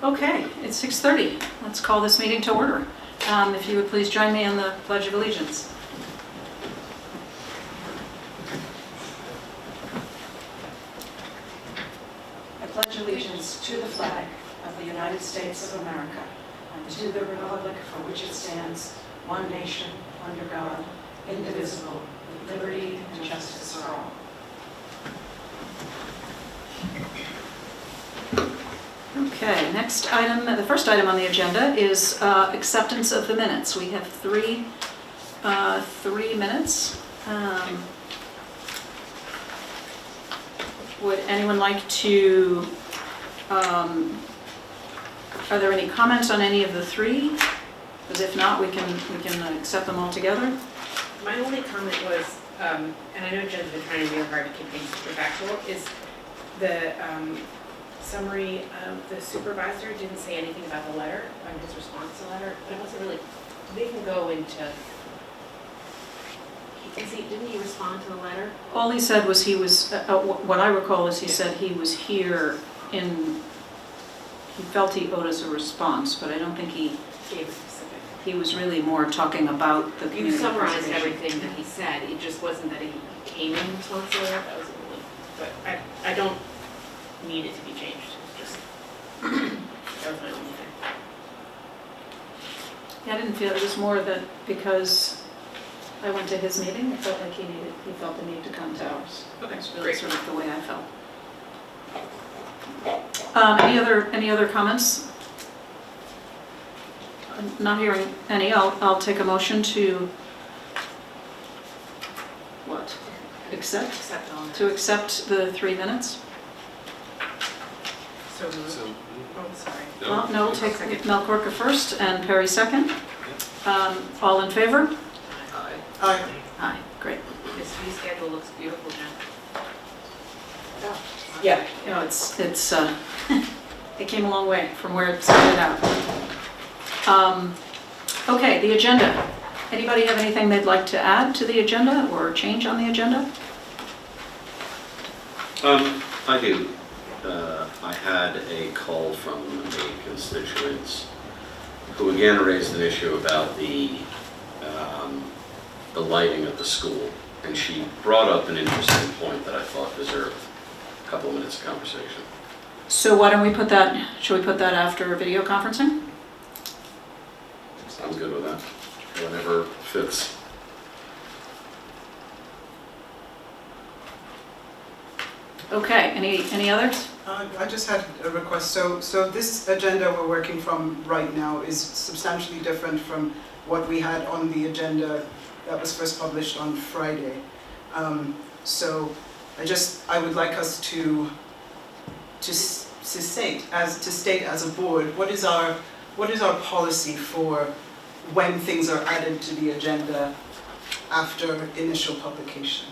Okay, it's 6:30. Let's call this meeting to order. If you would please join me in the Pledge of Allegiance. I pledge allegiance to the flag of the United States of America and to the republic for which it stands, one nation, under God, indivisible, with liberty and justice for all. Okay, next item, the first item on the agenda is acceptance of the minutes. We have three minutes. Would anyone like to, are there any comments on any of the three? Because if not, we can accept them all together. My only comment was, and I know Jen's been trying really hard to keep things super factual, is the summary of the supervisor didn't say anything about the letter, his response to the letter, but it wasn't really, they can go into, didn't he respond to the letter? All he said was he was, what I recall is he said he was here he felt he owed us a response, but I don't think he Gave a specific. He was really more talking about the You community summarized preservation. everything that he said, it just wasn't that he came in response to the letter, that was only, but I don't need it to be changed, it's just, that was my only thing. Yeah, I didn't feel, it was more that because I went to his meeting, I felt like he felt the need to come to ours. Okay, That's really great. sort of the way I felt. Any other comments? Not hearing any, I'll take a motion to, what? Accept? Accept all that. To accept the 3 minutes? So moved. Oh, sorry. Well, no, we'll take Mel Corker first and Perry second. All in favor? Aye. Aye, great. This fee schedule looks beautiful, Jen. Yeah, you know, it's it came a long way from where it started out. Okay, the agenda. Anybody have anything they'd like to add to the agenda or change on the agenda? I do. I had a call from a constituent who again raised an issue about the lighting of the school, and she brought up an interesting point that I thought deserved a couple of minutes of conversation. So why don't we put that, should we put that after video conferencing? I'm good with that, whenever fits. Okay, any others? I just had a request. So this agenda we're working from right now is substantially different from what we had on the agenda that was first published on Friday. So I would like us to state as a board, what is our policy for when things are added to the agenda after initial publication?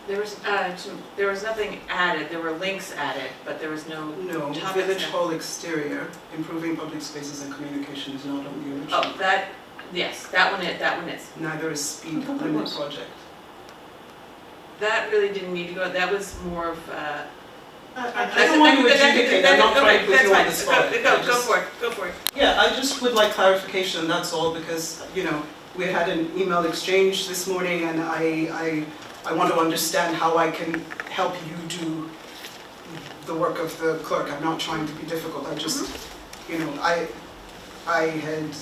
There was nothing added, there were links added, but there was no topics. Village Hall exterior, improving public spaces and communication is not on the original. Oh, yes, that one is. Neither is speed I thought that limit was. project. That really didn't need to go, that was more of, I don't want to adjudicate, I'm not trying to put you on the spot. Go for it. Yeah, I just would like clarification, that's all, because, we had an email exchange this morning and I want to understand how I can help you do the work of the clerk. I'm not trying to be difficult, I just, I had,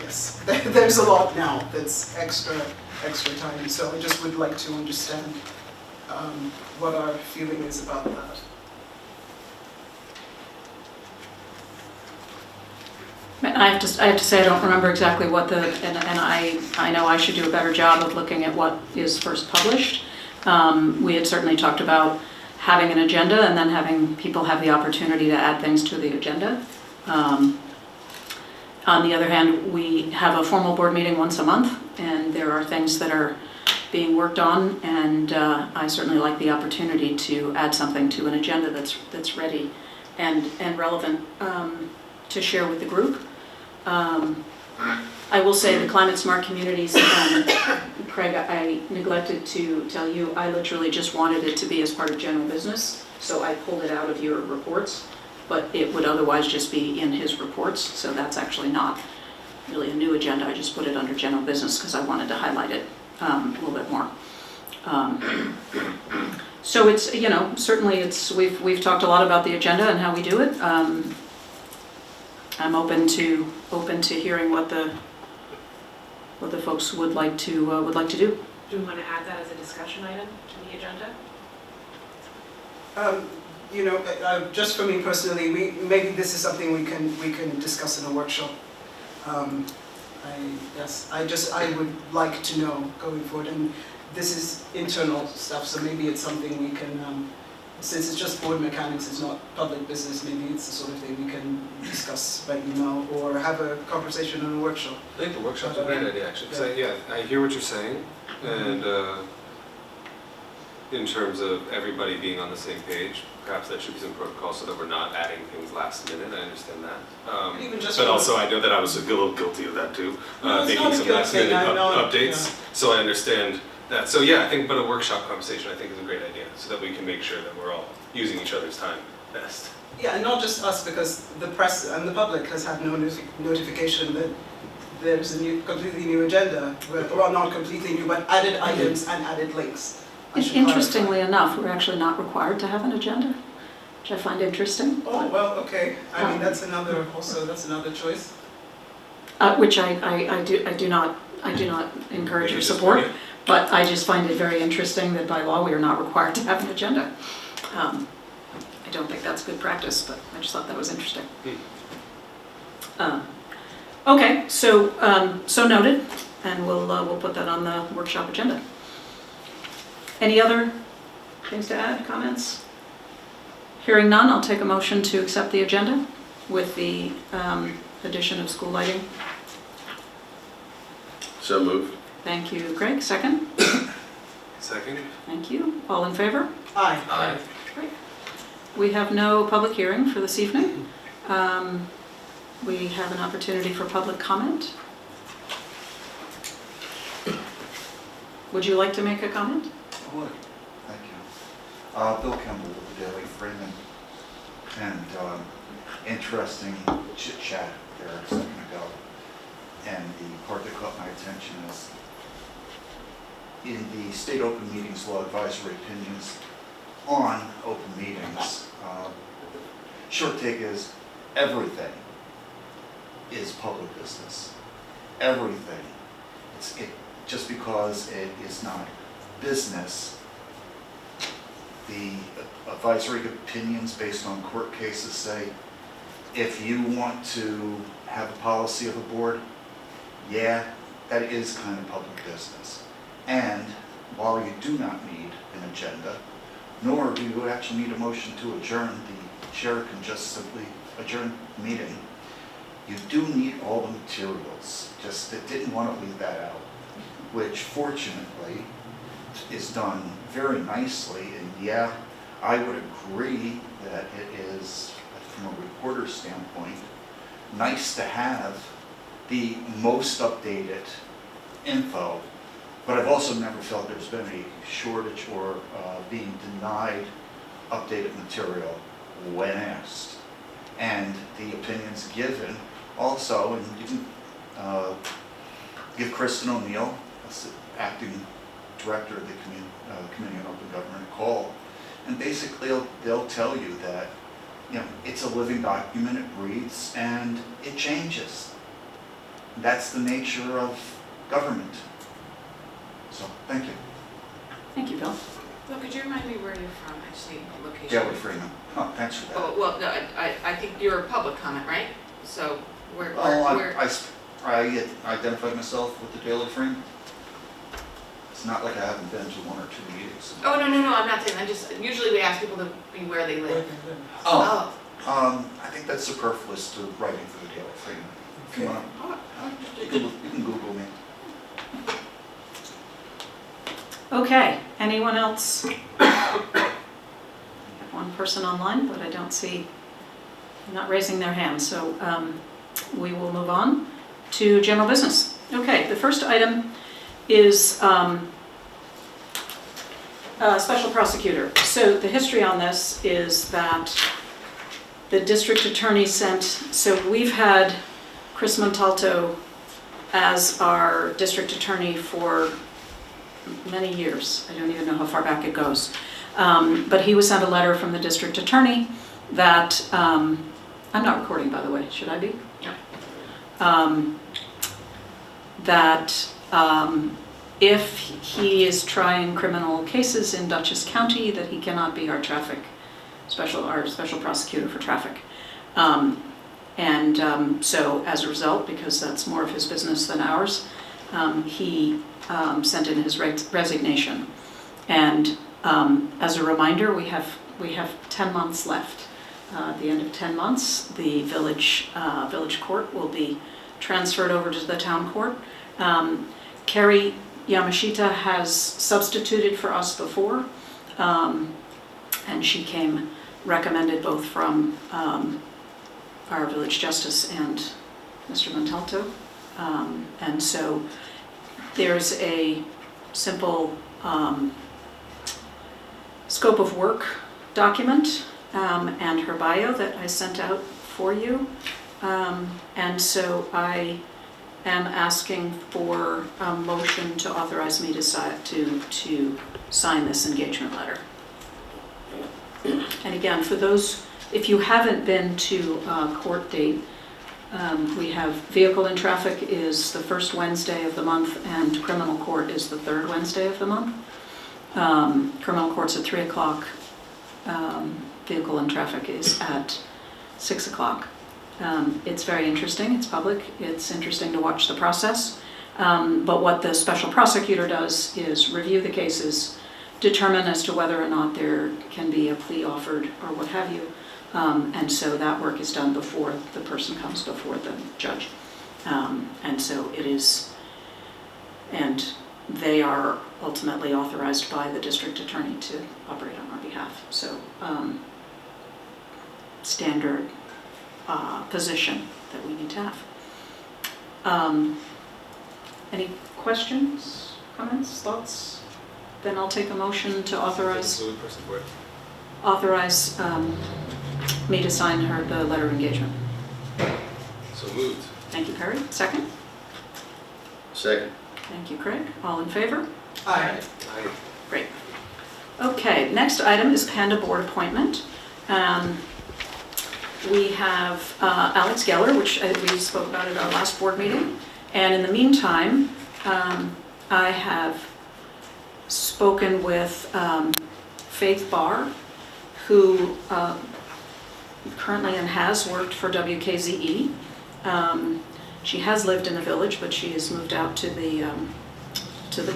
yes, there's a lot now that's extra time, so I just would like to understand what our feeling is about that. I have to say I don't remember exactly what and I know I should do a better job of looking at what is first published. We had certainly talked about having an agenda and then having people have the opportunity to add things to the agenda. On the other hand, we have a formal board meeting once a month, and there are things that are being worked on, and I certainly like the opportunity to add something to an agenda that's ready and relevant to share with the group. I will say the Climate Smart Communities, Craig, I neglected to tell you, I literally just wanted it to be as part of general business, so I pulled it out of your reports. but it would otherwise just be in his reports, so that's actually not really a new agenda. I just put it under general business because I wanted to highlight it a little bit more. So it's, certainly we've talked a lot about the agenda and how we do it. I'm open to hearing what the folks would like to do. Do we want to add that as a discussion item to the agenda? Just for me personally, maybe this is something we can discuss in a workshop. I would like to know going forward, and this is internal stuff, so maybe it's something we can, since it's just board mechanics, it's not public business, maybe it's the sort of thing we can discuss by email or have a conversation in a workshop. I think the workshop's a great idea, actually, because I hear what you're saying, and in terms of everybody being on the same page, perhaps that should be some protocol so that we're not adding things last minute. I understand that. Even just But for- also, I know that I was a little guilty of that too, No, it's making not a some guilt last thing, minute I know, updates. yeah. So I understand that. So yeah, I think, but a workshop conversation I think is a great idea, so that we can make sure that we're all using each other's time best. Yeah, and not just us, because the press and the public has had no notification that there's a completely new agenda, well, not completely new, but added items and added links. I should Interestingly enough, we're actually not required to have an agenda, which I find interesting. clarify. Oh, well, okay, I mean, that's another choice. Which I do not encourage or support, but I just find it very interesting that by law we are not required to have an agenda. I don't think that's good practice, but I just thought that was interesting. Okay, so noted, and we'll put that on the workshop agenda. Any other things to add, comments? Hearing none, I'll take a motion to accept the agenda with the addition of school lighting. So moved. Thank you, Greg. Second? Second? Thank you. All in favor? Aye. Aye. Great. We have no public hearing for this evening. We have an opportunity for public comment. Would you like to make a comment? I would, thank you. Bill Kimball with the Daily Freeman, and interesting chit chat there a second ago. And the part that caught my attention is in the state open meetings law advisory opinions on open meetings. Short take is everything is public business. Everything. Just because it is not business, the advisory opinions based on court cases say, if you want to have a policy of a board, yeah, that is kind of public business. And while you do not need an agenda, nor do you actually need a motion to adjourn, the chair can just simply adjourn the meeting. You do need all the materials, just didn't want to leave that out, which fortunately is done very nicely. And yeah, I would agree that it is, from a reporter standpoint, nice to have the most updated info, but I've also never felt there's been a shortage or being denied updated material when asked. And the opinions given also, and you can give Kristen O'Neill, acting director of the Committee on Open Government, a call, and basically they'll tell you that it's a living document, it reads, and it changes. That's the nature of government. So, thank you. Thank you, Bill. Well, could you remind me where you're from, actually, location? Daily Freeman. Oh, thanks for that. Oh, well, no, I think you're a public comment, right? So where? I identified myself with the Daily Freeman. It's not like I haven't been to one or two meetings. Oh, no, I'm not saying, usually we ask people to be where they live. I think that's superfluous to writing for the Daily Freeman. If you want, you can Google me. Okay, anyone else? We have one person online, but I don't see, not raising their hand, so we will move on to general business. Okay, the first item is special prosecutor. So the history on this is that the district attorney sent, so we've had Chris Montalto as our district attorney for many years. I don't even know how far back it goes. But he was sent a letter from the district attorney that, I'm not recording, by the way, should I be? Yeah. That if he is trying criminal cases in Dutchess County, that he cannot be our special prosecutor for traffic. So as a result, because that's more of his business than ours, he sent in his resignation. And as a reminder, we have 10 months left. At the end of 10 months, the village court will be transferred over to the town court. Carrie Yamashita has substituted for us before, and she came recommended both from our village justice and Mr. Montalto. And so there's a simple scope of work document and her bio that I sent out for you. And so I am asking for a motion to authorize me to sign this engagement letter. And again, for those, if you haven't been to court date, we have vehicle and traffic is the first Wednesday of the month, and criminal court is the third Wednesday of the month. Criminal court's at 3 o'clock. Vehicle and traffic is at 6 o'clock. It's very interesting, it's public, it's interesting to watch the process. But what the special prosecutor does is review the cases, determine as to whether or not there can be a plea offered or what have you. And so that work is done before the person comes before the judge. And so it is, and they are ultimately authorized by the district attorney to operate on our behalf. So standard position that we need to have. Any questions, comments, thoughts? Then I'll take a motion to authorize me to sign the letter of engagement. So moved. Thank you, Perry. Second? Second. Thank you, Craig. All in favor? Aye. Aye. Great. Okay, next item is Panda Board appointment. We have Alex Geller, which we spoke about at our last board meeting. And in the meantime, I have spoken with Faith Barr, who currently and has worked for WKZE. She has lived in the village, but she has moved out to the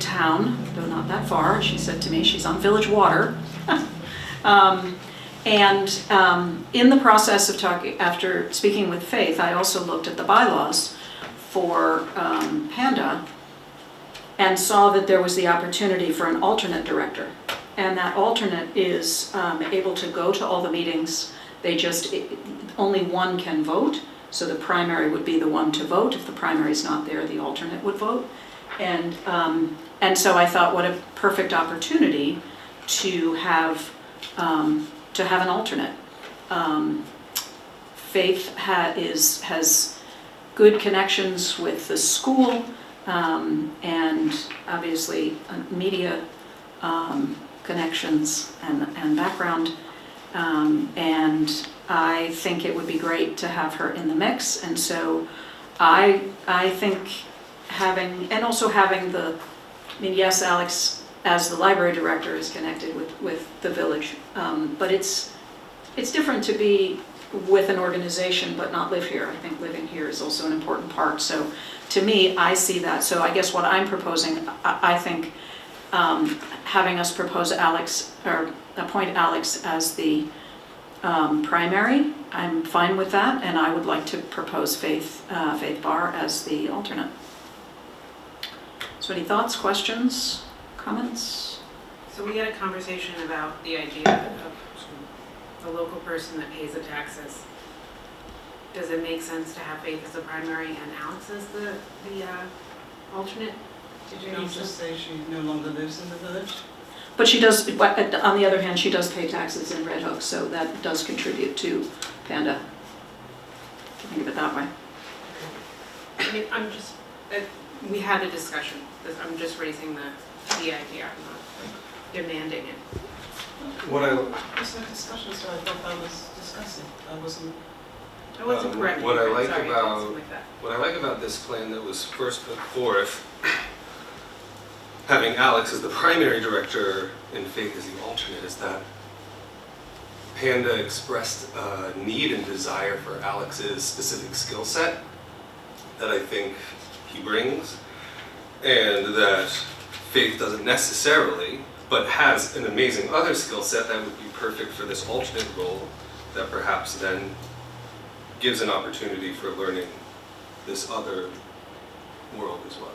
town, though not that far. She said to me she's on village water. In the process of after speaking with Faith, I also looked at the bylaws for Panda and saw that there was the opportunity for an alternate director. And that alternate is able to go to all the meetings. Only one can vote, so the primary would be the one to vote. If the primary is not there, the alternate would vote. And so I thought, what a perfect opportunity to have an alternate. Faith has good connections with the school and obviously media connections and background. And I think it would be great to have her in the mix. And so I think having yes, Alex, as the library director, is connected with the village, but it's different to be with an organization but not live here. I think living here is also an important part. So to me, I see that. So I guess what I'm proposing, I think having us propose Alex, or appoint Alex as the primary, I'm fine with that, and I would like to propose Faith Barr as the alternate. So any thoughts, questions, comments? So we had a conversation about the idea of the local person that pays the taxes. Does it make sense to have Faith as the primary and Alex as the alternate? Did you Did you just say she no longer lives in the village? But she does, but on the other hand, she does pay taxes in Red Hook, so that does contribute to Panda. Think of it that way. I mean, I'm just, we had a discussion, I'm just raising the idea, I'm not demanding it. What I, It's a discussion, so I thought I was discussing. I wasn't. I wasn't correcting what I you, like sorry, about- something like that. what I like about this plan that was first put forth, having Alex as the primary director and Faith as the alternate, is that Panda expressed a need and desire for Alex's specific skill set that I think he brings, and that Faith doesn't necessarily, but has an amazing other skill set that would be perfect for this alternate role, that perhaps then gives an opportunity for learning this other world as well.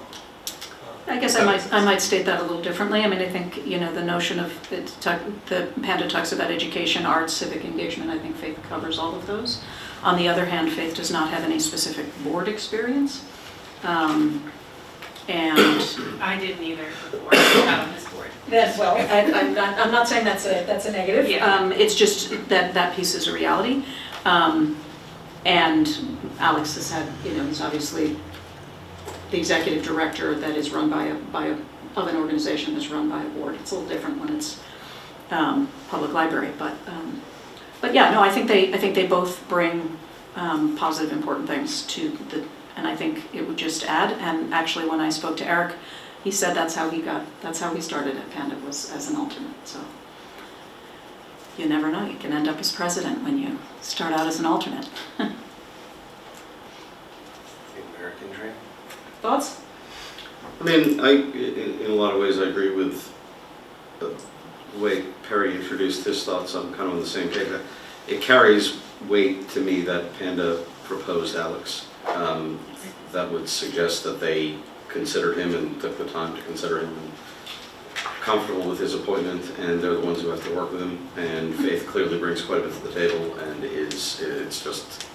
I guess I might state that a little differently. I mean, I think, you know, the notion of, the Panda talks about education, arts, civic engagement, I think Faith covers all of those. On the other hand, Faith does not have any specific board experience. And I didn't either before, not on this board. Then, well, I'm not saying that's a negative. Yeah. It's just that piece is a reality. And Alex has had, you know, he's obviously the executive director that is run by of an organization that's run by a board. It's a little different when it's public library, but yeah, no, I think they both bring positive, important things to the. And I think it would just add, and actually when I spoke to Eric, he said that's how he started at Panda, was as an alternate, so. You never know, you can end up as president when you start out as an alternate. The American dream. Thoughts? I mean, in a lot of ways, I agree with the way Perry introduced his thoughts. I'm kind of on the same page. It carries weight to me that Panda proposed Alex. That would suggest that they considered him and took the time to consider him and comfortable with his appointment, and they're the ones who have to work with him. And Faith clearly brings quite a bit to the table, and it's just,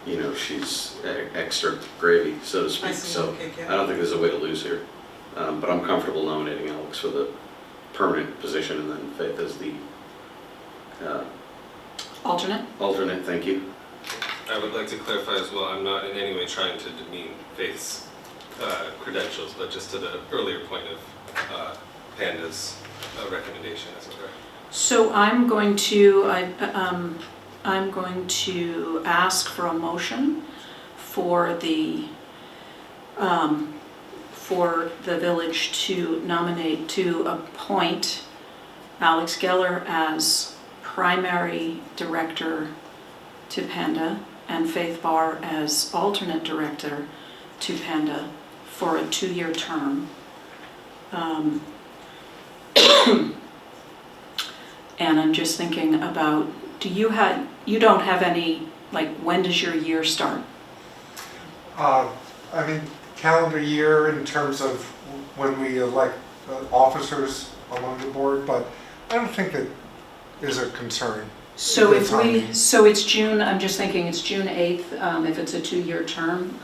you know, she's extra gravy, so to speak. So I don't think there's a way to lose here. But I'm comfortable nominating Alex for the permanent position, and then Faith as the Alternate? alternate. Thank you. I would like to clarify as well, I'm not in any way trying to demean Faith's credentials, but just to the earlier point of Panda's recommendation, as it were. So I'm going to ask for a motion for the village to appoint Alex Geller as primary director to Panda and Faith Barr as alternate director to Panda for a 2-year term. And I'm just thinking about, you don't have any, like, when does your year start? I mean, calendar year in terms of when we elect officers along the board, but I don't think that is a concern. So it's June, I'm just thinking it's June 8th, if it's a 2-year term,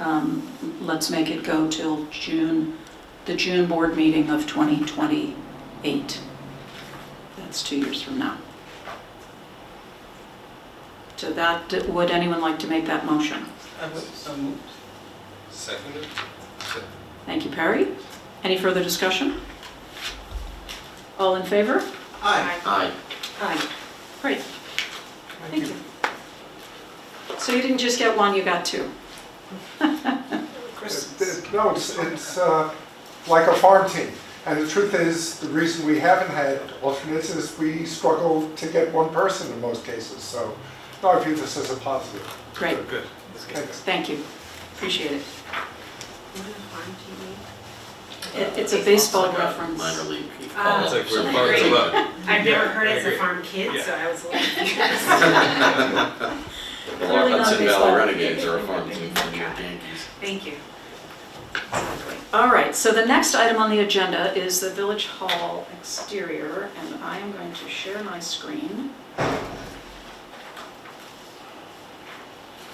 let's make it go till the June board meeting of 2028. That's 2 years from now. So would anyone like to make that motion? I would so moved. Seconded? Thank you, Perry. Any further discussion? All in favor? Aye. Aye. Aye. Great, thank you. So you didn't just get one, you got 2. Chris. No, it's like a farm team. And the truth is, the reason we haven't had alternates is we struggle to get one person in most cases. So no, I view this as a positive. Great, Good. That's good. Thanks. thank you. Appreciate it. What is farm TV? It's a baseball reference. Minor league. It's like we're Something farm great. club. I've Yeah, never heard it as I a agree. farm kid, Yeah. so I was a little confused. The Clearly not Hudson baseball. Valley Renegades are a farm team from the Yankees. Thank you. All right, so the next item on the agenda is the Village Hall exterior, and I am going to share my screen.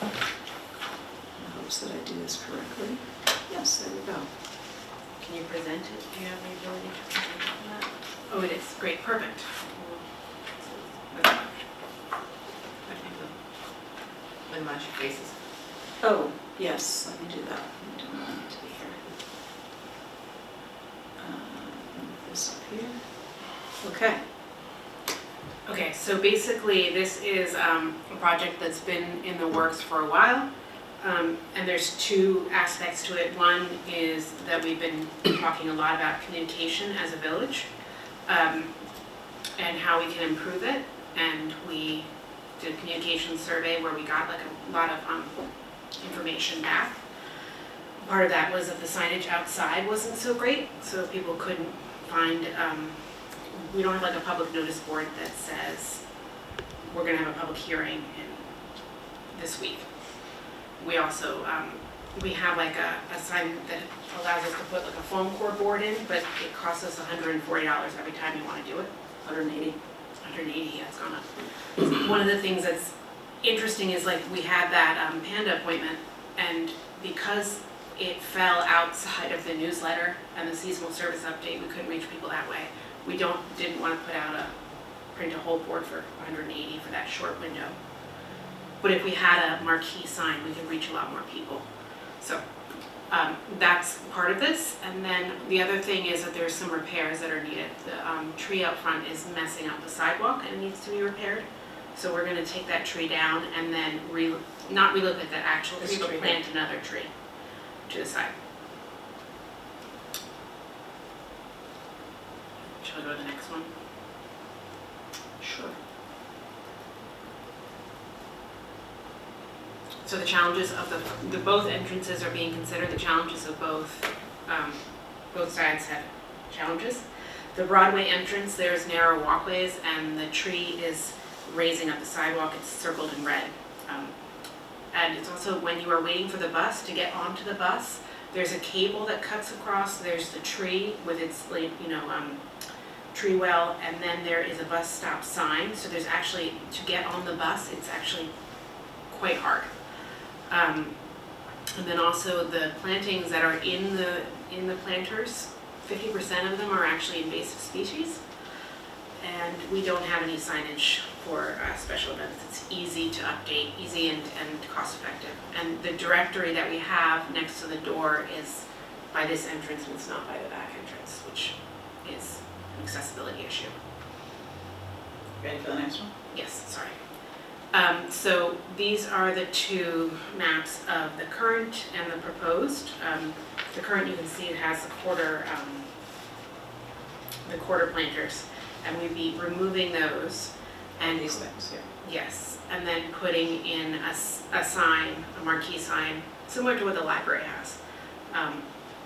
In hopes that I do this correctly. Yes, there we go. Can you present it? Do you have the ability to present it on that? Oh, it is. Great, perfect. Lynn, why don't you faces? Oh, yes, let me do that. I do not need to be here. Move this up here. Okay. Okay, so basically, this is a project that's been in the works for a while. And there's two aspects to it. One is that we've been talking a lot about communication as a village, and how we can improve it. And we did a communication survey where we got like a lot of information back. Part of that was that the signage outside wasn't so great, so people couldn't find, we don't have like a public notice board that says we're gonna have a public hearing this week. We also, we have like a sign that allows us to put like a foam core board in, but it costs us $140 every time you wanna do it. 180. 180, yeah, it's gone up. One of the things that's interesting is like we had that Panda appointment, and because it fell outside of the newsletter and the seasonal service update, we couldn't reach people that way. We didn't want to print a whole board for 180 for that short window. But if we had a marquee sign, we could reach a lot more people. So that's part of this. And then the other thing is that there's some repairs that are needed. The tree out front is messing up the sidewalk and needs to be repaired. So we're going to take that tree down and then not relocate that actual tree, but plant another tree to the side. Shall I go to the next one? Sure. So the challenges of the both entrances are being considered. The challenges of both sides have challenges. The Broadway entrance, there's narrow walkways, and the tree is raising up the sidewalk. It's circled in red. And it's also when you are waiting for the bus to get onto the bus, there's a cable that cuts across. There's the tree with its tree well, and then there is a bus stop sign. So there's actually, to get on the bus, it's actually quite hard. And then also the plantings that are in the planters, 50% of them are actually invasive species. And we don't have any signage for special events. It's easy to update, easy and cost effective. And the directory that we have next to the door is by this entrance and it's not by the back entrance, which is an accessibility issue. Ready for the next one? Yes, sorry. So these are the two maps of the current and the proposed. The current, you can see it has the quarter planters, and we'd be removing those and These things, yeah. yes, and then putting in a sign, a marquee sign, similar to what the library has,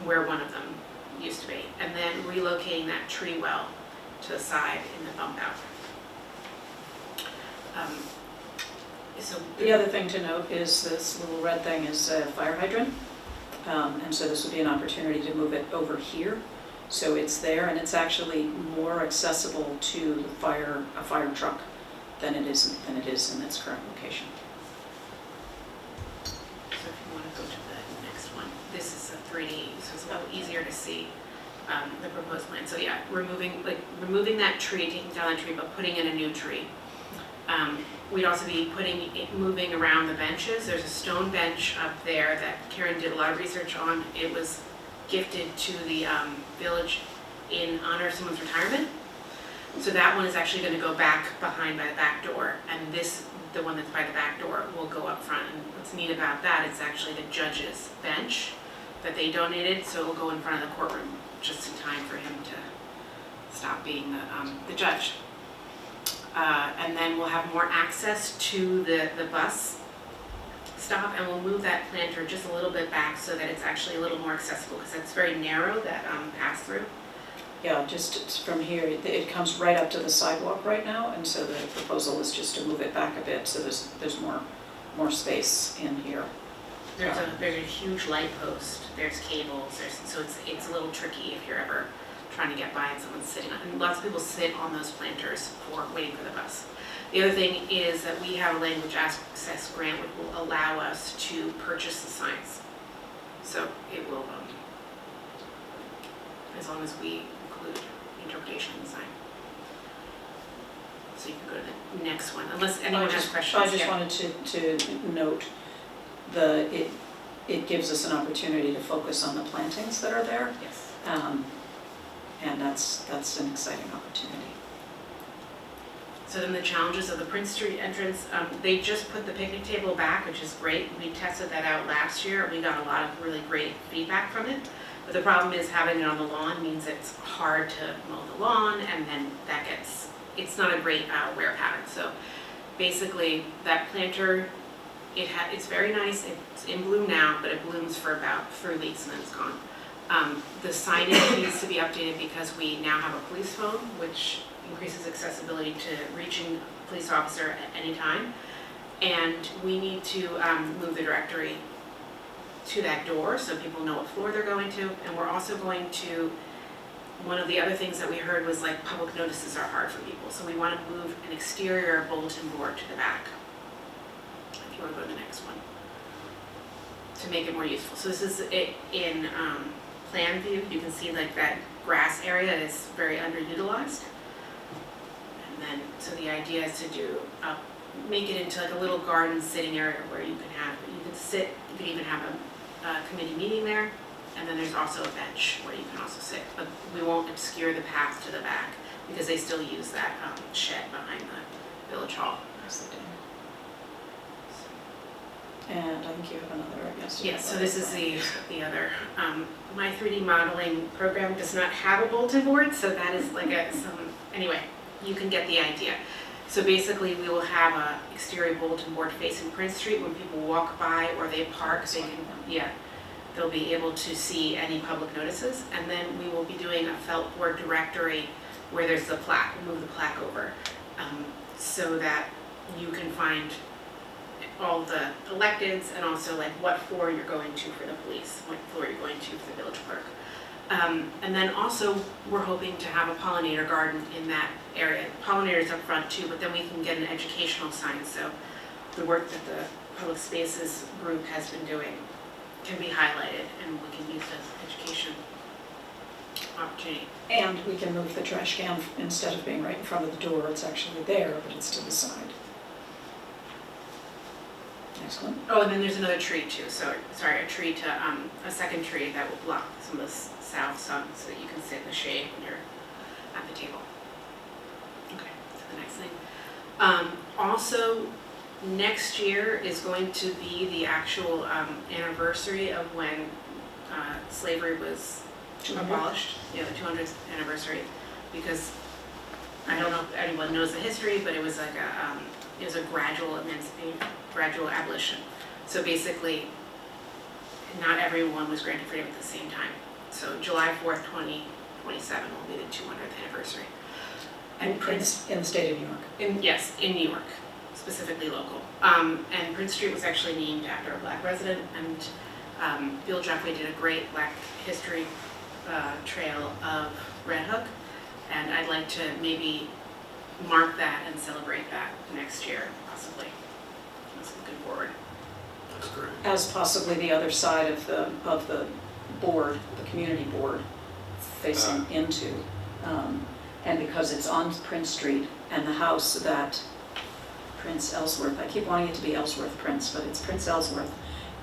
where one of them used to be, and then relocating that tree well to the side in the bump out. So The other thing to note is this little red thing is a fire hydrant. And so this would be an opportunity to move it over here. So it's there, and it's actually more accessible to a fire truck than it is in its current location. So if you want to go to the next one, this is a 3D, so it's a little easier to see the proposed plan. So yeah, removing that tree, taking down that tree, but putting in a new tree. We'd also be moving around the benches. There's a stone bench up there that Karen did a lot of research on. It was gifted to the village in honor of someone's retirement. So that one is actually going to go back behind by the back door, and the one that's by the back door, will go up front. And what's neat about that, it's actually the judge's bench that they donated, so it will go in front of the courtroom just in time for him to stop being the judge. And then we'll have more access to the bus stop, and we'll move that planter just a little bit back so that it's actually a little more accessible, because it's very narrow, that pass through. Yeah, just from here, it comes right up to the sidewalk right now, and so the proposal is just to move it back a bit so there's more space in here. There's a huge light post, there's cables, so it's a little tricky if you're ever trying to get by and someone's sitting on, and lots of people sit on those planters for waiting for the bus. The other thing is that we have a language access grant which will allow us to purchase the signs. So it will, as long as we include interpretation in the sign. next one, unless anyone has questions. I just Yeah. wanted to note it gives us an opportunity to focus on the plantings that are there, Yes. and that's an exciting opportunity. So then the challenges of the Prince Street entrance, they just put the picnic table back, which is great. We tested that out last year. We got a lot of really great feedback from it. But the problem is having it on the lawn means it's hard to mow the lawn, and then it's not a great wear pattern. So basically that planter, it's very nice. It's in bloom now, but it blooms for about 3 weeks and then it's gone. The signage needs to be updated because we now have a police phone, which increases accessibility to reaching a police officer at any time. And we need to move the directory to that door so people know what floor they're going to. And we're also going to, one of the other things that we heard was like public notices are hard for people. So we want to move an exterior bulletin board to the back. If you want to go to the next one. To make it more useful. So this is it in plan view. You can see like that grass area is very underutilized. And then, so the idea is to do, make it into like a little garden sitting area where you can sit, you can even have a committee meeting there. And then there's also a bench where you can also sit, but we won't obscure the path to the back because they still use that shed behind the village hall. Yes, they do. And I think you have another, yes. Yes, so this is the other, my 3D modeling program does not have a bulletin board, so that is like anyway, you can get the idea. So basically, we will have a exterior bulletin board facing Prince Street. When people walk by or they park, they can, they'll be able to see any public notices. And then we will be doing a felt board directory where there's the plaque. We'll move the plaque over so that you can find all the electeds and also like what floor you're going to for the police, what floor you're going to for the village clerk. And then also we're hoping to have a pollinator garden in that area. Pollinators up front too, but then we can get an educational sign. So the work that the public spaces group has been doing can be highlighted and we can use as education opportunity. And we can move the trash can instead of being right in front of the door. It's actually there, but it's to the side. Next one. Oh, and then there's another tree too. So, sorry, a tree to, a second tree that will block some of the south sun so that you can sit in the shade when you're at the table. Okay, so the next thing. Also, next year is going to be the actual anniversary of when slavery was abolished. Yeah, the 200th anniversary. Because I don't know if anyone knows the history, but it was like it was a gradual emancipation, gradual abolition. So basically, not everyone was granted freedom at the same time. So July 4th, 2027 will be the 200th anniversary. And Prince, in the state of New York. Yes, in New York, specifically local. And Prince Street was actually named after a black resident, and Bill Jeffrey did a great Black history trail of Red Hook, and I'd like to maybe mark that and celebrate that next year, possibly. Just looking forward. That's great. As possibly the other side of the board, the community board, facing into. And because it's on Prince Street and the house that Prince Ellsworth, I keep wanting it to be Ellsworth Prince, but it's Prince Ellsworth,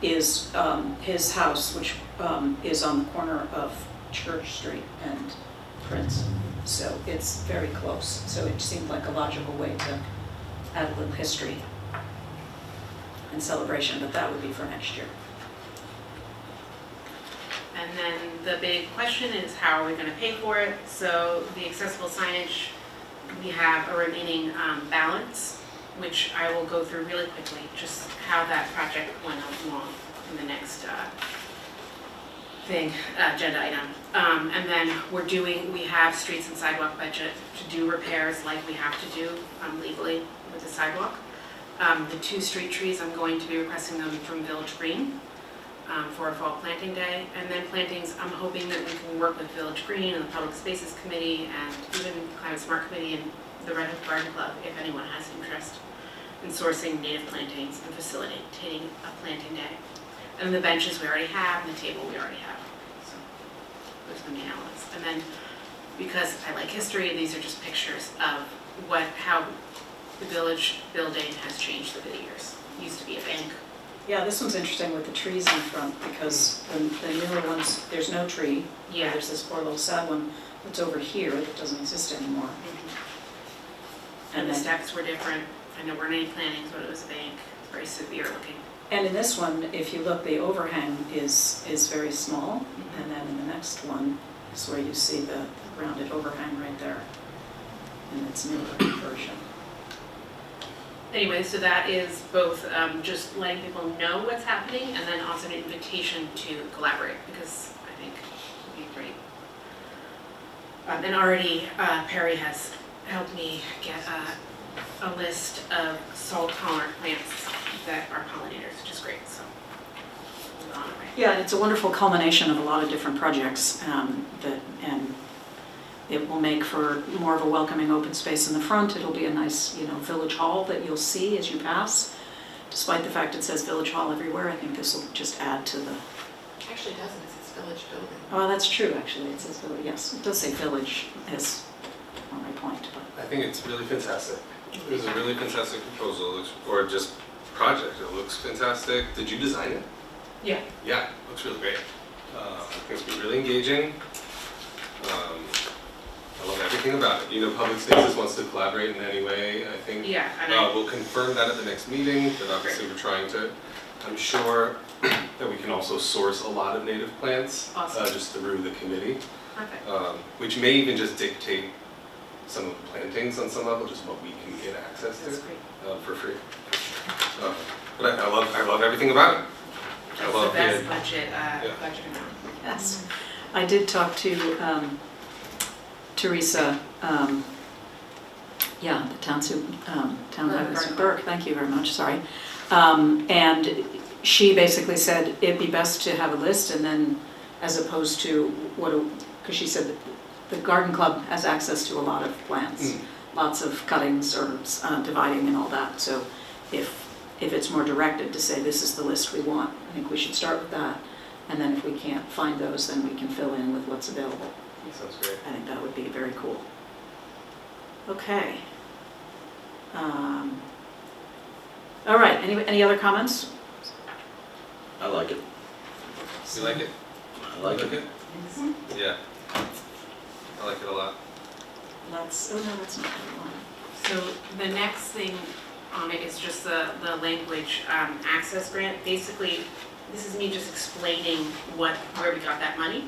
is his house, which is on the corner of Church Street and Prince. So it's very close. So it seemed like a logical way to add a little history and celebration, but that would be for next year. And then the big question is, how are we going to pay for it? So the accessible signage, we have a remaining balance, which I will go through really quickly, just how that project went along in the next agenda item. And then we have streets and sidewalk budget to do repairs like we have to do legally with the sidewalk. The 2 street trees, I'm going to be requesting them from Village Green for a fall planting day. And then plantings, I'm hoping that we can work with Village Green and the Public Spaces Committee and even Climate Smart Committee and the Red Hook Garden Club, if anyone has interest in sourcing native plantings and facilitating a planting day. And the benches we already have, and the table we already have. So those are the main elements. And then, because I like history, these are just pictures of how the village building has changed over the years. It used to be a bank. Yeah, this one's interesting with the trees in front, because the newer ones, there's no tree. Yeah. There's this poor little sad one that's over here that doesn't exist anymore. And the then- steps were different. I know we're in any plannings, but it was a bank. It's very severe looking. And in this one, if you look, the overhang is very small, and then in the next one is where you see the rounded overhang right there in its newer version. Anyway, so that is both just letting people know what's happening and then also an invitation to collaborate, because I think it would be great. And already Perry has helped me get a list of salt tolerant plants that are pollinators, which is great, so we're on our way. Yeah, it's a wonderful culmination of a lot of different projects and it will make for more of a welcoming open space in the front. It'll be a nice, village hall that you'll see as you pass. Despite the fact it says village hall everywhere, I think this will just add to the, Actually, it doesn't, it says village building. oh, that's true, actually, it says village, yes, it does say village as on my point, but. I think it's really fantastic. It was a really fantastic proposal, or just project. It looks fantastic. Did you design it? Yeah. Yeah, it looks really great. I think it's been really engaging. I love everything about it. Public Spaces wants to collaborate in any way, I think. Yeah, and We'll confirm that at the next meeting, but obviously we're trying to, I'm sure that we can also source a lot of native plants, Awesome. just through the committee, perfect. which may even just dictate some of the plantings on some level, just what we can get access That's to great. for free. But I love everything about it. I That's the love best it. budget amount. Yes, I did talk to Teresa, the town highway, Burke, thank you very much, sorry. And she basically said it'd be best to have a list and then, as opposed to because she said that the garden club has access to a lot of plants, lots of cuttings or dividing and all that. So if it's more directed to say this is the list we want, I think we should start with that. And then if we can't find those, then we can fill in with what's available. Sounds great. I think that would be very cool. Okay. All right, any other comments? I like it. You like it? I like You it. Yeah. I like it a lot. That's not the one. So the next thing on it is just the language access grant. Basically, this is me just explaining where we got that money.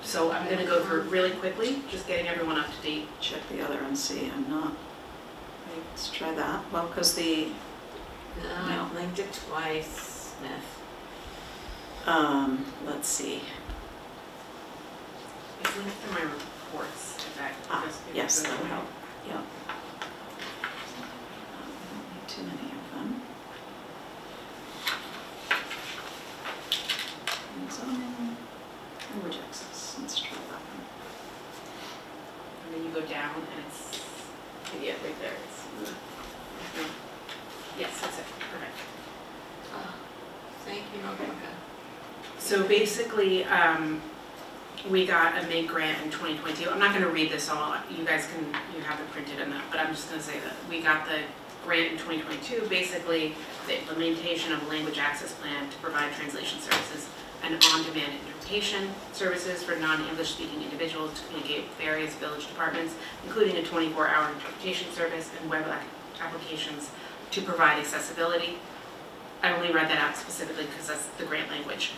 So I'm gonna go through it really quickly, just getting everyone up to date. Check the other and see, I'm not. Let's try that. Well, because the, No, I linked it twice, Smith. let's see. It's linked through my reports, if that. Yes, that would help, yeah. Don't need too many of them. And zoning, language access, let's try that one. And then you go down and it's, yeah, right there. Yes, that's it, perfect. Oh, thank you, Rebecca. So basically, we got a MIG grant in 2022. I'm not going to read this all. You guys you have it printed in that, but I'm just going to say that we got the grant in 2022, basically the implementation of a language access plan to provide translation services and on-demand interpretation services for non-English speaking individuals to communicate with various village departments, including a 24-hour interpretation service and web applications to provide accessibility. I only read that out specifically because that's the grant language.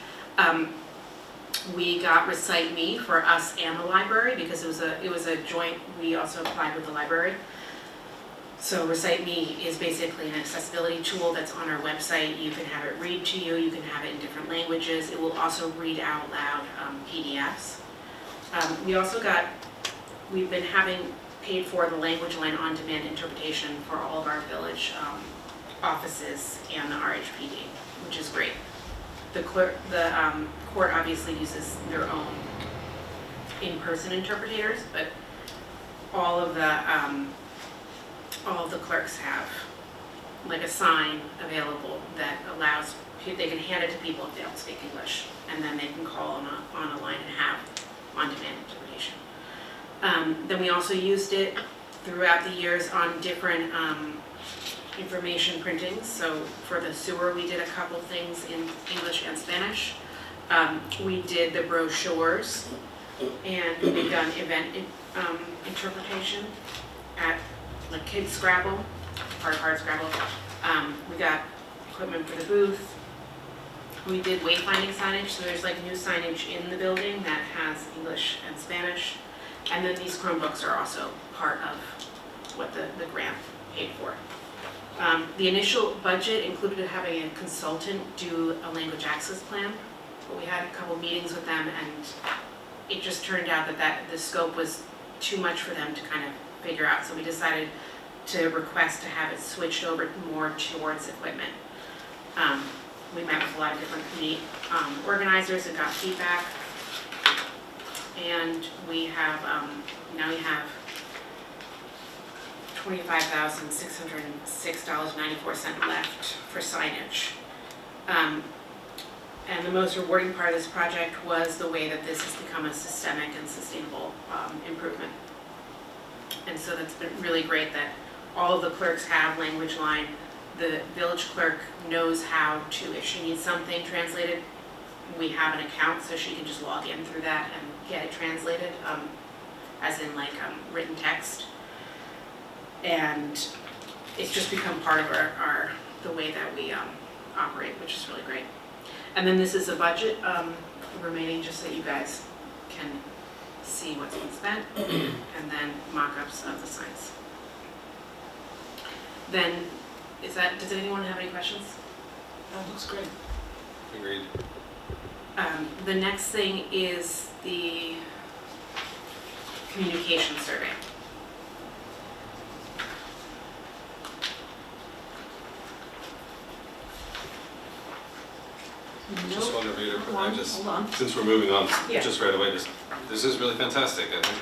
We got Recite Me for us and the library because it was a joint, we also applied with the library. So Recite Me is basically an accessibility tool that's on our website. You can have it read to you, you can have it in different languages. It will also read out loud PDFs. We've been having paid for the language line on-demand interpretation for all of our village offices and the RHPD, which is great. The court obviously uses their own in-person interpreters, but all of the clerks have like a sign available that allows, they can hand it to people if they don't speak English, and then they can call on a line and have on-demand interpretation. Then we also used it throughout the years on different information printings. So for the sewer, we did a couple things in English and Spanish. We did the brochures, and we've done event interpretation at like Kids Scrabble, Hard Scrabble. We got equipment for the booth. We did wayfinding signage, so there's like new signage in the building that has English and Spanish. And then these Chromebooks are also part of what the grant paid for. The initial budget included having a consultant do a language access plan, but we had a couple meetings with them, and it just turned out that the scope was too much for them to kind of figure out, so we decided to request to have it switched over more towards equipment. We met with a lot of different community organizers and got feedback, and we have now we have $25,606.94 left for signage. And the most rewarding part of this project was the way that this has become a systemic and sustainable improvement. And so that's been really great that all of the clerks have language line. The village clerk knows how to, if she needs something translated, we have an account so she can just log in through that and get it translated, as in like written text. And it's just become part of the way that we operate, which is really great. And then this is a budget remaining, just so you guys can see what's been spent, and then mock-ups of the signs. Then, does anyone have any questions? That looks great. Agreed. The next thing is the communication survey. Just want to read it, Hold on. since we're moving on, Yeah. just right away, this is really fantastic. I think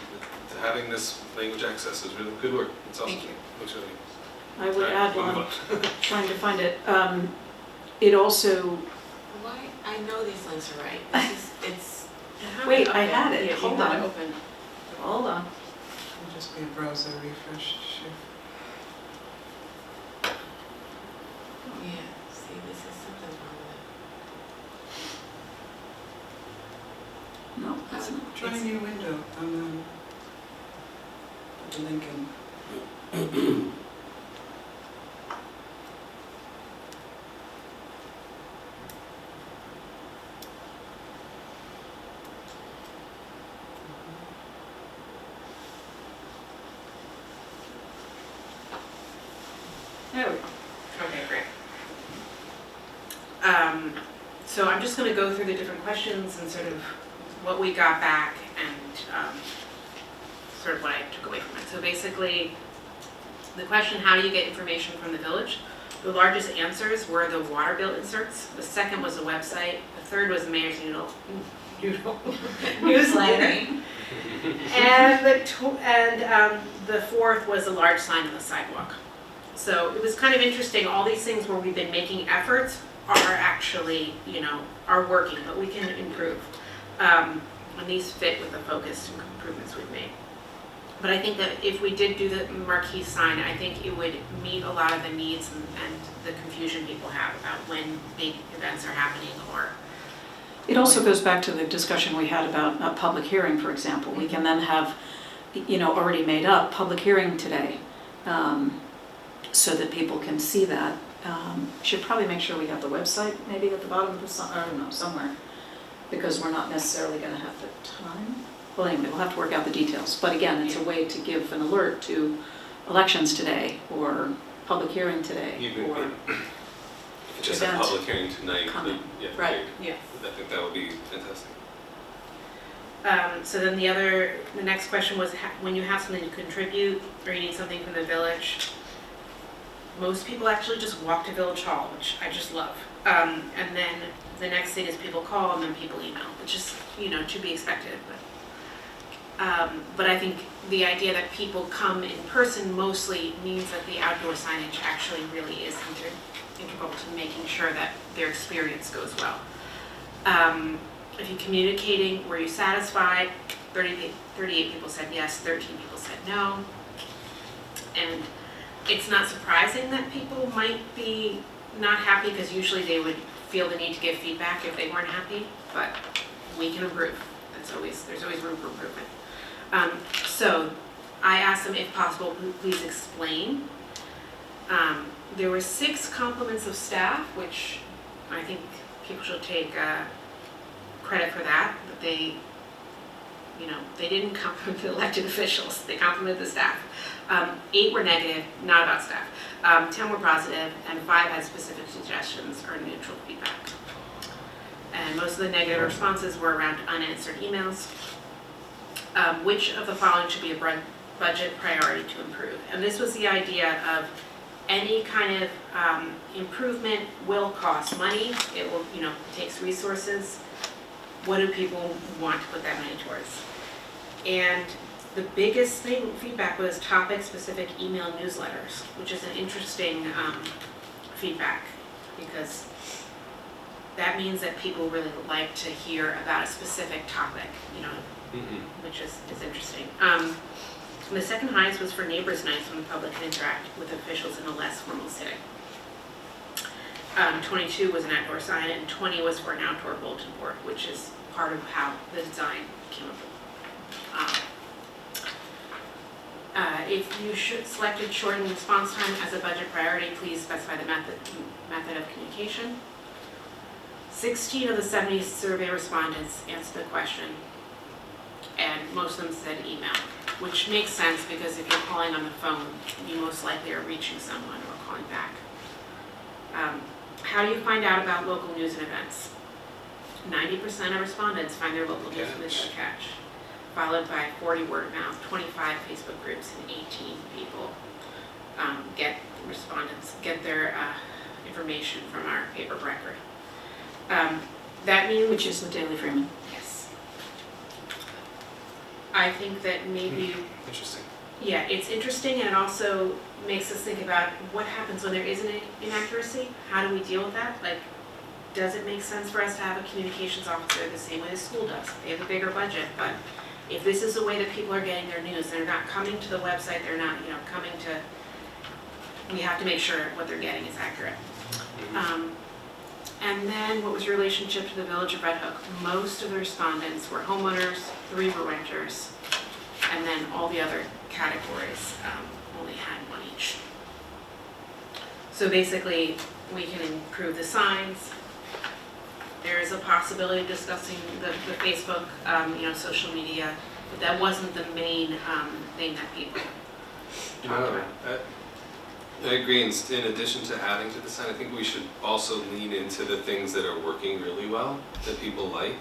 having this language access is really good work. It's awesome. Thank you. Looks really I would Right, add we'll move one, on. trying to find it. It also, Why, I know these links are right. It's, wait, I had it. Yeah, Hold you had on. it open. hold on. It'll just be a browser refresh. yeah, see, this is something wrong with No, that's not. Try a new window and put the link in. There we go. Okay, great. So I'm just gonna go through the different questions and sort of what we got back and sort of what I took away from it. So basically, the question, how do you get information from the village? The largest answers were the water bill inserts. The second was a website. The third was the mayor's newsletter. And the fourth was a large sign on the sidewalk. So it was kind of interesting, all these things where we've been making efforts are actually, are working, but we can improve. And these fit with the focused improvements we've made. But I think that if we did do the marquee sign, I think it would meet a lot of the needs and the confusion people have about when big events are happening or. It also goes back to the discussion we had about a public hearing, for example. We can then have, already made up, public hearing today, so that people can see that. Should probably make sure we have the website maybe at the bottom of the, I don't know, somewhere, because we're not necessarily going to have the time. Well, anyway, we'll have to work out the details. But again, it's a way to give an alert to elections today, or public hearing today, Even or just a event public hearing tonight. comment. Yeah, Right. Yeah. I think that would be fantastic. So then the next question was, when you have something to contribute or you need something from the village, most people actually just walk to Village Hall, which I just love. And then the next thing is people call and then people email, which is, to be expected. But I think the idea that people come in person mostly means that the outdoor signage actually really is integral to making sure that their experience goes well. If you're communicating, were you satisfied? 38 people said yes, 13 people said no. And it's not surprising that people might be not happy, because usually they would feel the need to give feedback if they weren't happy, but we can improve. There's always room for improvement. So I asked them, if possible, please explain. There were 6 compliments of staff, which I think people should take credit for that, but they didn't compliment the elected officials, they complimented the staff. 8 were negative, not about staff. 10 were positive, and 5 had specific suggestions or neutral feedback. And most of the negative responses were around unanswered emails. Which of the following should be a budget priority to improve? And this was the idea of any kind of improvement will cost money. It will, takes resources. What do people want to put that money towards? And the biggest feedback was topic-specific email newsletters, which is an interesting feedback, because that means that people really like to hear about a specific topic, which is interesting. The second highest was for neighbors' nights, when the public can interact with officials in a less formal setting. 22 was an outdoor sign, and 20 was for an outdoor bulletin board, which is part of how the design came up with. If you selected shortening response time as a budget priority, please specify the method of communication. 16 of the 70 survey respondents answered the question, and most of them said email, which makes sense, because if you're calling on the phone, you most likely are reaching someone or calling back. How do you find out about local news and events? 90% of respondents find their local news and events a catch, followed by 40 word of mouth, 25 Facebook groups, and 18 people get their information from our paper of record. That means, Which is the Daily Freeman. yes. I think that maybe, Interesting. yeah, it's interesting, and it also makes us think about what happens when there is an inaccuracy. How do we deal with that? Like, does it make sense for us to have a communications officer the same way the school does? They have a bigger budget, but if this is the way that people are getting their news, they're not coming to the website, they're not, coming to, we have to make sure what they're getting is accurate. And then what was your relationship to the Village of Red Hook? Most of the respondents were homeowners, 3 were renters, and then all the other categories only had 1 each. So basically, we can improve the signs. There is a possibility of discussing the Facebook, social media, but that wasn't the main thing that people talked about. I agree. In addition to adding to the sign, I think we should also lean into the things that are working really well, that people like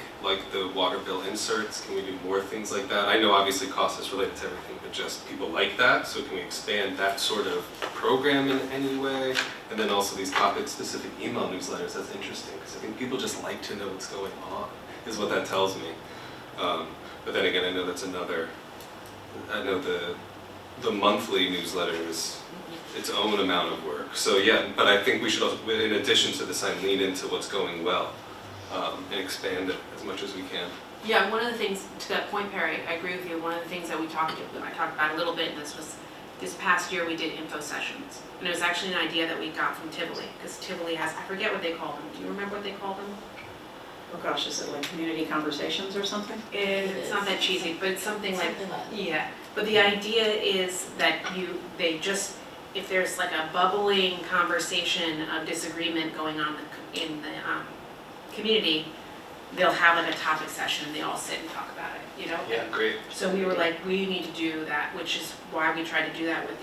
the water bill inserts. Can we do more things like that? I know obviously cost is related to everything, but just people like that, so can we expand that sort of program in any way? And then also these topic-specific email newsletters, that's interesting, because I think people just like to know what's going on, is what that tells me. But then again, I know the monthly newsletter is its own amount of work. So yeah, but I think we should also, in addition to the sign, lean into what's going well and expand it as much as we can. Yeah, one of the things, to that point, Perry, I agree with you. One of the things that I talked about a little bit, and this past year we did info sessions. And it was actually an idea that we got from Tivoli, because Tivoli has, I forget what they call them. Do you remember what they call them? Oh gosh, is it like community conversations or something? It's not that cheesy, but it's something like, yeah. But the idea is that if there's like a bubbling conversation of disagreement going on in the community, they'll have like a topic session and they all sit and talk about it, Yeah, great. So we were like, we need to do that, which is why we tried to do that with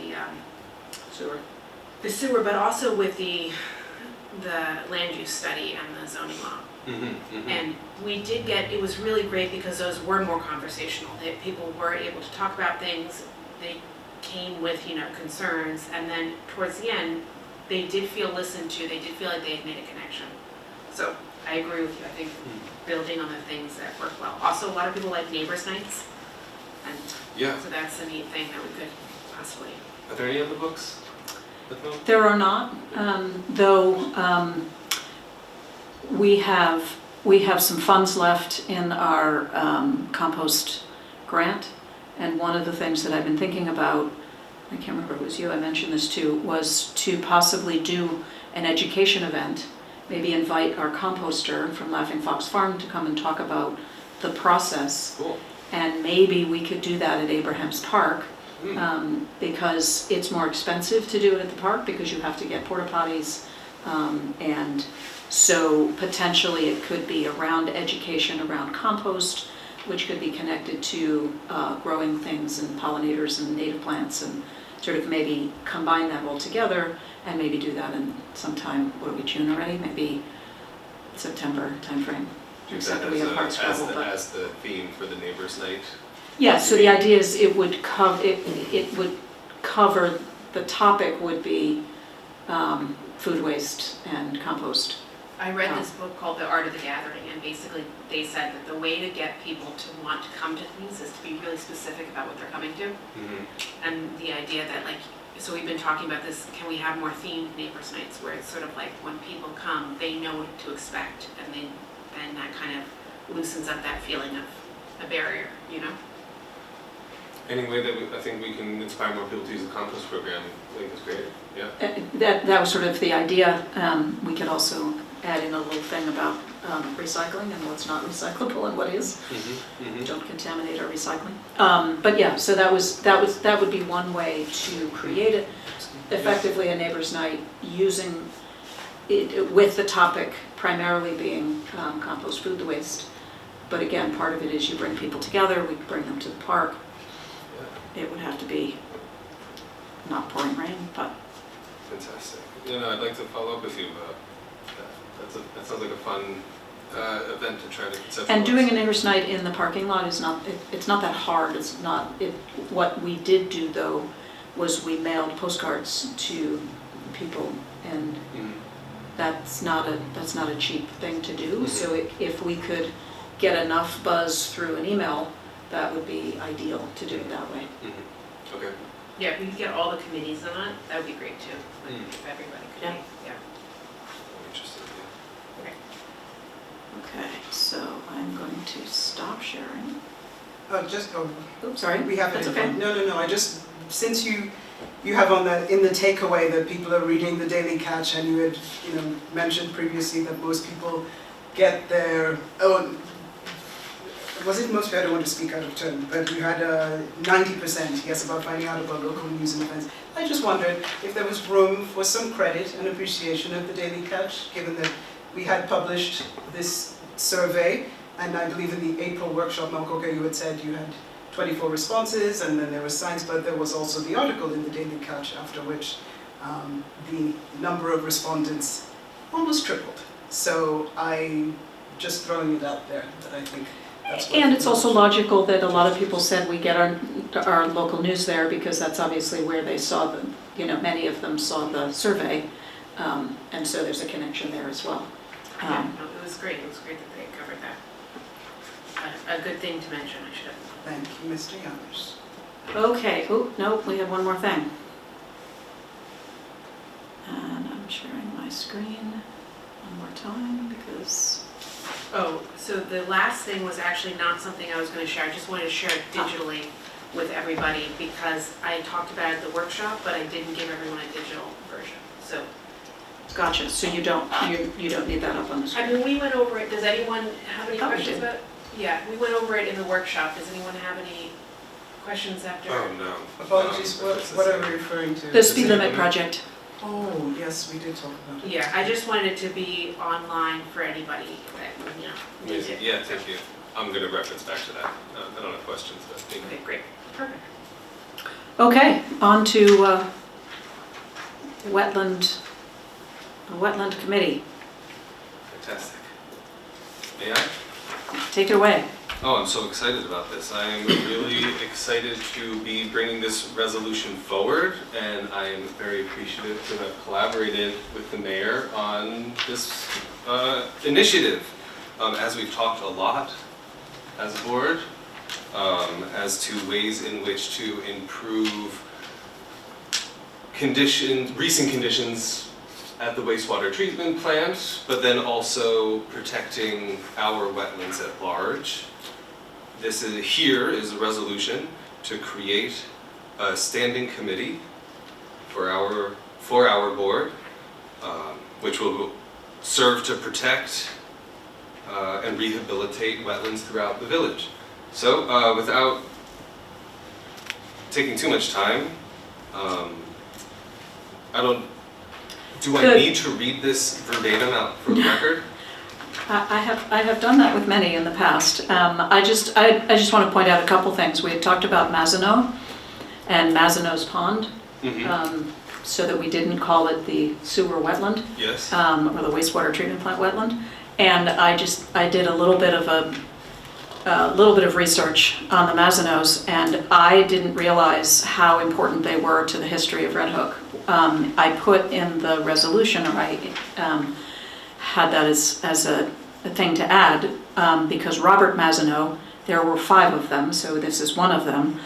the sewer, but also with the land use study and the zoning law. And we did it was really great because those were more conversational. People were able to talk about things. They came with, concerns, and then towards the end, they did feel listened to. They did feel like they had made a connection. So I agree with you. I think building on the things that work well. Also, a lot of people like neighbors' nights, and so that's a neat thing that we could possibly. Are there any other books? There are not, though we have some funds left in our compost grant, and one of the things that I've been thinking about I can't remember if it was you, I mentioned this too, was to possibly do an education event, maybe invite our composter from Laughing Fox Farm to come and talk about the process. Cool. And maybe we could do that at Abraham's Park, Hmm. because it's more expensive to do it at the park because you have to get porta potties. And so potentially it could be around education, around compost, which could be connected to growing things and pollinators and native plants, and sort of maybe combine that all together and maybe do that in sometime, what are we, June already? Maybe September timeframe. Do Except that that we have Parks as travel, the, but. as the theme for the neighbors' night. Yeah, so the idea is it would cover, the topic would be food waste and compost. I read this book called The Art of the Gathering, and basically they said that the way to get people to want to come to things is to be really specific about what they're coming to. Mm-hmm. And the idea that like, so we've been talking about this, can we have more themed neighbors nights where it's sort of like when people come, they know what to expect, and then that kind of loosens up that feeling of a barrier, you know? Any way that I think we can inspire more people to use the compost program, I think is great. Yeah. That was sort of the idea. We could also add in a little thing about recycling and what's not recyclable and what is. Mm-hmm. Mm-hmm. Don't contaminate our recycling. But yeah, so that would be one way to create it effectively, a neighbor's night, using it with the topic primarily being compost food waste. But again, part of it is you bring people together, we bring them to the park. It would have to be not pouring rain, but. Fantastic. You know, I'd like to follow up with you. That sounds like a fun event to try to conceptualize. And doing a neighbor's night in the parking lot is not, it's not that hard. It's not, what we did do though was we mailed postcards to people, and Mhm. that's not a cheap thing to do. Mhm. So if we could get enough buzz through an email, that would be ideal to do it that way. Mhm. Okay. Yeah, if we could get all the committees on it, that would be great too, like Mm. if everybody could Yeah. be, yeah. I'm interested. Yeah. Okay, so I'm going to stop sharing. Oops, Sorry, we have it that's in okay. front. No, I just, since you have on that, in the takeaway that people are reading the Daily Catch, and you had, mentioned previously that most people get their own, was it most, I don't want to speak out of turn, but you had 90%, yes, about finding out about local news and events. I just wondered if there was room for some credit and appreciation of the Daily Catch, given that we had published this survey, and I believe in the April workshop, Malcoca, you had said you had 24 responses, and then there was science, but there was also the article in the Daily Catch, after which the number of respondents almost tripled. So I'm just throwing it out there, that I think that's what. And it's also logical that a lot of people said we get our local news there, because that's obviously where they saw many of them saw the survey, and so there's a connection there as well. Yeah, no, it was great that they covered that. A good thing to mention, I should have. Thank you, Mr. Youngers. Okay, oh, no, we have one more thing. And I'm sharing my screen one more time because, Oh, so the last thing was actually not something I was going to share. I just wanted to share it digitally with everybody because I talked about it at the workshop, but I didn't give everyone a digital version. So, gotcha, so you don't need that up on the I screen. mean, we went over it. Does anyone have any Thought we questions did. about? Yeah, we went over it in the workshop. Does anyone have any questions after? Oh, no. Apologies, No, it's what the are we same. referring to? The speed limit project. Oh, yes, we did talk about it. Yeah, I just wanted it to be online for anybody that, needs Amazing. it. Yeah, thank you. I'm going to reference back to that. I don't have questions, but thank you. Okay, great. Perfect. Okay, on to the wetland committee. Fantastic. May I? Take it away. Oh, I'm so excited about this. I am really excited to be bringing this resolution forward, and I am very appreciative to have collaborated with the mayor on this initiative. As we've talked a lot as a board, as to ways in which to improve recent conditions at the wastewater treatment plant, but then also protecting our wetlands at large. Here is a resolution to create a standing committee for our board, which will serve to protect and rehabilitate wetlands throughout the village. So without taking too much time, do I Good. need to read this verbatim out for the record? I have done that with many in the past. I just want to point out a couple things. We had talked about Mazenot and Mazenot's Pond, so that we didn't call it the sewer wetland. Yes. Or the wastewater treatment plant wetland. And I did a little bit of research on the Mazenots, and I didn't realize how important they were to the history of Red Hook. I put in the resolution, or I had that as a thing to add, because Robert Mazenot, there were 5 of them, so this is one of them,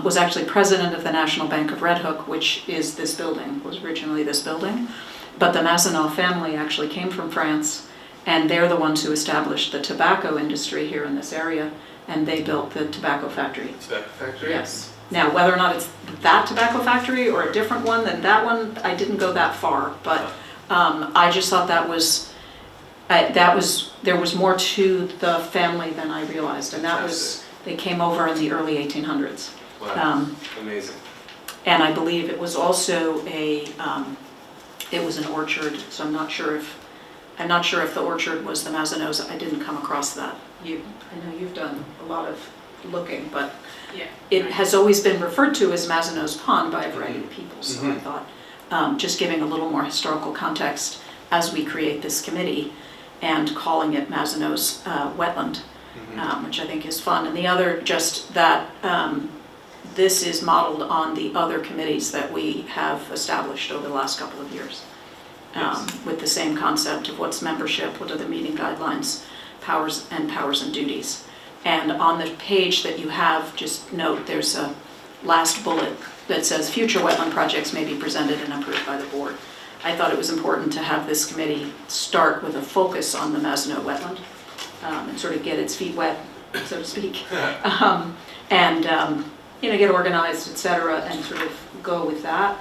was actually president of the National Bank of Red Hook, which is this building, was originally this building. But the Mazenot family actually came from France, and they're the ones who established the tobacco industry here in this area, and they built the tobacco factory. Tobacco factory? Yes. Now, whether or not it's that tobacco factory or a different one than that one, I didn't go that far, but I just thought there was more to the family than I realized, and that was, they came over in the early 1800s. Wow, amazing. And I believe it was also it was an orchard, so I'm not sure if the orchard was the Mazenots. I didn't come across that. I know you've done a lot of looking, but Yeah. it has always been referred to as Mazenot's Pond by a variety of people, so I thought just giving a little more historical context as we create this committee and calling it Mazenot's Wetland, which I think is fun. And the other, just that this is modeled on the other committees that we have established over the last couple of years. With the same concept of what's membership, what are the meeting guidelines, powers and duties. And on the page that you have, just note there's a last bullet that says future wetland projects may be presented and approved by the board. I thought it was important to have this committee start with a focus on the Mazenot wetland and sort of get its feet wet, so to speak, and get organized, et cetera, and sort of go with that.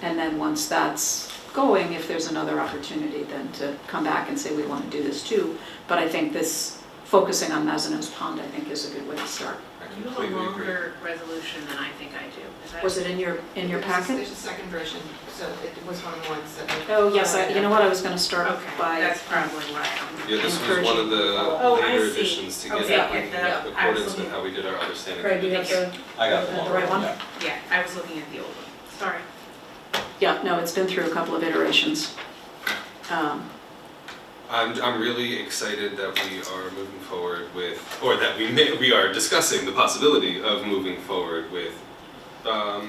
And then once that's going, if there's another opportunity, then to come back and say we want to do this too. But I think this focusing on Mazenot's Pond, I think, is a good way to start. You have a longer resolution than I think I do. Is that- Was it in your packet? There's a second version, so it was one of the ones that. Oh, yes, you know what, I was going to start Okay, by, that's probably why Yeah, this was one of the Oh, I later see. additions to Okay, get yeah, in that- accordance with how we did our other standing Craig, do you have committees. the, I got the right one? Yeah, I was looking at the old one. Sorry. Yeah, no, it's been through a couple of iterations. I'm really excited that we are moving forward with, or that we are discussing the possibility of moving forward with what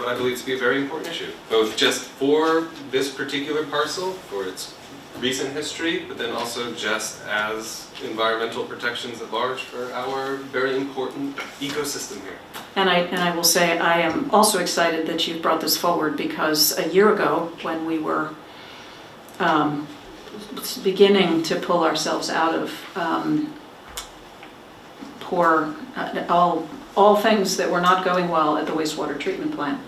I believe to be a very important issue, both just for this particular parcel, for its recent history, but then also just as environmental protections at large for our very important ecosystem here. And I will say, I am also excited that you've brought this forward, because a year ago, when we were beginning to pull ourselves out of all things that were not going well at the wastewater treatment plant,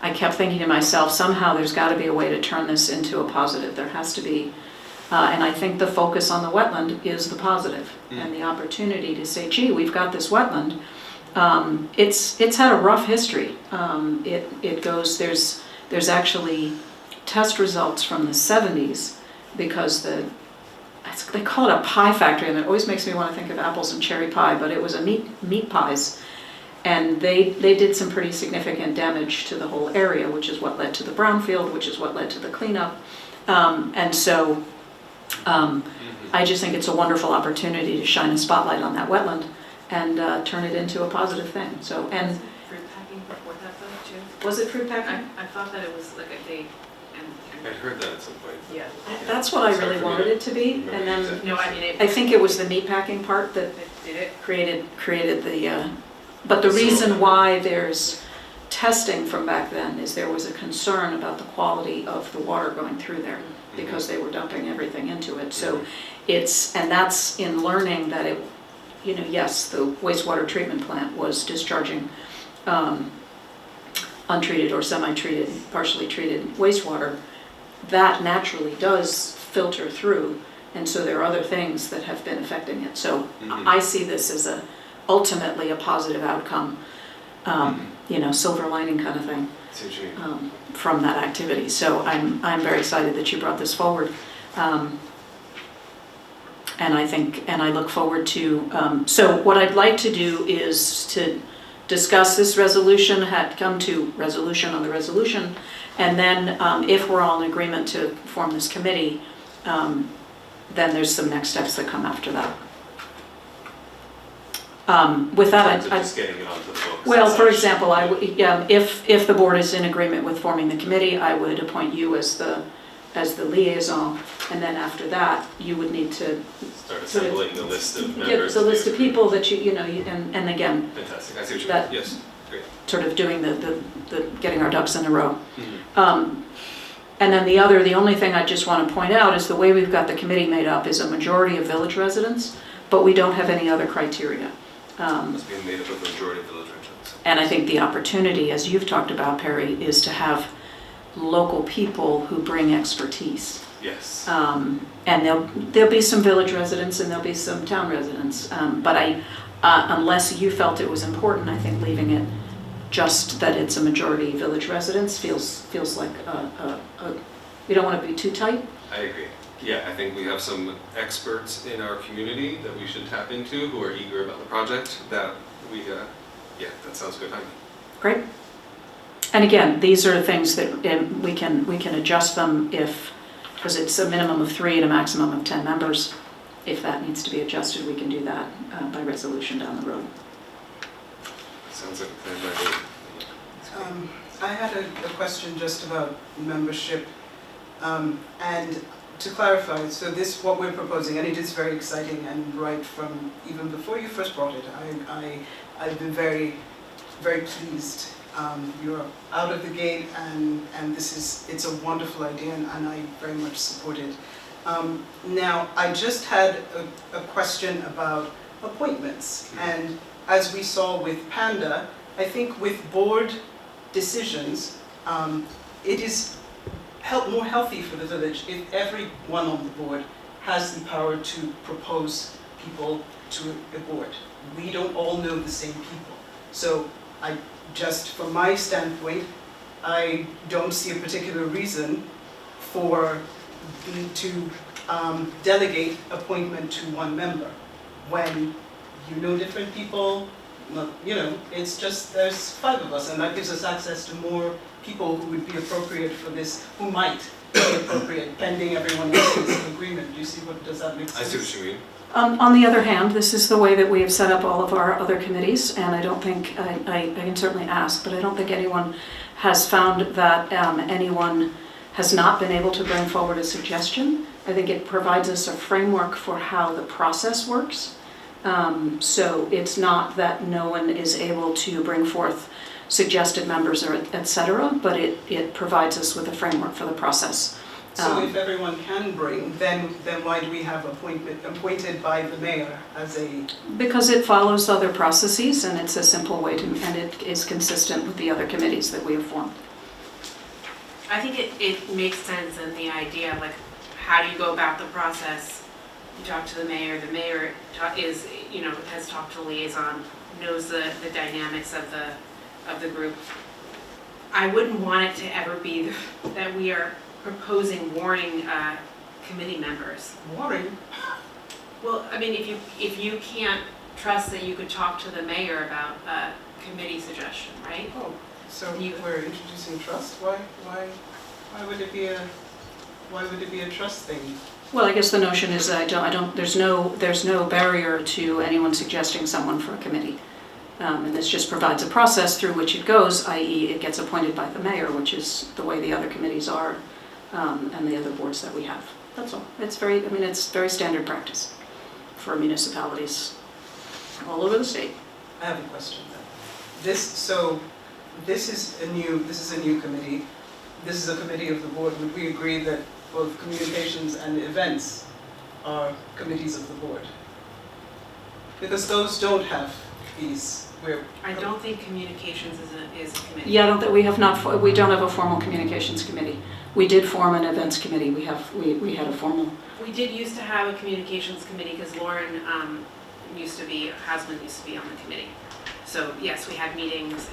I kept thinking to myself, somehow there's got to be a way to turn this into a positive. There has to be, and I think the focus on the wetland is the positive, and the opportunity to say, gee, we've got this wetland. It's had a rough history. It goes, there's actually test results from the 70s, because they call it a pie factory, and it always makes me want to think of apples and cherry pie, but it was a meat pies. And they did some pretty significant damage to the whole area, which is what led to the brownfield, which is what led to the cleanup. And so I just think it's a wonderful opportunity to shine a spotlight on that wetland and turn it into a positive thing. So, and Fruit packing before that though, too? was it fruit packing? I thought that it was like a date I'd heard that at some point. yeah. That's what I really wanted it to be, and then No, I mean, it. I think it was the meat packing part that Did it? created the, but the reason why there's testing from back then is there was a concern about the quality of the water going through there, because they were dumping everything into it. So and that's in learning that it, yes, the wastewater treatment plant was discharging untreated or semi-treated, partially treated wastewater, that naturally does filter through, and so there are other things that have been affecting it. So I see this as ultimately a positive outcome, silver lining kind of thing See what you mean? from that activity. So I'm very excited that you brought this forward. And I look forward to, so what I'd like to do is to discuss this resolution, had come to resolution on the resolution, and then if we're all in agreement to form this committee, then there's some next steps that come after that. With that, Just getting it onto the books. well, for example, if the board is in agreement with forming the committee, I would appoint you as the liaison, and then after that, you would need to Start assembling the list of members. get the list of people that and again, Fantastic, I see what you that- mean, yes, great. sort of doing the getting our ducks in a row. Mhm. And then the only thing I just want to point out is the way we've got the committee made up is a majority of village residents, but we don't have any other criteria. Must be made up of the majority of village residents. And I think the opportunity, as you've talked about, Perry, is to have local people who bring expertise. Yes. And there'll be some village residents and there'll be some town residents. But unless you felt it was important, I think leaving it just that it's a majority village residents feels like we don't want to be too tight. I agree. Yeah, I think we have some experts in our community that we should tap into who are eager about the project that that sounds good. Great. And again, these are things that we can adjust them because it's a minimum of 3 and a maximum of 10 members. If that needs to be adjusted, we can do that by resolution down the road. Sounds like a plan by me. I had a question just about membership, and to clarify, so this, what we're proposing, and it is very exciting, and right from even before you first brought it, I've been very, very pleased. You're out of the gate, and it's a wonderful idea, and I very much support it. Now, I just had a question about appointments, and as we saw with Panda, I think with board decisions, it is more healthy for the village if everyone on the board has the power to propose people to a board. We don't all know the same people. So just from my standpoint, I don't see a particular reason for to delegate appointment to one member when you know different people. It's just there's 5 of us, and that gives us access to more people who would be appropriate for this, who might be appropriate pending everyone else's agreement. Do you see does that make sense? I see what you mean. On the other hand, this is the way that we have set up all of our other committees, and I don't think, I can certainly ask, but I don't think anyone has found that anyone has not been able to bring forward a suggestion. I think it provides us a framework for how the process works. So it's not that no one is able to bring forth suggested members or et cetera, but it provides us with a framework for the process. So if everyone can bring, then why do we have appointed by the mayor as a... Because it follows other processes, and it's a simple way to, and it is consistent with the other committees that we have formed. I think it makes sense in the idea of like, how do you go about the process? You talk to the mayor has talked to the liaison, knows the dynamics of the group. I wouldn't want it to ever be that we are proposing warning committee members. Warring? Well, I mean, if you can't trust that you could talk to the mayor about a committee suggestion, right? Oh, so we're introducing trust? Why would it be a trust thing? Well, I guess the notion is that there's no barrier to anyone suggesting someone for a committee. And this just provides a process through which it goes, i.e. it gets appointed by the mayor, which is the way the other committees are, and the other boards that we have. That's all. It's very standard practice for municipalities all over the state. I have a question then. This is a new committee. This is a committee of the board. Would we agree that both communications and events are committees of the board? Because those don't have these I don't think communications is a committee. Yeah, I don't, we don't have a formal communications committee. We did form an events committee. We had a formal, We did used to have a communications committee because Lauren Hasman used to be on the committee. So yes, we had meetings,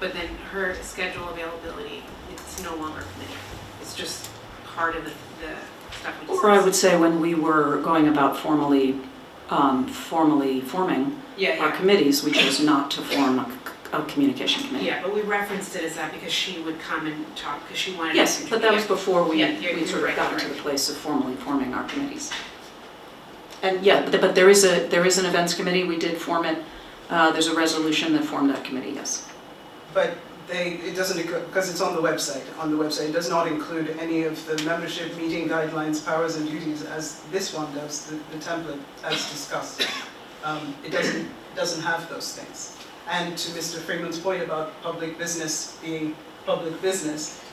but then her schedule availability, it's no longer a committee. It's just part of the stuff we discussed. or I would say when we were going about formally forming our committees, we chose not to form a communication committee. Yeah, but we referenced it as that because she would come and talk, because she wanted. Yes, to but that was contribute. before we Yeah, you're sort of right, got you're to the right. place of formally forming our committees. And yeah, but there is an events committee. We did form it. There's a resolution that formed that committee, yes. But it doesn't, because it's on the website. On the website, it does not include any of the membership meeting guidelines, powers and duties as this one does, the template as discussed. It doesn't have those things. And to Mr. Freeman's point about public business being public business,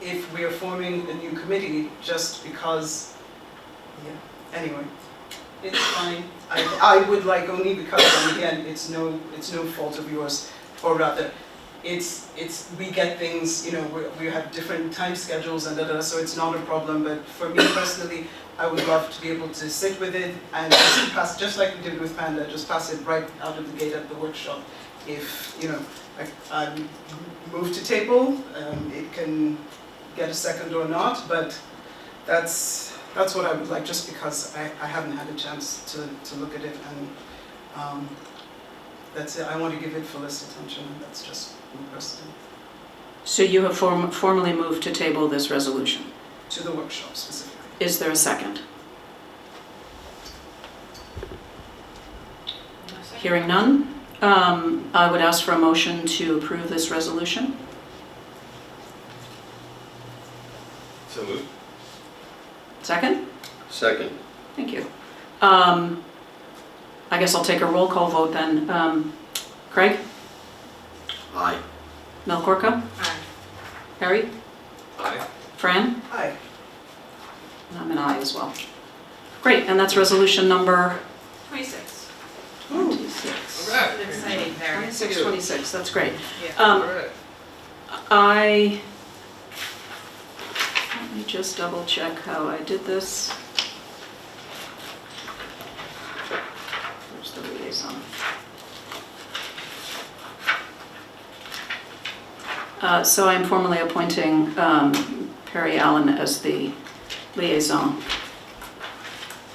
if we are forming a new committee just because, yeah, anyway, it's fine. I would like only because, and again, it's no fault of yours, or rather, we get things, you know, we have different time schedules and so it's not a problem, but for me personally, I would love to be able to sit with it and just pass, just like we did with Panda, just pass it right out of the gate at the workshop. If, you know, I move to table, it can get a second or not, but that's what I would like, just because I haven't had a chance to look at it, and that's it. I want to give it fullest attention, and that's just me personally. So you have formally moved to table this resolution. To the workshop specifically. Is there a second? Hearing none, I would ask for a motion to approve this resolution. So moved. Second? Second. Thank you. I guess I'll take a roll call vote then. Craig? Aye. Mel Corca? Aye. Harry? Aye. Fran? Hi. And I'm an aye as well. Great, and that's resolution number 26. 26. All right. It's exciting there. 26, that's great. Yeah. All right. Let me just double check how I did this. Where's the liaison? So I'm formally appointing Perry Allen as the liaison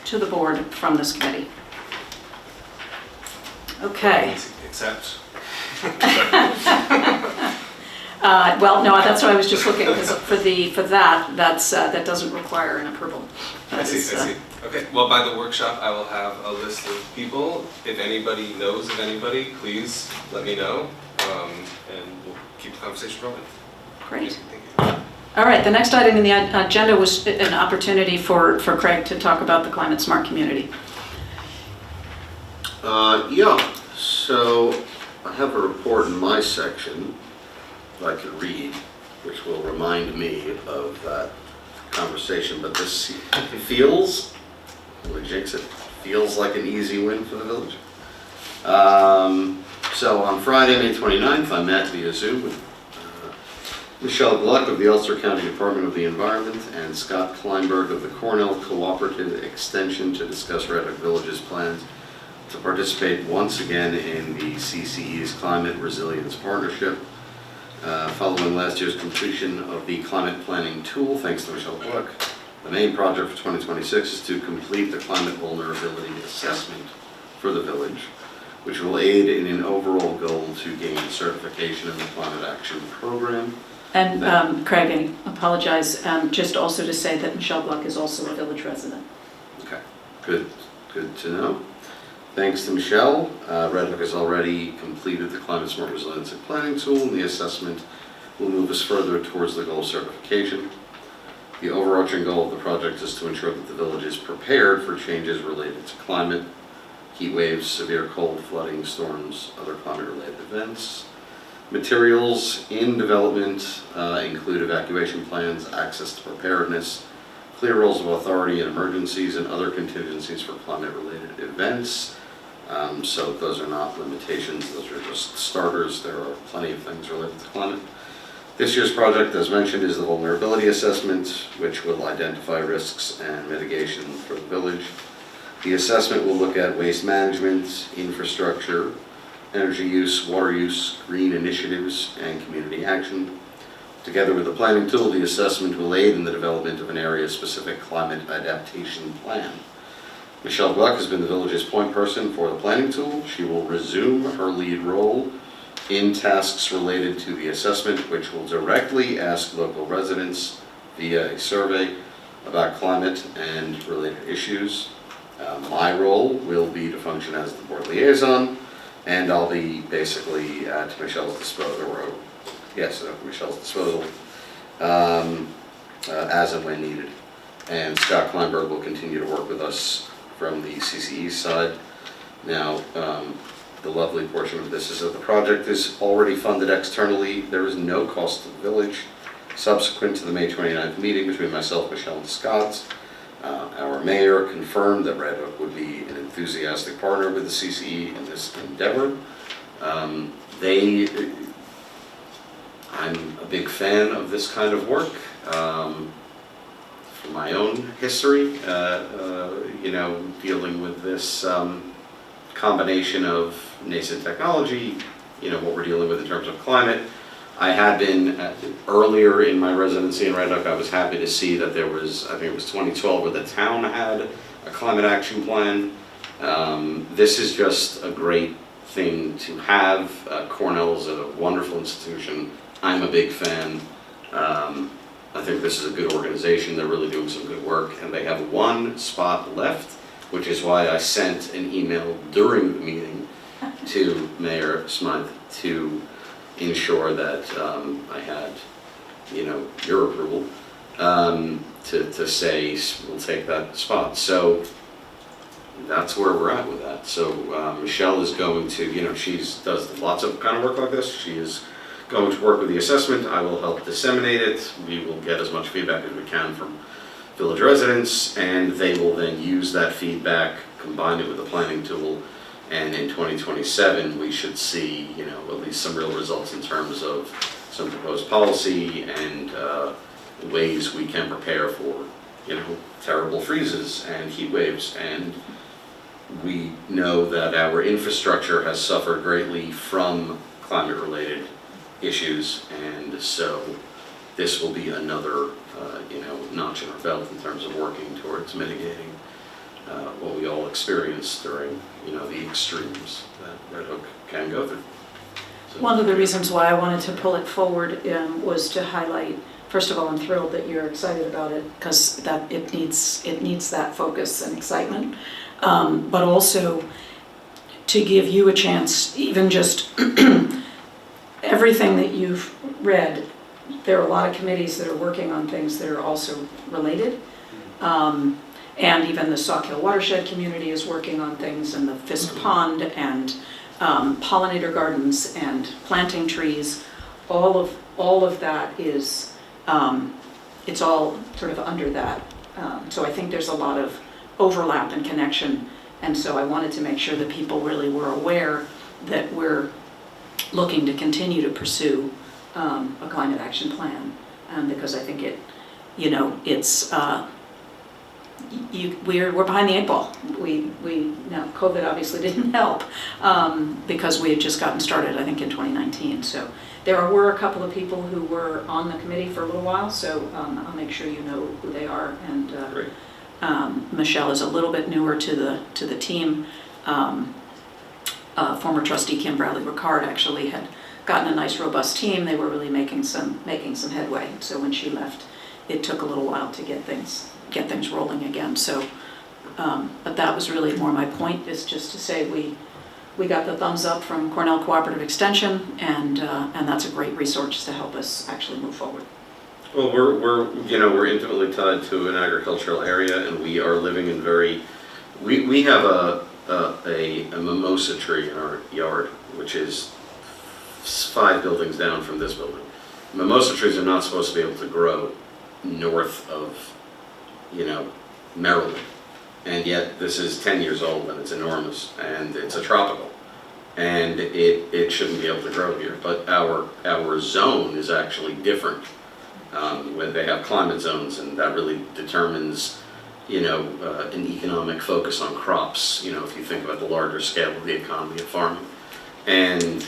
to the board from this committee. Okay. Accept. Well, no, that's why I was just looking, because that doesn't require an approval. I see. Okay, well, by the workshop, I will have a list of people. If anybody knows of anybody, please let me know, and we'll keep the conversation going. Great. Thank you. All right, the next item in the agenda was an opportunity for Craig to talk about the Climate Smart community. Yeah, so I have a report in my section that I could read, which will remind me of that conversation, but this feels, will I jinx it, feels like an easy win for the village. So on Friday, May 29th, I met via Zoom with Michelle Gluck of the Ulster County Department of the Environment and Scott Kleinberg of the Cornell Cooperative Extension to discuss Red Hook Village's plans to participate once again in the CCE's Climate Resilience Partnership. Following last year's completion of the climate planning tool, thanks to Michelle Gluck, the main project for 2026 is to complete the climate vulnerability assessment for the village, which will aid in an overall goal to gain certification in the Climate Action Program. And Craig, I apologize, just also to say that Michelle Gluck is also a village resident. Okay, good to know. Thanks to Michelle, Red Hook has already completed the Climate Smart Resilience and Planning tool, and the assessment will move us further towards the goal certification. The overarching goal of the project is to ensure that the village is prepared for changes related to climate, heat waves, severe cold, flooding, storms, other climate-related events. Materials in development include evacuation plans, access to preparedness, clear roles of authority in emergencies and other contingencies for climate-related events, So those are not limitations, those are just starters. There are plenty of things related to climate. This year's project, as mentioned, is the vulnerability assessment, which will identify risks and mitigation for the village. The assessment will look at waste management, infrastructure, energy use, water use, green initiatives, and community action. Together with the planning tool, the assessment will aid in the development of an area-specific climate adaptation plan. Michelle Gluck has been the village's point person for the planning tool. She will resume her lead role in tasks related to the assessment, which will directly ask local residents via a survey about climate and related issues. My role will be to function as the board liaison, and I'll be basically at Michelle's disposal, Michelle's disposal, as and when needed. And Scott Kleinberg will continue to work with us from the CCE side. Now, the lovely portion of this is that the project is already funded externally. There is no cost to the village. Subsequent to the May 29th meeting between myself, Michelle, and Scott, our mayor confirmed that Red Hook would be an enthusiastic partner with the CCE in this endeavor. I'm a big fan of this kind of work. From my own history, dealing with this combination of nascent technology, what we're dealing with in terms of climate. I had been, earlier in my residency in Red Hook, I was happy to see that there was, I think it was 2012, where the town had a climate action plan. This is just a great thing to have. Cornell is a wonderful institution. I'm a big fan. I think this is a good organization. They're really doing some good work, and they have one spot left, which is why I sent an email during the meeting to Mayor Smythe to ensure that I had, your approval to say we'll take that spot. So that's where we're at with that. So Michelle is going to, she does lots of kind of work like this. She is going to work with the assessment. I will help disseminate it. We will get as much feedback as we can from village residents, and they will then use that feedback, combine it with the planning tool, and in 2027 we should see, at least some real results in terms of some proposed policy and ways we can prepare for, terrible freezes and heat waves. And we know that our infrastructure has suffered greatly from climate-related issues, and so this will be another notch in our belt in terms of working towards mitigating what we all experience during the extremes that Red Hook can go through. So, One of the reasons why I wanted to pull it forward was to highlight, first of all, I'm thrilled that you're excited about it, because that it needs that focus and excitement, but also to give you a chance, even just everything that you've read. There are a lot of committees that are working on things that are also related. And even the Sauk Hill Watershed Community is working on things, and the Fisk Pond, and pollinator gardens, and planting trees. All of that is, it's all sort of under that. So I think there's a lot of overlap and connection. And so I wanted to make sure that people really were aware that we're looking to continue to pursue a climate action plan, because I think it's we're behind the 8 ball. Now COVID obviously didn't help because we had just gotten started, I think, in 2019. So there were a couple of people who were on the committee for a little while. So I'll make sure you know who they are. And Michelle is a little bit newer to the team. Former trustee Kim Bradley Ricard actually had gotten a nice robust team. They were really making some headway. So when she left, it took a little while to get things rolling again. So, but that was really more my point, is just to say we got the thumbs up from Cornell Cooperative Extension, and that's a great resource to help us actually move forward. Well, we're intimately tied to an agricultural area, and we are living in we have a mimosa tree in our yard, which is 5 buildings down from this building. Mimosa trees are not supposed to be able to grow north of, Maryland. And yet this is 10 years old and it's enormous and it's a tropical. And it shouldn't be able to grow here. But our zone is actually different. When they have climate zones, and that really determines, an economic focus on crops, if you think about the larger scale of the economy of farming. And,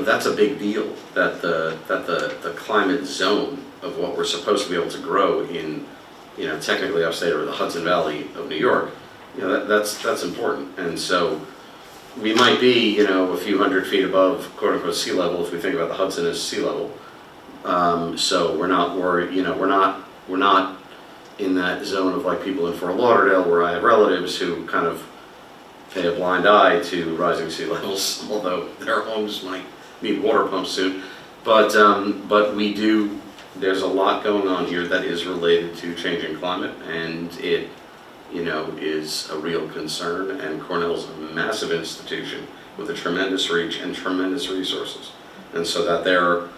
that's a big deal, that the climate zone of what we're supposed to be able to grow in, technically upstate or the Hudson Valley of New York, that's important. And so we might be, a few hundred feet above quote unquote sea level if we think about the Hudson as sea level. So we're not worried, we're not in that zone of like people in Fort Lauderdale where I have relatives who kind of pay a blind eye to rising sea levels, although their homes might need water pumps soon. But there's a lot going on here that is related to changing climate, and it is a real concern, and Cornell's a massive institution with a tremendous reach and tremendous resources. And so that they're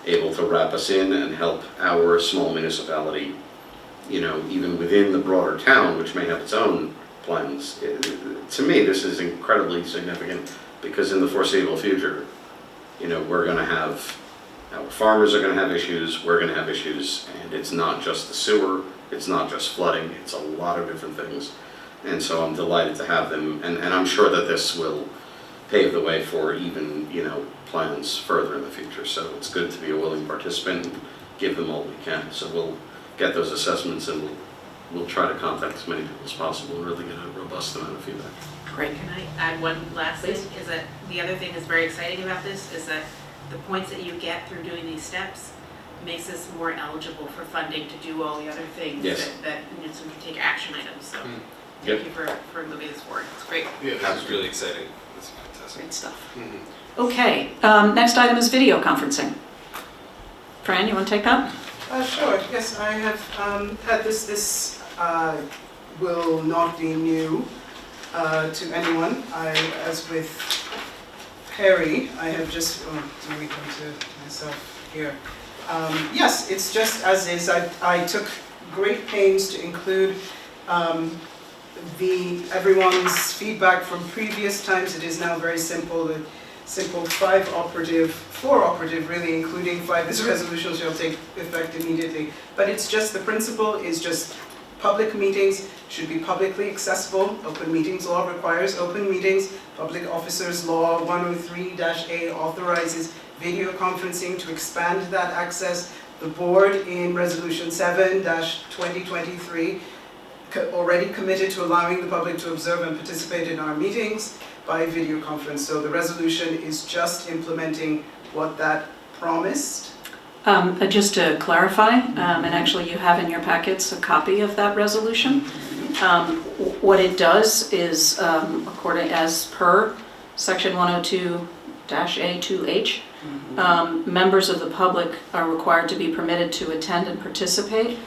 able to wrap us in and help our small municipality, even within the broader town, which may have its own plans. To me, this is incredibly significant because in the foreseeable future, we're going to have, our farmers are going to have issues, we're going to have issues, and it's not just the sewer, it's not just flooding, it's a lot of different things. And so I'm delighted to have them, and I'm sure that this will pave the way for even, plans further in the future. So it's good to be a willing participant and give them all we can. So we'll get those assessments and we'll try to contact as many people as possible and really get a robust amount of feedback. Great. Can I add one last thing? Please. Is that the other thing that's very exciting about this is that the points that you get through doing these steps makes us more eligible for funding to do all the other things Yes. that so we can take action items. So Yep. thank you for moving this forward. It's great. Yeah, this is really exciting. That's fantastic. Great stuff. Mhm. Okay, next item is video conferencing. Fran, you want to take that? Sure, yes, I have had this will not be new to anyone. As with Perry, I have just, let me come to myself here. Yes, it's just as is. I took great pains to include everyone's feedback from previous times. It is now very simple. The simple four operative really, including 5, this resolution shall take effect immediately. But it's just, the principle is just public meetings should be publicly accessible. Open meetings law requires open meetings. Public officers law 103-A authorizes video conferencing to expand that access. The board in resolution 7-2023 already committed to allowing the public to observe and participate in our meetings by video conference. So the resolution is just implementing what that promised. Just to clarify, and actually you have in your packets a copy of that resolution. What it does is, according as per section 102-A2H, members of the public are required to be permitted to attend and participate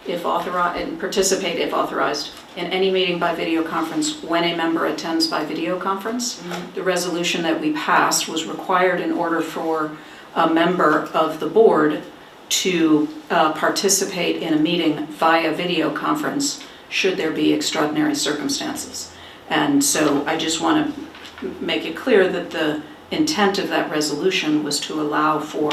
if authorized in any meeting by video conference when a member attends by video conference. The resolution that we passed was required in order for a member of the board to participate in a meeting via video conference should there be extraordinary circumstances. And so I just want to make it clear that the intent of that resolution was to allow for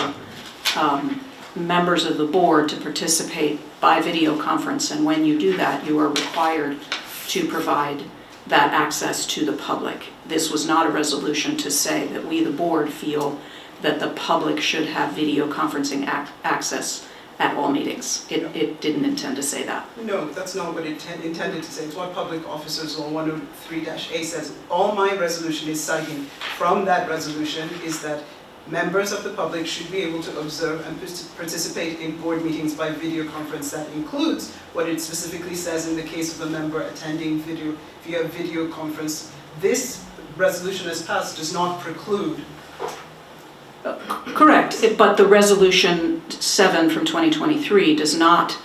members of the board to participate by video conference, and when you do that, you are required to provide that access to the public. This was not a resolution to say that we, the board, feel that the public should have video conferencing access at all meetings. It didn't intend to say that. No, that's not what it intended to say. It's what Public Officers Law 103-A says. All my resolution is citing from that resolution is that members of the public should be able to observe and participate in board meetings by video conference. That includes what it specifically says in the case of a member attending via video conference. This resolution as passed does not preclude. Correct, but the resolution 7 from 2023 does not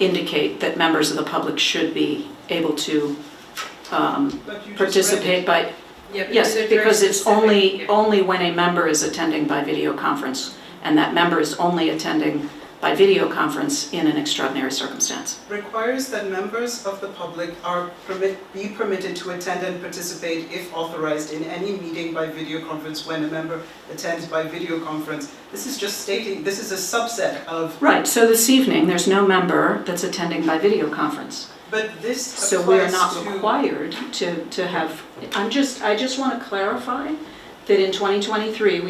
indicate that members of the public should be able to But you just participate by. Yeah, Yes, it's because very it's specific. only when a member is attending by video conference, and that member is only attending by video conference in an extraordinary circumstance. Requires that members of the public be permitted to attend and participate if authorized in any meeting by video conference when a member attends by video conference. This is just stating, this is a subset of, Right, so this evening, there's no member that's attending by video conference. but this So we are applies not to- required to have, I just want to clarify that in 2023,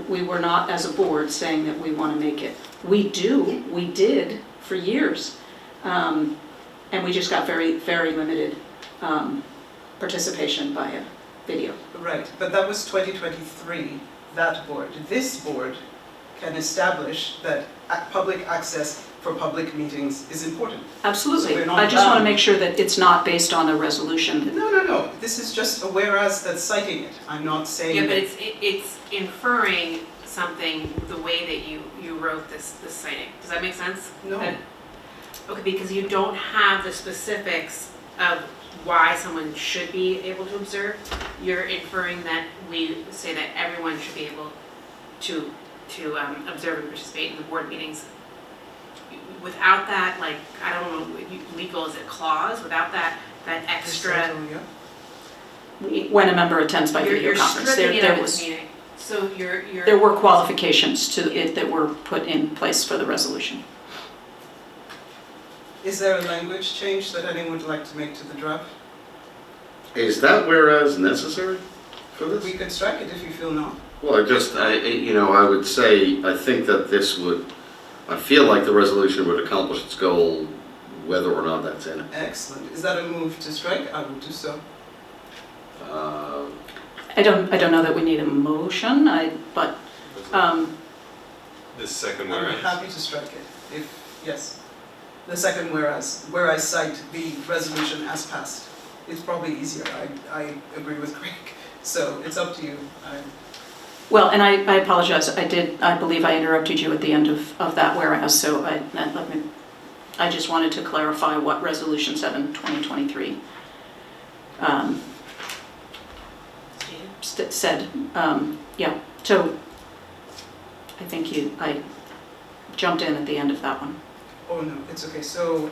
we were not as a board saying that we want to make it. We did for years. And we just got very, very limited participation via video. Right, but that was 2023, that board. This board can establish that public access for public meetings is important. Absolutely. So we're not I just want to bound. make sure that it's not based on a resolution. No, this is just a whereas that's citing it. I'm not saying. Yeah, but that- it's inferring something the way that you wrote this citing. Does that make sense? No. That- Okay, because you don't have the specifics of why someone should be able to observe. You're inferring that we say that everyone should be able to observe and participate in the board meetings. Without that, like, I don't know, legal, is it clause? Without that extra. Yeah. When a member attends by video You're conference. stripping it There out of was. this meeting. So you're. There were qualifications to it that were put in place for the resolution. Is there a language change that anyone would like to make to the draft? Is that whereas necessary for this? We could strike it if you feel not. Well, I would say, I think that this would, I feel like the resolution would accomplish its goal whether or not that's in it. Excellent. Is that a move to strike? I will do so. I don't know that we need a motion, but, This second I'm whereas. happy to strike it, yes. The second whereas, where I cite the resolution as passed. It's probably easier, I agree with Greg, so it's up to you. well, and I apologize, I believe I interrupted you at the end of that whereas, so I just wanted to clarify what Resolution 7, 2023 said. Yeah, so I think I jumped in at the end of that one. Oh, no, it's okay, so,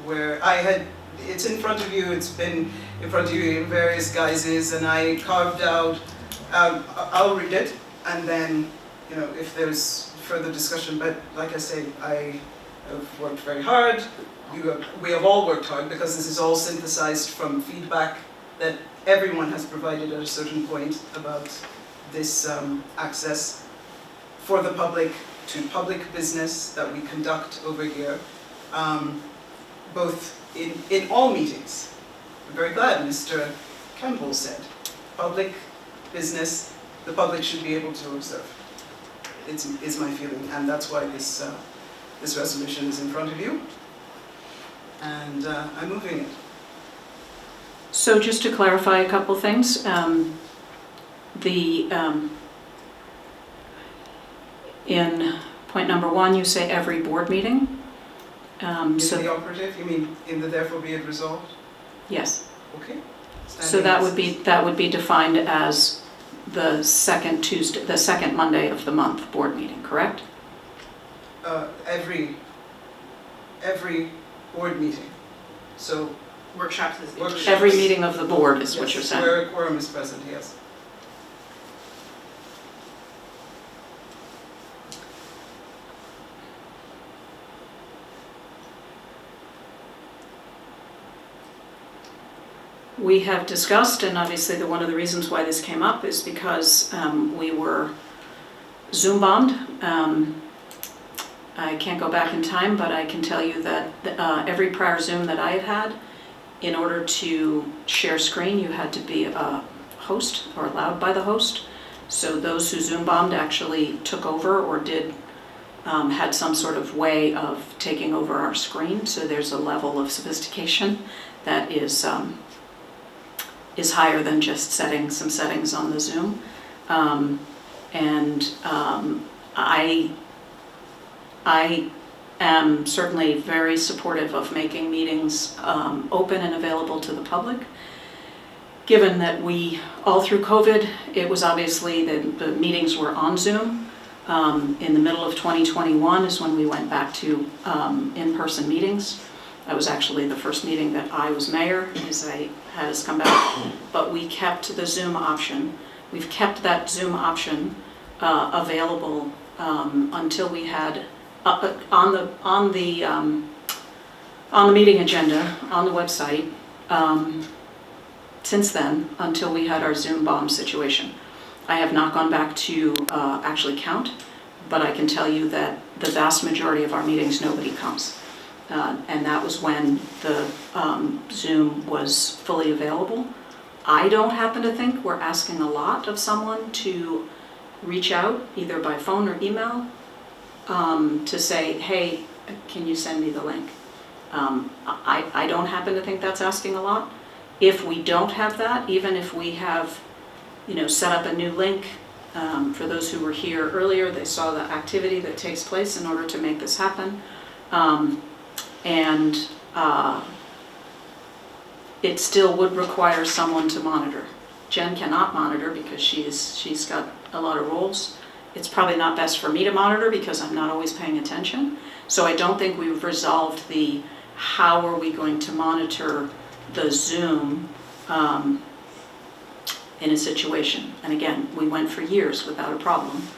where I had, it's in front of you, it's been in front of you in various guises, and I carved out, I'll read it, and then, if there's further discussion, but like I say, I have worked very hard, we have all worked hard, because this is all synthesized from feedback that everyone has provided at a certain point about this access for the public to public business that we conduct over here, both in all meetings. I'm very glad Mr. Campbell said, public business, the public should be able to observe. It's my feeling, and that's why this resolution is in front of you, and I'm moving it. So just to clarify a couple things, in point number 1, you say every board meeting. In So the operative, you mean in the therefore be it resolved? yes, Okay. so that would be defined as the second Tuesday, the second Monday of the month board meeting, correct? Every board meeting, so. Workshops is. Workshops. Every meeting of the board is what Yes, you're saying. where a quorum is present, yes. We have discussed, and obviously one of the reasons why this came up is because we were Zoom bombed. I can't go back in time, but I can tell you that every prior Zoom that I had had, in order to share screen, you had to be a host or allowed by the host. So those who Zoom bombed actually took over or had some sort of way of taking over our screen. So there's a level of sophistication that is higher than just setting some settings on the Zoom. I am certainly very supportive of making meetings open and available to the public. Given that all through COVID, it was obviously the meetings were on Zoom. In the middle of 2021 is when we went back to in-person meetings. That was actually the first meeting that I was mayor, as I had us come back. But we kept the Zoom option. We've kept that Zoom option available until we had on the meeting agenda on the website since then, until we had our Zoom bomb situation. I have not gone back to actually count, but I can tell you that the vast majority of our meetings, nobody comes. And that was when the Zoom was fully available. I don't happen to think we're asking a lot of someone to reach out, either by phone or email, to say, hey, can you send me the link? I don't happen to think that's asking a lot. If we don't have that, even if we have, set up a new link, for those who were here earlier, they saw the activity that takes place in order to make this happen. It still would require someone to monitor. Jen cannot monitor because she's got a lot of roles. It's probably not best for me to monitor because I'm not always paying attention. So I don't think we've resolved the how are we going to monitor the Zoom in a situation. And again, we went for years without a problem.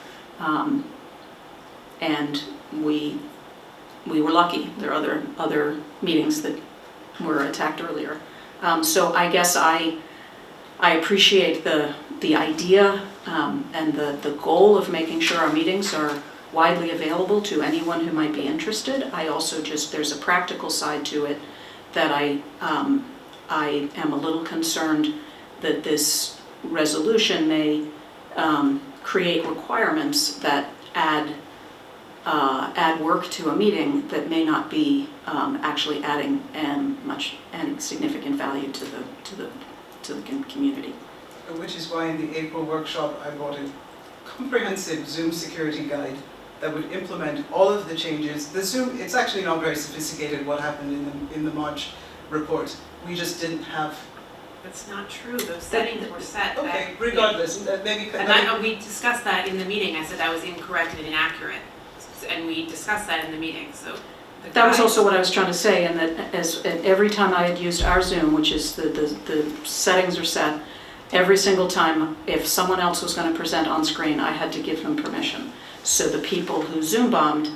And we were lucky. There are other meetings that were attacked earlier. So I guess I appreciate the idea and the goal of making sure our meetings are widely available to anyone who might be interested. I also there's a practical side to it that I am a little concerned that this resolution may create requirements that add work to a meeting that may not be actually adding any significant value to the community. Which is why in the April workshop I brought a comprehensive Zoom security guide that would implement all of the changes. The Zoom, it's actually not very sophisticated what happened in the March report. We just didn't have. That's not true. Those settings were set. Okay, regardless, maybe. We discussed that in the meeting. I said that was incorrect and inaccurate, and we discussed that in the meeting. So that was also what I was trying to say, and that every time I had used our Zoom, which is the settings are set, every single time if someone else was going to present on screen, I had to give them permission. So the people who Zoom bombed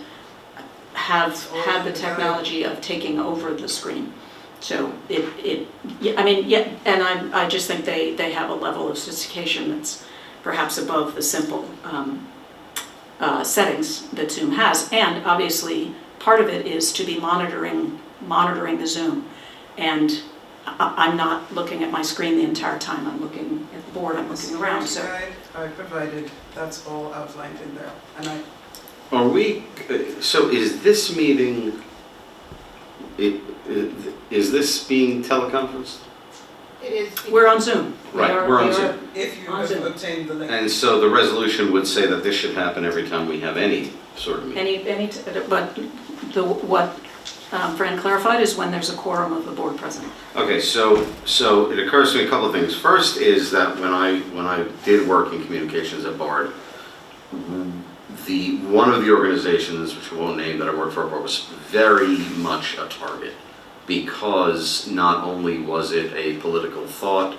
have had the technology of taking over the screen. So I just think they have a level of sophistication that's perhaps above the simple settings that Zoom has. And obviously, part of it is to be monitoring the Zoom. And I'm not looking at my screen the entire time. I'm looking at the board, I'm looking around. So guide I provided, that's all outlined in there. And so is this meeting, is this being teleconferenced? It is. we're on Zoom. Right, we're on Zoom. if you On have Zoom. obtained the link. And so the resolution would say that this should happen every time we have any sort of meeting. But what Fran clarified is when there's a quorum of the board present. Okay, so it occurs to me a couple of things. First is that when I did work in communications at Bard, one of the organizations, which I won't name, that I worked for was very much a target, because not only was it a political thought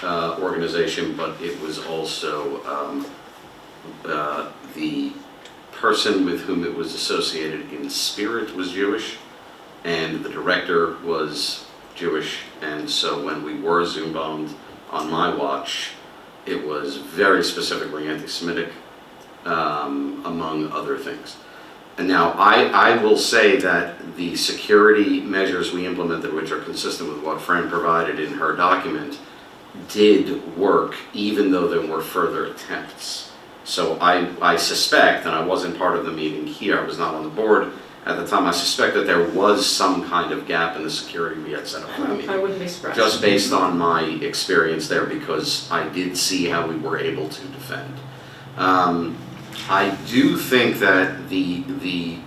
organization, but it was also the person with whom it was associated in spirit was Jewish, and the director was Jewish, and so when we were Zoom bombed on my watch, it was very specifically anti-Semitic, among other things. And now I will say that the security measures we implemented, which are consistent with what Fran provided in her document, did work, even though there were further attempts. So I suspect, and I wasn't part of the meeting here, I was not on the board at the time, I suspect that there was some kind of gap in the security we had set up for the meeting. I wouldn't be surprised. Just based on my experience there, because I did see how we were able to defend. I do think that the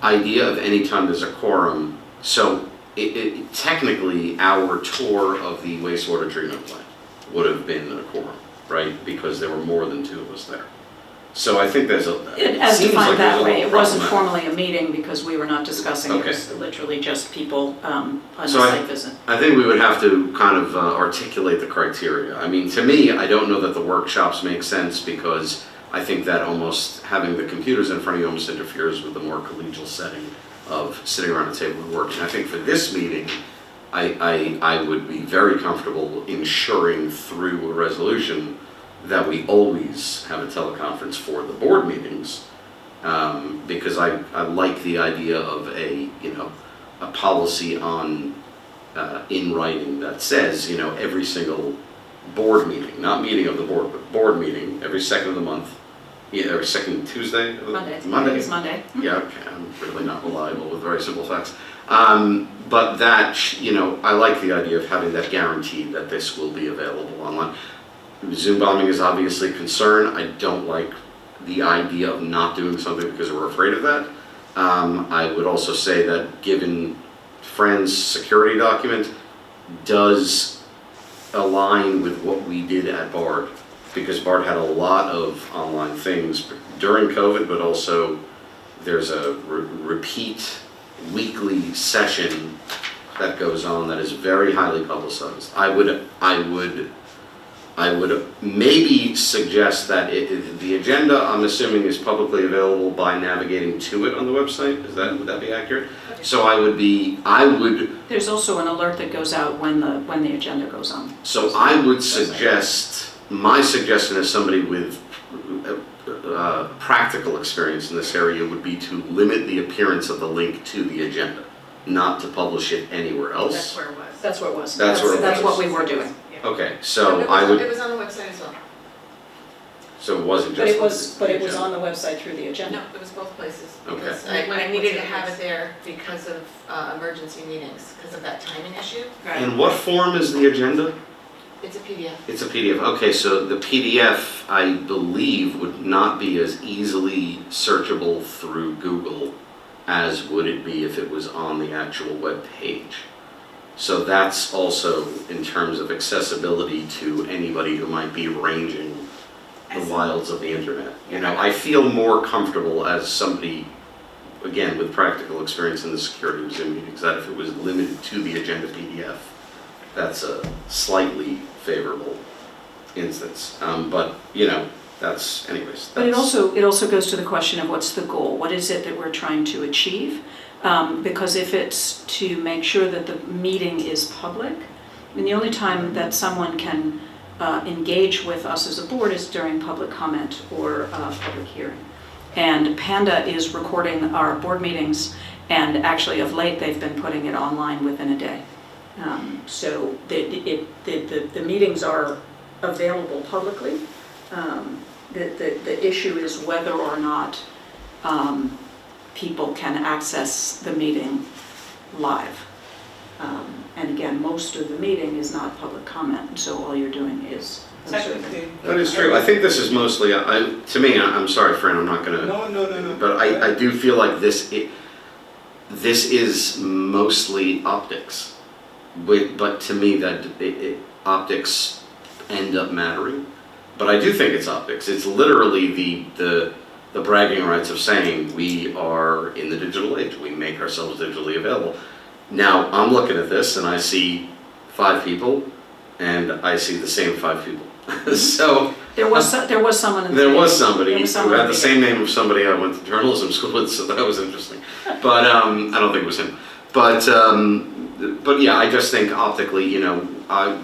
idea of any time there's a quorum, so technically our tour of the wastewater treatment plant would have been a quorum, right? Because there were more than two of us there. So I think there's a, As seems like defined there's a that way, little it wasn't problematic. formally a meeting because we were not discussing, it Okay. was literally just people on a So I- site visit. I think we would have to kind of articulate the criteria. I mean, to me, I don't know that the workshops make sense because I think that almost having the computers in front of you almost interferes with the more collegial setting of sitting around a table and working. I think for this meeting, I would be very comfortable ensuring through a resolution that we always have a teleconference for the board meetings, because I like the idea of a policy on, in writing that says, every single board meeting, not meeting of the board, but board meeting, every second of the month, every second Tuesday? of the- Monday. Monday? It's Monday. Yeah, okay, I'm really not reliable with very simple facts. But that, I like the idea of having that guaranteed that this will be available online. Zoom bombing is obviously a concern. I don't like the idea of not doing something because we're afraid of that. I would also say that given Friend's security document does align with what we did at BARD, because BARD had a lot of online things during COVID, but also there's a repeat weekly session that goes on that is very highly publicized. I would maybe suggest that the agenda, I'm assuming, is publicly available by navigating to it on the website. Would that be accurate? So I would, There's also an alert that goes out when the agenda goes on. so I would suggest, my suggestion as somebody with practical experience in this area would be to limit the appearance of the link to the agenda, not to publish it anywhere That's else. where it was. That's what it was. That's where it That's was. what we were doing. Yeah. Okay, so It I would, was on the website as well. so it wasn't But just. it was on the website through the agenda. No, it was both places. Okay. Because When I it needed was to have in it there because of emergency meetings, because of that timing issue. In what form is the agenda? It's a PDF. It's a PDF. Okay, so the PDF, I believe, would not be as easily searchable through Google as would it be if it was on the actual web page. So that's also in terms of accessibility to anybody who might be ranging the wilds of the internet. I feel more comfortable as somebody, again, with practical experience in the security of Zoom meetings, that if it was limited to the agenda PDF, that's a slightly favorable instance. But, that's, anyways. But it that's- also goes to the question of what's the goal? What is it that we're trying to achieve? Because if it's to make sure that the meeting is public, I mean, the only time that someone can engage with us as a board is during public comment or public hearing. And Panda is recording our board meetings, and actually of late they've been putting it online within a day. So the meetings are available publicly. The issue is whether or not people can access the meeting live. And again, most of the meeting is not public comment, so all you're doing is observing. Technically. That is true. I think this is mostly, to me, I'm sorry, Fran, I'm not gonna. No. But I do feel like this is mostly optics. But to me, that optics end up mattering. But I do think it's optics. It's literally the bragging rights of saying we are in the digital age. We make ourselves digitally available. Now, I'm looking at this and I see 5 people and I see the same 5 people. So There was someone in the there meeting. was somebody There was who someone had in the the same name of somebody I went to journalism school with, so that was interesting. But I don't think it was him. But yeah, I just think optically,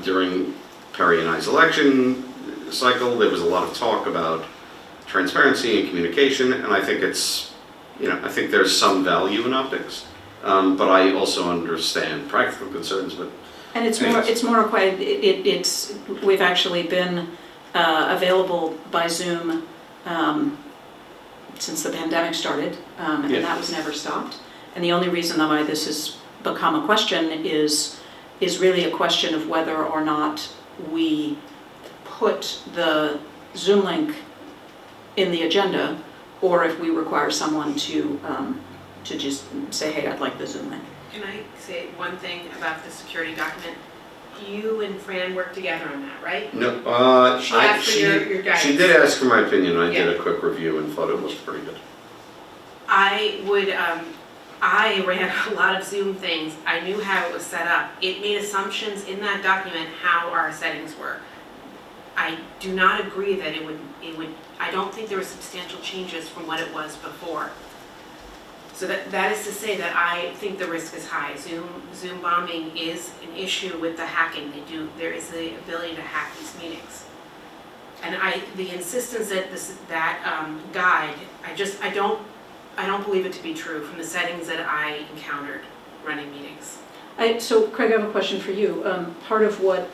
during Perry and I's election cycle, there was a lot of talk about transparency and communication, and I think I think there's some value in optics. But I also understand practical concerns, but. And we've actually been available by Zoom since the pandemic started, and Yeah. that was never stopped. And the only reason why this has become a question is really a question of whether or not we put the Zoom link in the agenda, or if we require someone to just say, hey, I'd like the Zoom link. Can I say one thing about the security document? you and Fran worked together on that, right? No, She asked for your guidance. she did ask for my opinion, I did Yeah. a quick review and thought it looked pretty good. I would, I ran a lot of Zoom things. I knew how it was set up. It made assumptions in that document how our settings were. I do not agree that it would, I don't think there were substantial changes from what it was before. So that is to say that I think the risk is high. Zoom bombing is an issue with the hacking. There is the ability to hack these meetings. And the insistence that guide, I don't believe it to be true from the settings that I encountered running meetings. So Craig, I have a question for you. Part of what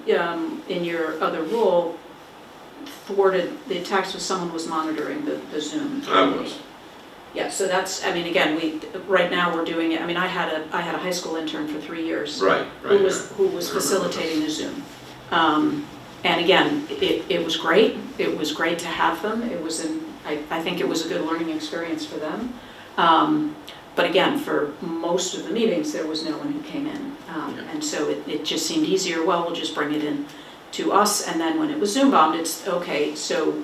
in your other role thwarted the attacks was someone was monitoring the Zoom. I was. Yeah, so that's, I mean, again, right now we're doing it, I mean, I had a high school intern for 3 years. Right. Who was facilitating the Zoom. And again, it was great. It was great to have them. I think it was a good learning experience for them. But again, for most of the meetings, there was no one who came in. And so it just seemed easier, well, we'll just bring it in to us. And then when it was Zoom bombed, it's okay, so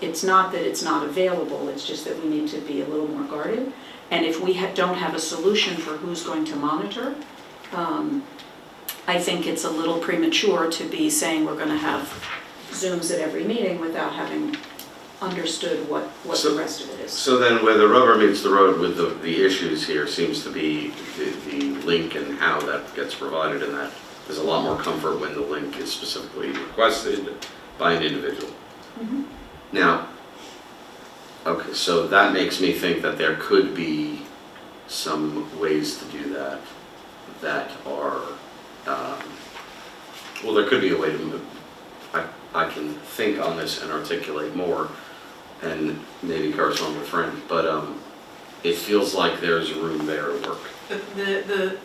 it's not that it's not available, it's just that we need to be a little more guarded. And if we don't have a solution for who's going to monitor, I think it's a little premature to be saying we're going to have Zooms at every meeting without having understood what the rest of it is. So then where the rubber meets the road with the issues here seems to be the link and how that gets provided, and that there's a lot more comfort when the link is specifically requested by an individual. Mhm. Now, okay, so that makes me think that there could be some ways to do that are, well, there could be a way to move. I can think on this and articulate more and maybe correspond with Fran, but it feels like there's room there to work. The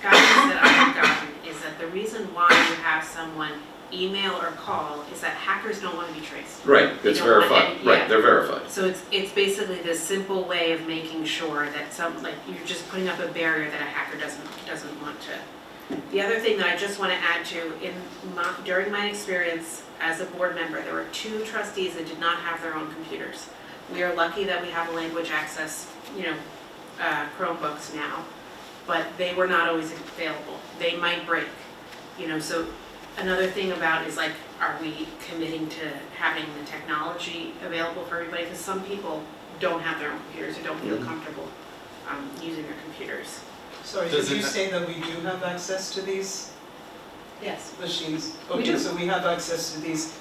guidance that I have gotten is that the reason why you have someone email or call is that hackers don't want to be traced. Right, They it's don't want verified, any- right, yeah. they're verified. So it's basically this simple way of making sure that you're just putting up a barrier that a hacker doesn't want to. The other thing that I just want to add to, during my experience as a board member, there were 2 trustees that did not have their own computers. We are lucky that we have language access, Chromebooks now, but they were not always available. They might break, so another thing about is are we committing to having the technology available for everybody? Because some people don't have their own computers or don't feel comfortable using their computers. Sorry, Does did you it- say that we do have access to these Yes. machines? We Okay, do. so we have access to these.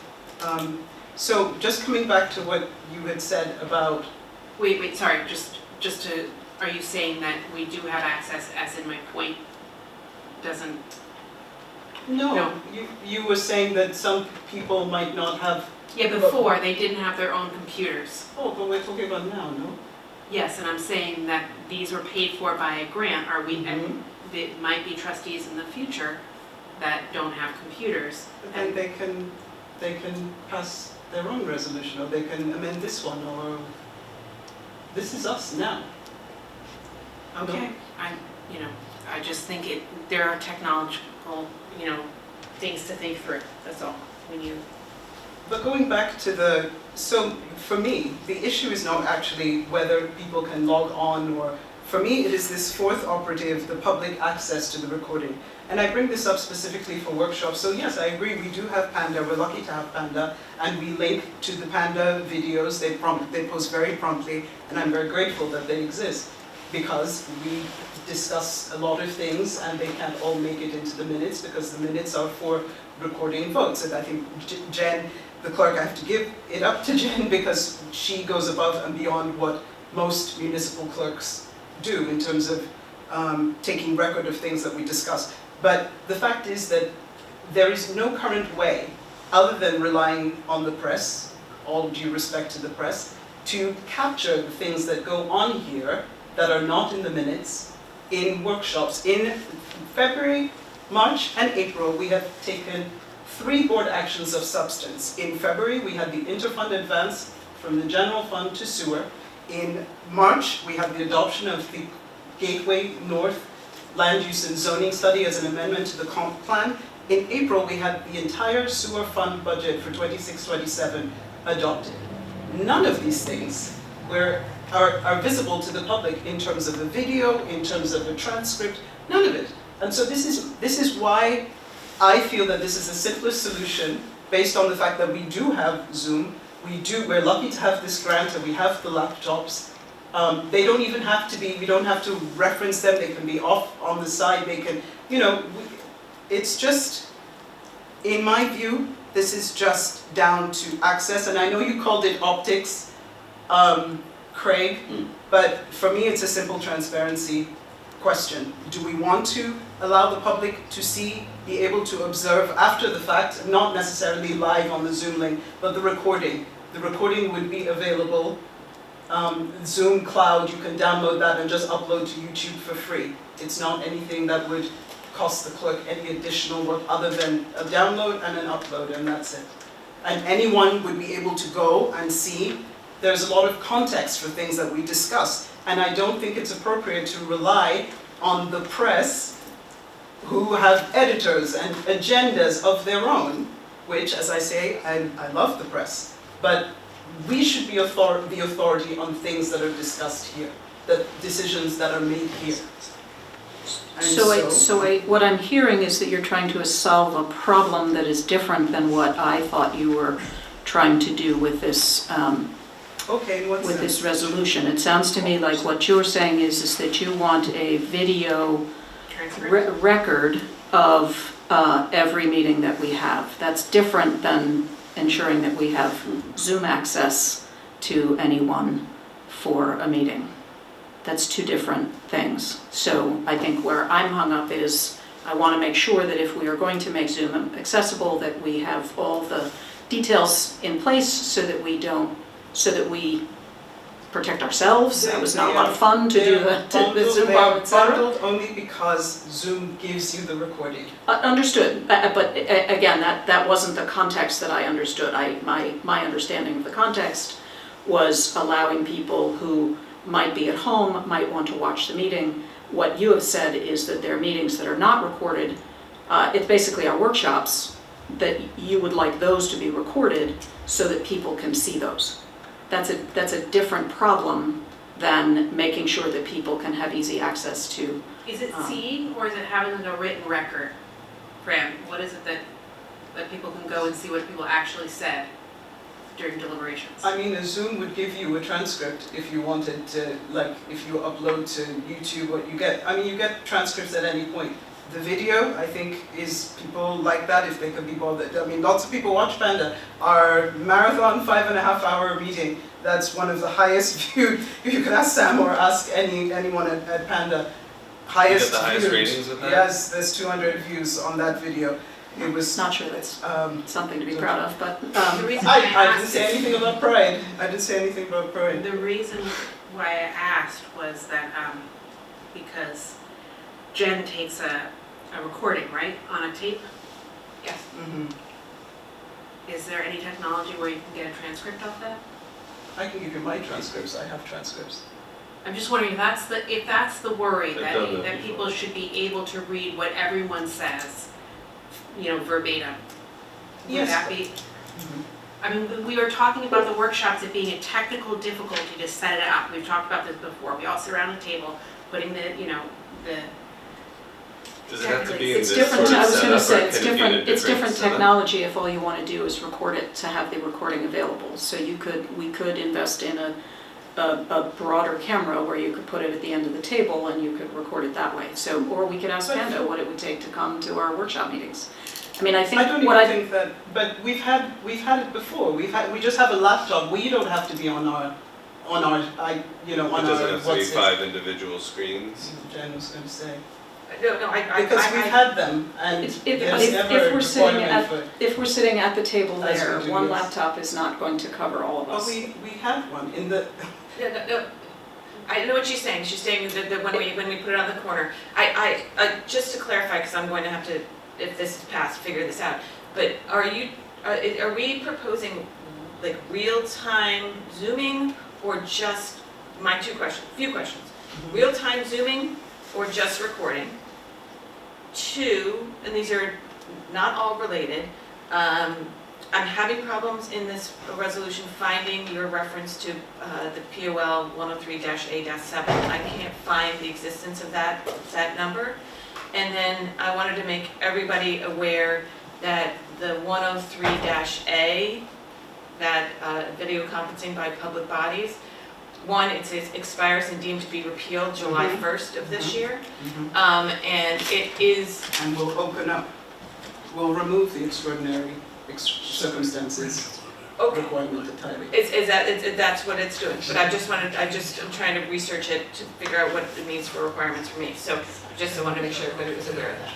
So just coming back to what you had said about, Wait, sorry, just to, are you saying that we do have access, as in my point doesn't? no, No. you were saying that some people might not have, Yeah, before, they didn't have their own computers. oh, but we're talking about now, no? Yes, and I'm saying that these were paid for by a grant, Mhm. and there might be trustees in the future that don't have computers. But then they can pass their own resolution, or they can amend this one, or this is us now. Okay, I just think there are technological, things to think through, that's all, when you. But going back to so for me, the issue is not actually whether people can log on, or, for me, it is this 4th operative, the public access to the recording. And I bring this up specifically for workshops, so yes, I agree, we do have Panda, we're lucky to have Panda, and we link to the Panda videos, they post very promptly, and I'm very grateful that they exist, because we discuss a lot of things, and they can't all make it into the minutes, because the minutes are for recording votes, and I think Jen, the clerk, I have to give it up to Jen, because she goes above and beyond what most municipal clerks do in terms of taking record of things that we discuss. But the fact is that there is no current way, other than relying on the press, all due respect to the press, to capture the things that go on here that are not in the minutes in workshops. In February, March, and April, we have taken 3 board actions of substance. In February, we had the interfund advance from the general fund to sewer. In March, we had the adoption of the Gateway North land use and zoning study as an amendment to the comp plan. In April, we had the entire sewer fund budget for 26-27 adopted. None of these things are visible to the public in terms of a video, in terms of a transcript, none of it. And so this is why I feel that this is the simplest solution based on the fact that we do have Zoom. We're lucky to have this grant and we have the laptops. They don't even have to be, we don't have to reference them, they can be off on the side, they can, it's just, in my view, this is just down to access, and I know you called it optics, Craig, but for me it's a simple transparency question. Do we want to allow the public to see, be able to observe after the fact, not necessarily live on the Zoom link, but the recording? The recording would be available. Zoom Cloud, you can download that and just upload to YouTube for free. It's not anything that would cost the clerk any additional work other than a download and an upload, and that's it. And anyone would be able to go and see. There's a lot of context for things that we discuss, and I don't think it's appropriate to rely on the press who have editors and agendas of their own, which, as I say, I love the press, but we should be the authority on things that are discussed here, the decisions that are made here. And what I'm hearing is that you're trying to solve a problem that is different than what I thought you were trying to do with this okay, what's with that? this resolution. It sounds to me like what you're saying is that you want a video record of every meeting that we have. That's different than ensuring that we have Zoom access to anyone for a meeting. That's two different things. So I think where I'm hung up is I want to make sure that if we are going to make Zoom accessible, that we have all the details in place so that we protect ourselves. That was not a lot of fun to do the Zoom bomb, etc. Bundled only because Zoom gives you the recording. Understood, but again, that wasn't the context that I understood. My understanding of the context was allowing people who might be at home, might want to watch the meeting. What you have said is that there are meetings that are not recorded. It's basically our workshops, that you would like those to be recorded so that people can see those. That's a different problem than making sure that people can have easy access to. Is it seeing or is it having a written record? Fran, what is it that people can go and see what people actually said during deliberations? I mean, a Zoom would give you a transcript if you wanted to, like, if you upload to YouTube what you get. I mean, you get transcripts at any point. The video, I think, is people like that if they can be bothered. I mean, lots of people watch Panda. Our marathon 5.5-hour meeting, that's one of the highest viewed, if you can ask Sam or ask anyone at Panda, highest You get the highest viewed. ratings with that? Yes, there's 200 views on that video. It was, Not sure that's something to be proud of, but The reason I I didn't asked say is- anything about pride. I didn't say anything about pride. The reason why I asked was that because Jen takes a recording, right, on a tape? Yes. Mhm. Is there any technology where you can get a transcript of that? I can give you my transcripts. I have transcripts. I'm just wondering if that's the worry, They've done that that people should be able to read what everyone says, verbatim. Would Yes. that be? I mean, we were talking about the workshops, it being a technical difficulty to set it up. We've talked about this before. We all sit around a table, putting the Does it have to be in it's this different. sort I of was going to setup, say or it's can it be in a different. It's different setup? technology if all you want to do is record it to have the recording available. So we could invest in a broader camera where you could put it at the end of the table and you could record it that way. So, or we could ask Panda what it would take to come to our workshop meetings. I mean, I think I don't even think that, but we've had it before. We just have a laptop. We don't have to be on our It doesn't have to be what's it? 5 individual screens. Jen was going to say. No, Because we've had them, and But there's if never a we're sitting requirement for. if we're sitting at the table As we there, do, one yes. laptop is not going to cover all of But us. we had one in the. No. I know what she's saying. She's saying that when we put it on the corner. I just to clarify, because I'm going to have to, if this is passed, figure this out. But are we proposing like real-time zooming or just, few questions. Real-time zooming or just recording? two, and these are not all related, I'm having problems in this resolution finding your reference to the POL 103-A-7. I can't find the existence of that number. And then I wanted to make everybody aware that the 103-A, that video conferencing by public bodies, one, it says expires and deemed to be repealed July 1st of this year. And it is, And we'll open up, we'll remove the extraordinary circumstances okay, requirement entirely. that's what it's doing. But I'm trying to research it to figure out what it means for requirements for me. So I wanted to make sure everybody was aware of that.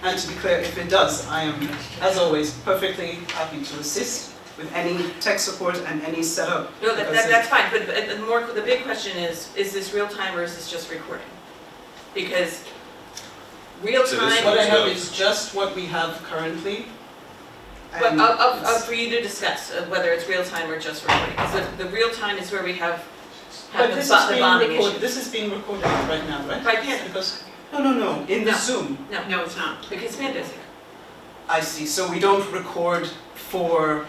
And to be clear, if it does, I am, as always, perfectly happy to assist with any tech support and any setup. No, because that's fine, but the big question is this real time or is this just recording? Because real So time. this What I have is just what we have currently. But and it's- for you to discuss whether it's real time or just recording, because the real time is where we have But the this is the being bombing recorded, issue. this is being recorded right now, right? By Panda. Because, no, in the No. Zoom. No, it's not, because Panda's here. I see, so we don't record for,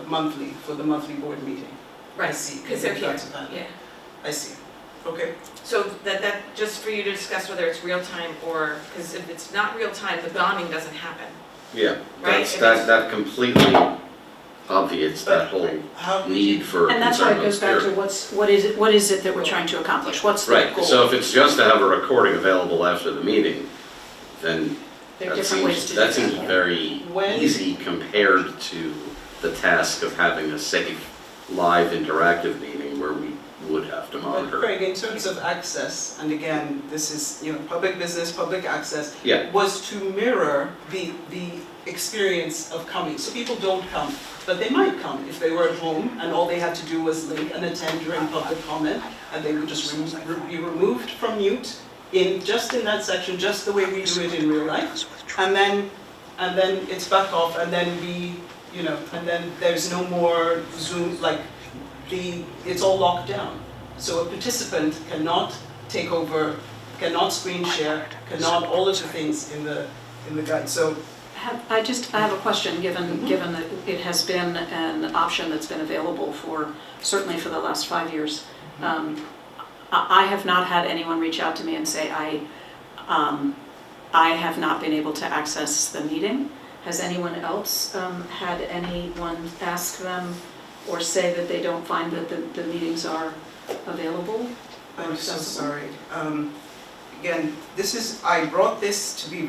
monthly, for the monthly board meeting. I see. Because they're here, That's a Panda. yeah. I see, okay. So that, just for you to discuss whether it's real time or, because if it's not real time, the bombing doesn't happen. Yeah, Right, that completely obviates that whole How would need you, for And that's why concern it on goes back to spirit. what is it that we're trying to accomplish? What's the goal? Right, so if it's just to have a recording available after the meeting, then There are that different ways to do seems very When- easy compared to the task of having a safe, live, interactive meeting where we would have to but monitor. Craig, in terms of access, and again, this is, public business, public access, Yeah, was to mirror the experience of coming. So people don't come, but they might come if they were at home and all they had to do was link and attend during public comment, and they would just be removed from mute just in that section, just the way we do it in real life. And then it's back off, and then and then there's no more Zoom, it's all locked down. So a participant cannot take over, cannot screen share, cannot all of the things in the guide. So I have a question, given that it has been an option that's been available certainly for the last 5 years. I have not had anyone reach out to me and say, I have not been able to access the meeting. Has anyone else had anyone ask them or say that they don't find that the meetings are available? I'm so sorry. Again, I brought this to be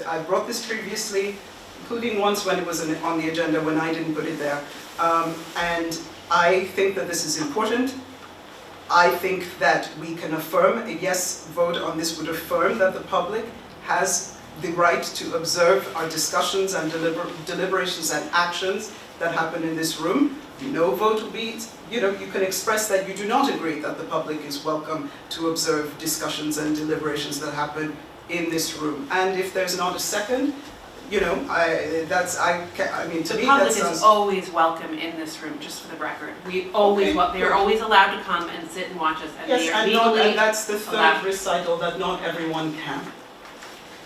I brought this previously, including once when it was on the agenda when I didn't put it there. And I think that this is important. I think that we can affirm, a yes vote on this would affirm that the public has the right to observe our discussions and deliberations and actions that happen in this room. No vote will be, you can express that you do not agree that the public is welcome to observe discussions and deliberations that happen in this room. And if there's not a second, to me, that The public sounds... is always welcome in this room, just for the record. We always, Okay, they're always allowed to come and sit and watch us, and Yes, they are and legally that's the third allowed. recital, that not everyone can.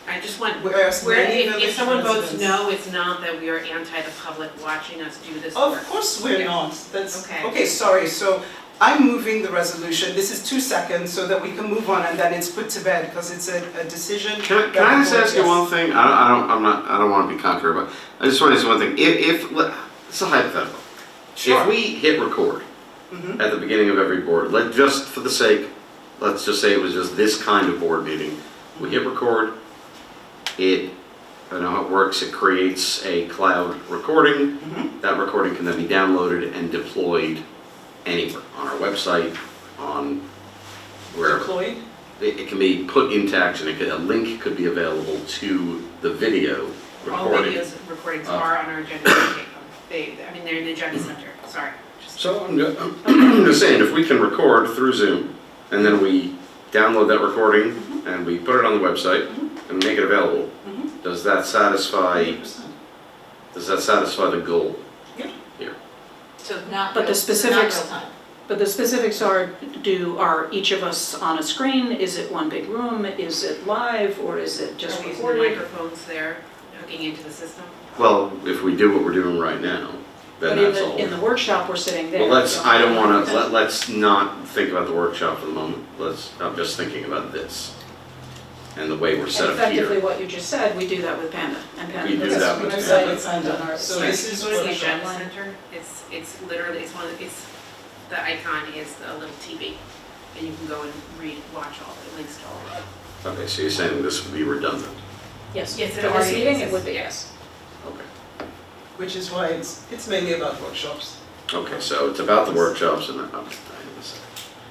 I just want, Whereas many if village someone votes residents- no, it's not that we are anti the public watching us do this work. Of course we're Yeah. not. That's, Okay. okay, sorry, so I'm moving the resolution. This is 2 seconds so that we can move on and then it's put to bed because it's a decision. can that I the just board- ask you yes. one thing? I don't want to be contrary, but I just want to say one thing. It's a hypothetical. Sure. If we hit record Mhm. at the beginning of every board, let's just say it was just this kind of board meeting. We hit record, I know how it works, it creates a cloud recording. Mhm. That recording can then be downloaded and deployed anywhere, on our website, on wherever. Deployed? It can be put into action, a link could be available to the video All recording. videos and recordings Oh. are on our agenda. They're in the agenda center, sorry. So I'm just saying, if we can record through Zoom, and then we download that recording, and we put it on the website, and make it available, Mhm. does that satisfy 100%. the goal? So not But the real, so not specifics- real time. But the specifics are each of us on a screen? Is it one big room? Is it live, or is it just Are we using the recorded? microphones there, hooking into the system? Well, if we do what we're doing right now, then But that's all. in the workshop, we're sitting there. Well, I don't want to, Then- let's not think about the workshop for the moment. I'm just thinking about this and the way we're set And up effectively, here. what you just said, we do that with Panda, and Panda We do does that it with on Panda. our site, on our So site. this is Go to the what- agenda center, it's literally, the icon is a little TV, and you can go and watch all the links to all of it. Okay, so you're saying this would be redundant? Yes, Yes, it for this already meeting, it exists. would be, yes. Okay. Which is why it's mainly about workshops. Okay, so it's about the workshops and, I understand.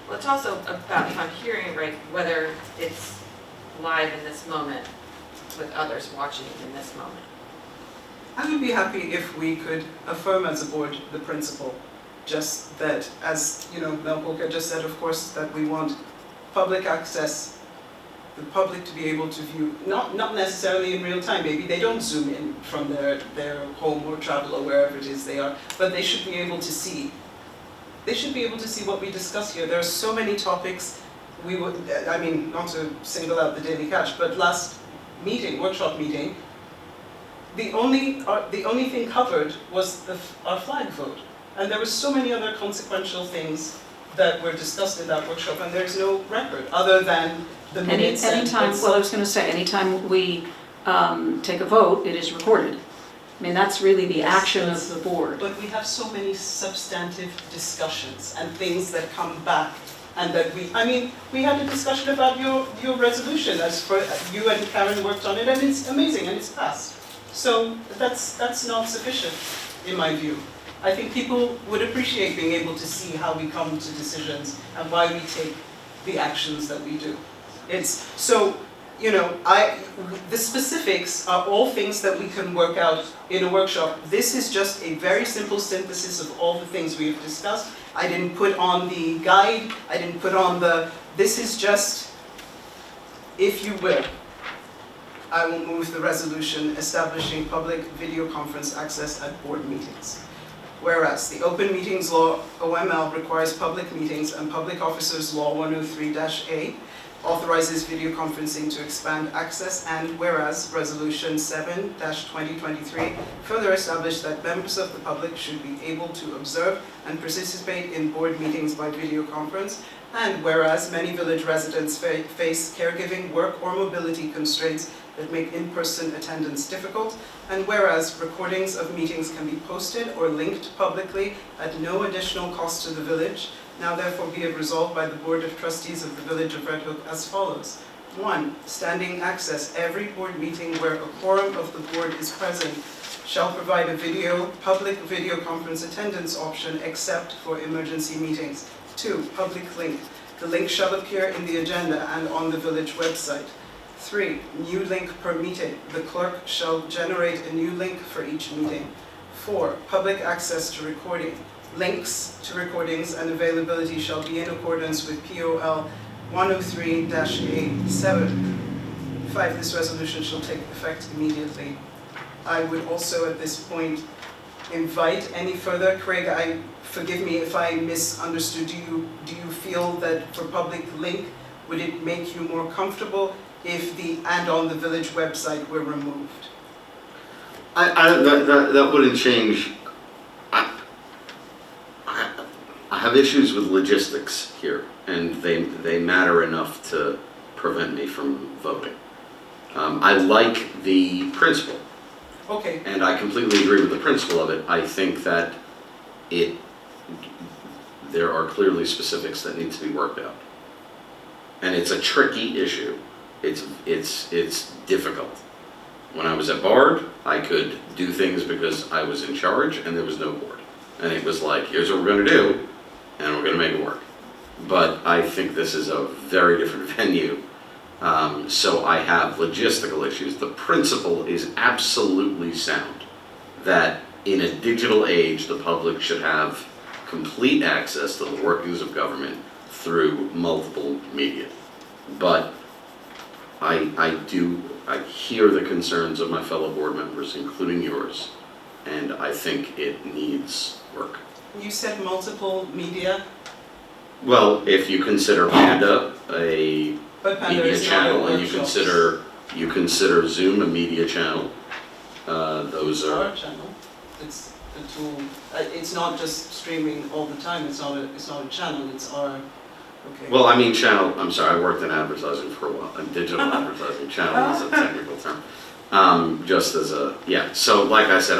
Well, it's also about, if I'm hearing it right, whether it's live in this moment with others watching it in this moment. I would be happy if we could affirm as a board the principle, just that, as you know, Mel Polka just said, of course, that we want public access, the public to be able to view, not necessarily in real time, maybe they don't zoom in from their home or travel or wherever it is they are, but they should be able to see. They should be able to see what we discuss here. There are so many topics. We would, I mean, not to single out the Daily Catch, but last meeting, workshop meeting, the only thing covered was our flag vote. And there were so many other consequential things that were discussed in that workshop, and there's no record other than the minutes. Anytime, well, I was gonna say, anytime we take a vote, it is recorded. I mean, that's really the Yes, action yes. of the board. But we have so many substantive discussions and things that come back, and that we had a discussion about your resolution, as for, you and Karen worked on it, and it's amazing, and it's passed. So that's not sufficient, in my view. I think people would appreciate being able to see how we come to decisions and why we take the actions that we do. So, you know, the specifics are all things that we can work out in a workshop. This is just a very simple synthesis of all the things we've discussed. I didn't put on the guide, I didn't put on this is just, if you will, I will move the resolution establishing public video conference access at board meetings. Whereas the Open Meetings Law, OML, requires public meetings, and Public Officers Law 103-A authorizes video conferencing to expand access, and whereas Resolution 7-2023 further established that members of the public should be able to observe and participate in board meetings by video conference, and whereas many village residents face caregiving, work, or mobility constraints that make in-person attendance difficult, and whereas recordings of meetings can be posted or linked publicly at no additional cost to the village, now therefore be it resolved by the Board of Trustees of the Village of Red Hook as follows. 1. Standing access. Every board meeting where a quorum of the board is present shall provide a public video conference attendance option except for emergency meetings. 2. Public link. The link shall appear in the agenda and on the village website. 3. New link per meeting. The clerk shall generate a new link for each meeting. 4. Public access to recording. Links to recordings and availability shall be in accordance with POL 103-A7. 5. This resolution shall take effect immediately. I would also at this point invite any further, Craig, forgive me if I misunderstood. Do you feel that for public link, would it make you more comfortable if the "and on the village website" were removed? That wouldn't change. I have issues with logistics here, and they matter enough to prevent me from voting. I like the principle, Okay, and I completely agree with the principle of it. I think that there are clearly specifics that need to be worked out. And it's a tricky issue. It's difficult. When I was at BARD, I could do things because I was in charge and there was no board. And it was like, here's what we're gonna do, and we're gonna make it work. But I think this is a very different venue. So I have logistical issues. The principle is absolutely sound, that in a digital age, the public should have complete access to the workings of government through multiple media. But I hear the concerns of my fellow board members, including yours, and I think it needs work. you said multiple media. Well, if you consider Panda a But Panda media is not a channel, and workshop. you consider Zoom a media channel, those It's are, our channel. It's a tool. It's not just streaming all the time. It's not a channel. It's our. Okay. well, I mean channel, I'm sorry, I worked in advertising for a while, and digital advertising, channel is a technical term. Just as a, yeah, so like I said,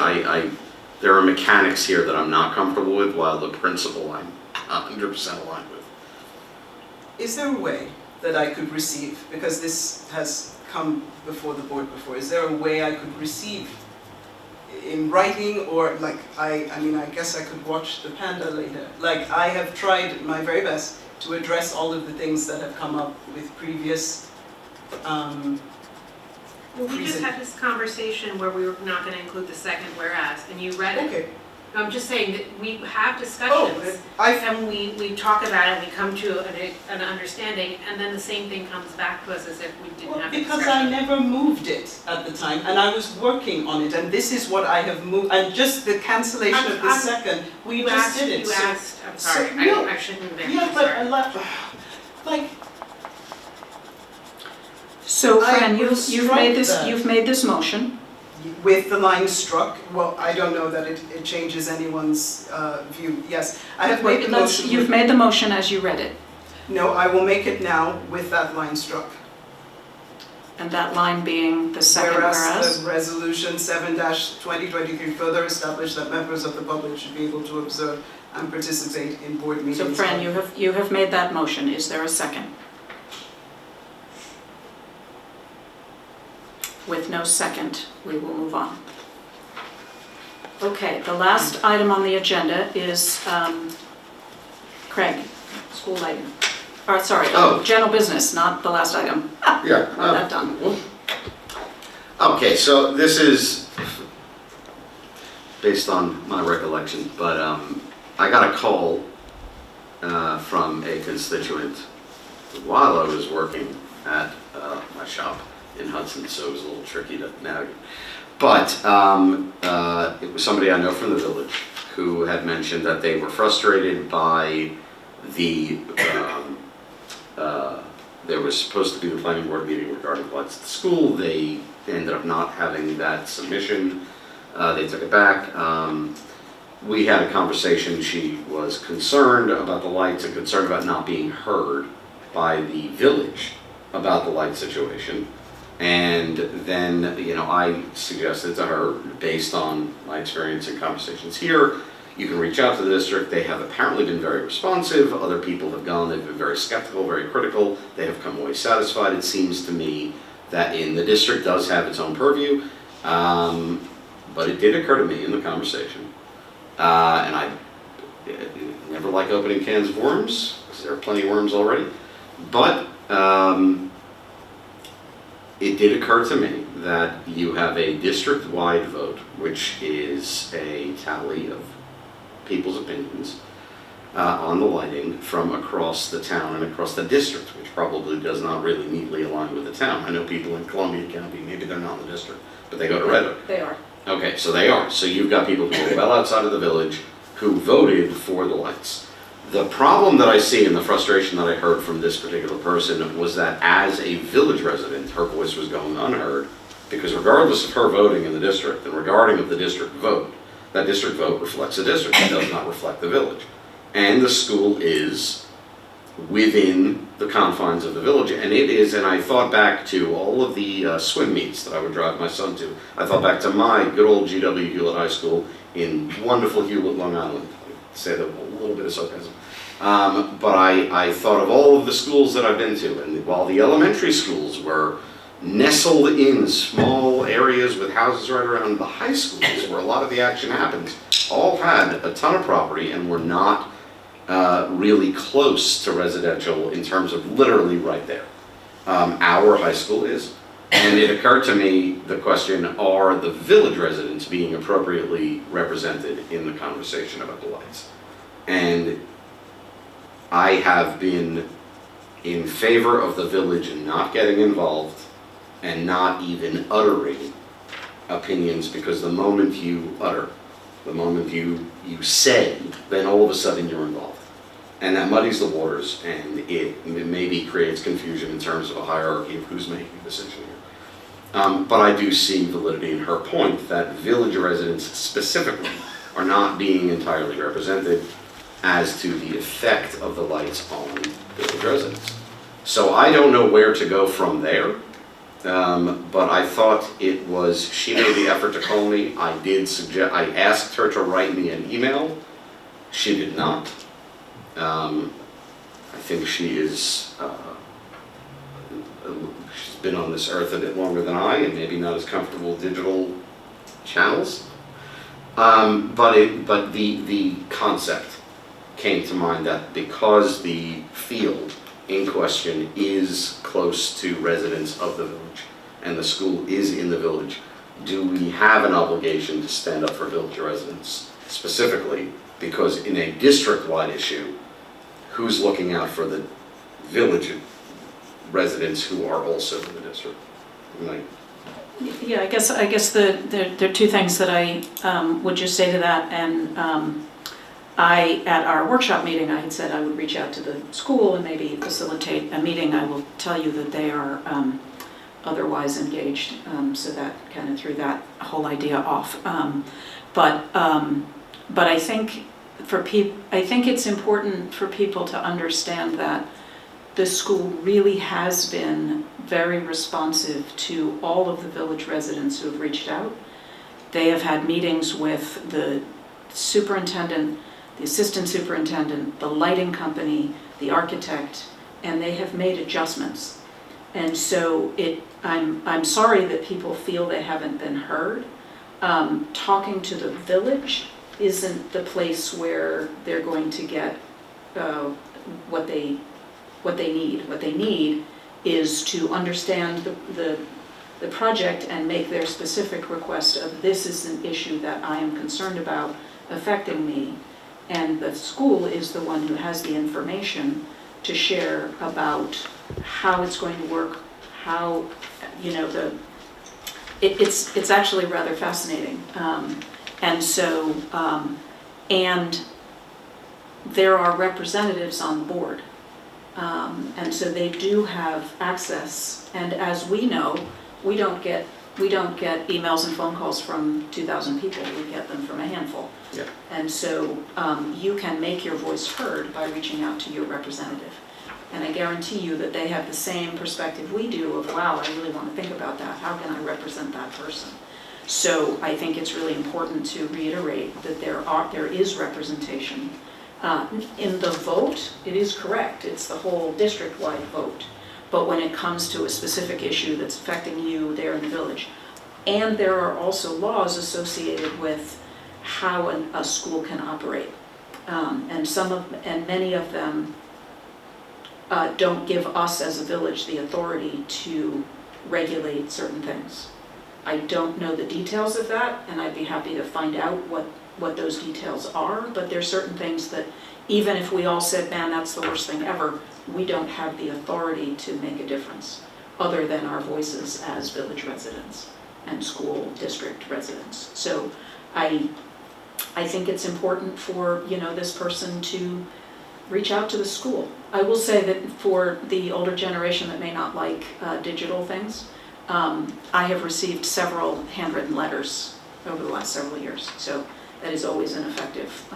there are mechanics here that I'm not comfortable with, while the principle I'm 100% aligned with. Is there a way that I could receive, because this has come before the board before, is there a way I could receive in writing, or like, I mean, I guess I could watch the Panda later. Like, I have tried my very best to address all of the things that have come up with previous, Well, we just had this conversation where we were not gonna include the second whereas, and you read it. okay. I'm just saying that we have Oh, discussions, I, and we talk about it, we come to an understanding, and then the same thing comes back to us as if we didn't well, have a because discussion. I never moved it at the time, and I was working on it, and this is what I have moved, and just the cancellation of the I'm- second, we You just asked, did it, you so. asked, I'm sorry, no. I shouldn't have been, Yeah, I'm but sorry. like, So I Fran, would strike that. you've made this motion. with the line struck, well, I don't know that it changes anyone's view. Yes, I have made the motion. You've made the motion as you read it, No, I will make it now with that line struck. and that line being the second Whereas whereas. the resolution 7-2023 further established that members of the public should be able to observe and participate in board meetings. So Fran, you have made that motion. Is there a second? With no second, we will move on. Okay, the last item on the agenda is Craig, school lighting. Or, sorry, Oh. general business, not the last item. Yeah. Got that done. Okay, so this is based on my recollection, but I got a call from a constituent while I was working at my shop in Hudson, so it was a little tricky to navigate. But it was somebody I know from the village who had mentioned that they were frustrated by the, there was supposed to be the planning board meeting regarding lights at the school. They ended up not having that submission. They took it back. We had a conversation. She was concerned about the lights and concerned about not being heard by the village about the light situation. And then, you know, I suggested to her, based on my experience and conversations here, you can reach out to the district. They have apparently been very responsive. Other people have gone, they've been very skeptical, very critical. They have come away satisfied. It seems to me that the district does have its own purview, but it did occur to me in the conversation. And I never like opening cans of worms, because there are plenty of worms already. But it did occur to me that you have a district-wide vote, which is a tally of people's opinions on the lighting from across the town and across the district, which probably does not really neatly align with the town. I know people in Columbia County, maybe they're not in the district, but they go to Red Hook. They are. Okay, so they are. So you've got people who are well outside of the village who voted for the lights. The problem that I see and the frustration that I heard from this particular person was that as a village resident, her voice was going unheard, because regardless of her voting in the district and regarding of the district vote, that district vote reflects the district, it does not reflect the village. And the school is within the confines of the village, and it is, and I thought back to all of the swim meets that I would drive my son to. I thought back to my good old GW Hewlett High School in wonderful Hewlett, Long Island. I say that with a little bit of sarcasm. But I thought of all of the schools that I've been to, and while the elementary schools were nestled in small areas with houses right around the high schools where a lot of the action happens, all had a ton of property and were not really close to residential in terms of literally right there. Our high school is. And it occurred to me the question, are the village residents being appropriately represented in the conversation about the lights? And I have been in favor of the village not getting involved and not even uttering opinions, because the moment you utter, the moment you say, then all of a sudden you're involved. And that muddies the waters, and it maybe creates confusion in terms of a hierarchy of who's making the decision here. But I do see validity in her point that village residents specifically are not being entirely represented as to the effect of the lights on village residents. So I don't know where to go from there, but I thought it was, she made the effort to call me. I asked her to write me an email. She did not. I think she is, she's been on this earth a bit longer than I, and maybe not as comfortable with digital channels. But the concept came to mind that because the field in question is close to residents of the village and the school is in the village, do we have an obligation to stand up for village residents specifically? Because in a district-wide issue, who's looking out for the village residents who are also in the district? Yeah, I guess there are two things that I would just say to that, and at our workshop meeting, I had said I would reach out to the school and maybe facilitate a meeting. I will tell you that they are otherwise engaged, so that kind of threw that whole idea off. But I think it's important for people to understand that the school really has been very responsive to all of the village residents who have reached out. They have had meetings with the superintendent, the assistant superintendent, the lighting company, the architect, and they have made adjustments. And so I'm sorry that people feel they haven't been heard. Talking to the village isn't the place where they're going to get what they need. What they need is to understand the project and make their specific request of, this is an issue that I am concerned about affecting me. And the school is the one who has the information to share about how it's going to work, how, it's actually rather fascinating. And so, and there are representatives on board. And so they do have access, and as we know, we don't get emails and phone calls from 2,000 people, we get them from a handful. Yeah. And so you can make your voice heard by reaching out to your representative. And I guarantee you that they have the same perspective we do of, wow, I really want to think about that, how can I represent that person? So I think it's really important to reiterate that there is representation. In the vote, it is correct, it's the whole district-wide vote. But when it comes to a specific issue that's affecting you there in the village, and there are also laws associated with how a school can operate. And many of them don't give us as a village the authority to regulate certain things. I don't know the details of that, and I'd be happy to find out what those details are, but there's certain things that even if we all said, man, that's the worst thing ever, we don't have the authority to make a difference other than our voices as village residents and school district residents. So I think it's important for, this person to reach out to the school. I will say that for the older generation that may not like digital things, I have received several handwritten letters over the last several years, so that is always an effective.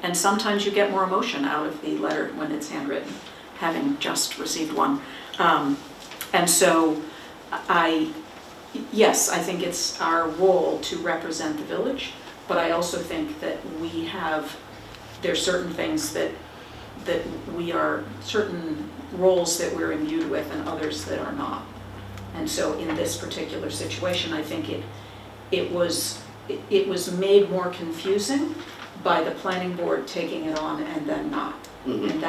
And sometimes you get more emotion out of the letter when it's handwritten, having just received one. And so yes, I think it's our role to represent the village, but I also think that there's certain things that we are, certain roles that we're imbued with and others that are not. And so in this particular situation, I think it was made more confusing by the planning board taking it on and then not. Mm-hmm. And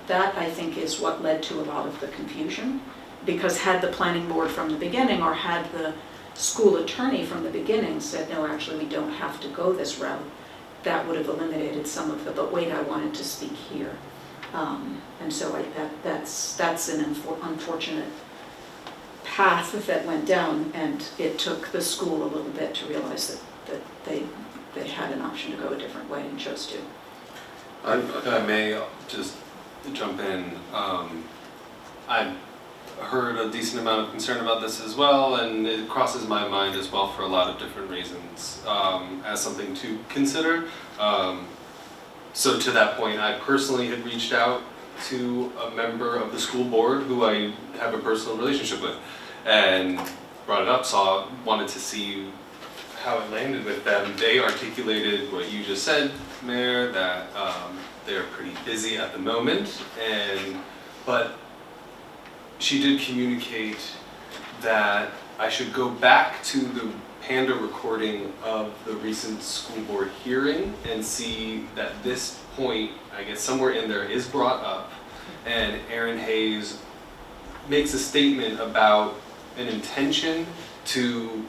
that I think is what led to a lot of the confusion, because had the planning board from the beginning, or had the school attorney from the beginning said, no, actually we don't have to go this route, that would have eliminated some of the, but wait, I wanted to speak here. And so that's an unfortunate path that went down, and it took the school a little bit to realize that they had an option to go a different way and chose to. If I may just jump in, I've heard a decent amount of concern about this as well, and it crosses my mind as well for a lot of different reasons, as something to consider. So to that point, I personally had reached out to a member of the school board who I have a personal relationship with, and brought it up, wanted to see how it landed with them. They articulated what you just said, Mayor, that they're pretty busy at the moment, but she did communicate that I should go back to the Panda recording of the recent school board hearing and see that this point, I guess somewhere in there, is brought up, and Erin Hayes makes a statement about an intention to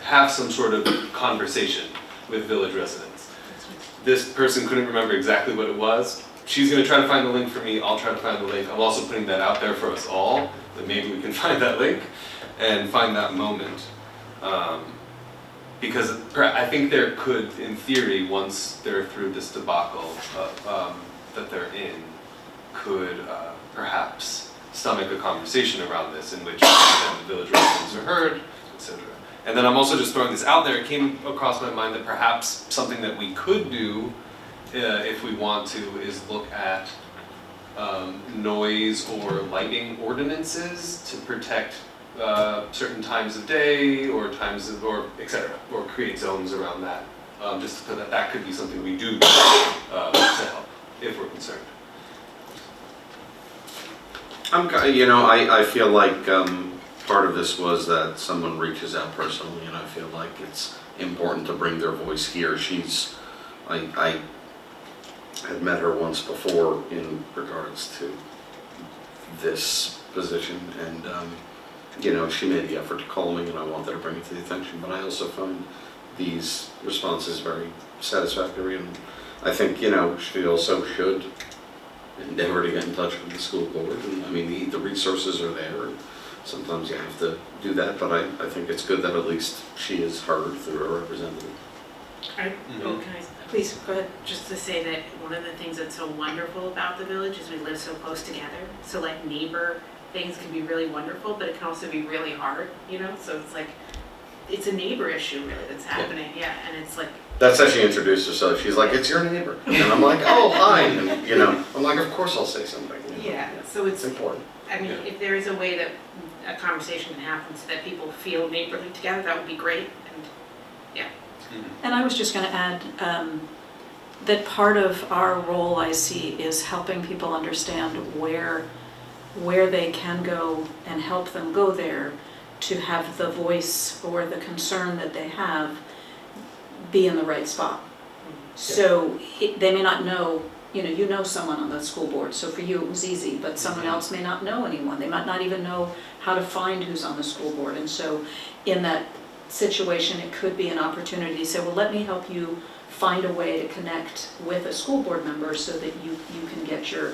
have some sort of conversation with village residents. This person couldn't remember exactly what it was. She's going to try to find the link for me. I'll try to find the link. I'm also putting that out there for us all, that maybe we can find that link and find that moment. Because I think there could, in theory, once they're through this debacle that they're in, could perhaps stomach a conversation around this in which the village residents are heard, etc. And then I'm also just throwing this out there. It came across my mind that perhaps something that we could do, if we want to, is look at noise or lighting ordinances to protect certain times of day or etc. or create zones around that. Just so that could be something we do to help if we're concerned. I feel like part of this was that someone reaches out personally, and I feel like it's important to bring their voice here. I had met her once before in regards to this position, and she made the effort to call me, and I wanted to bring it to the attention. But I also find these responses very satisfactory, and I think she also should endeavor to get in touch with the school board. And I mean, the resources are there. And sometimes you have to do that, but I think it's good that at least she is heard through a representative. Can I Please, go ahead. just to say that one of the things that's so wonderful about the village is we live so close together. So like neighbor things can be really wonderful, but it can also be really hard, So it's like, it's a neighbor issue really that's happening, yeah, and it's like. That's how she introduced herself. She's like, "It's your neighbor," and I'm like, "Oh, hi," and I'm like, "Of course I'll say something." Yeah, so it's important. I mean, if there is a way that a conversation can happen so that people feel neighborly together, that would be great, and yeah. And I was just going to add that part of our role, I see, is helping people understand where they can go and help them go there to have the voice or the concern that they have be in the right spot. So they may not know, you know someone on the school board, so for you it was easy, but someone else may not know anyone. They might not even know how to find who's on the school board. And so in that situation, it could be an opportunity to say, well, let me help you find a way to connect with a school board member so that you can get your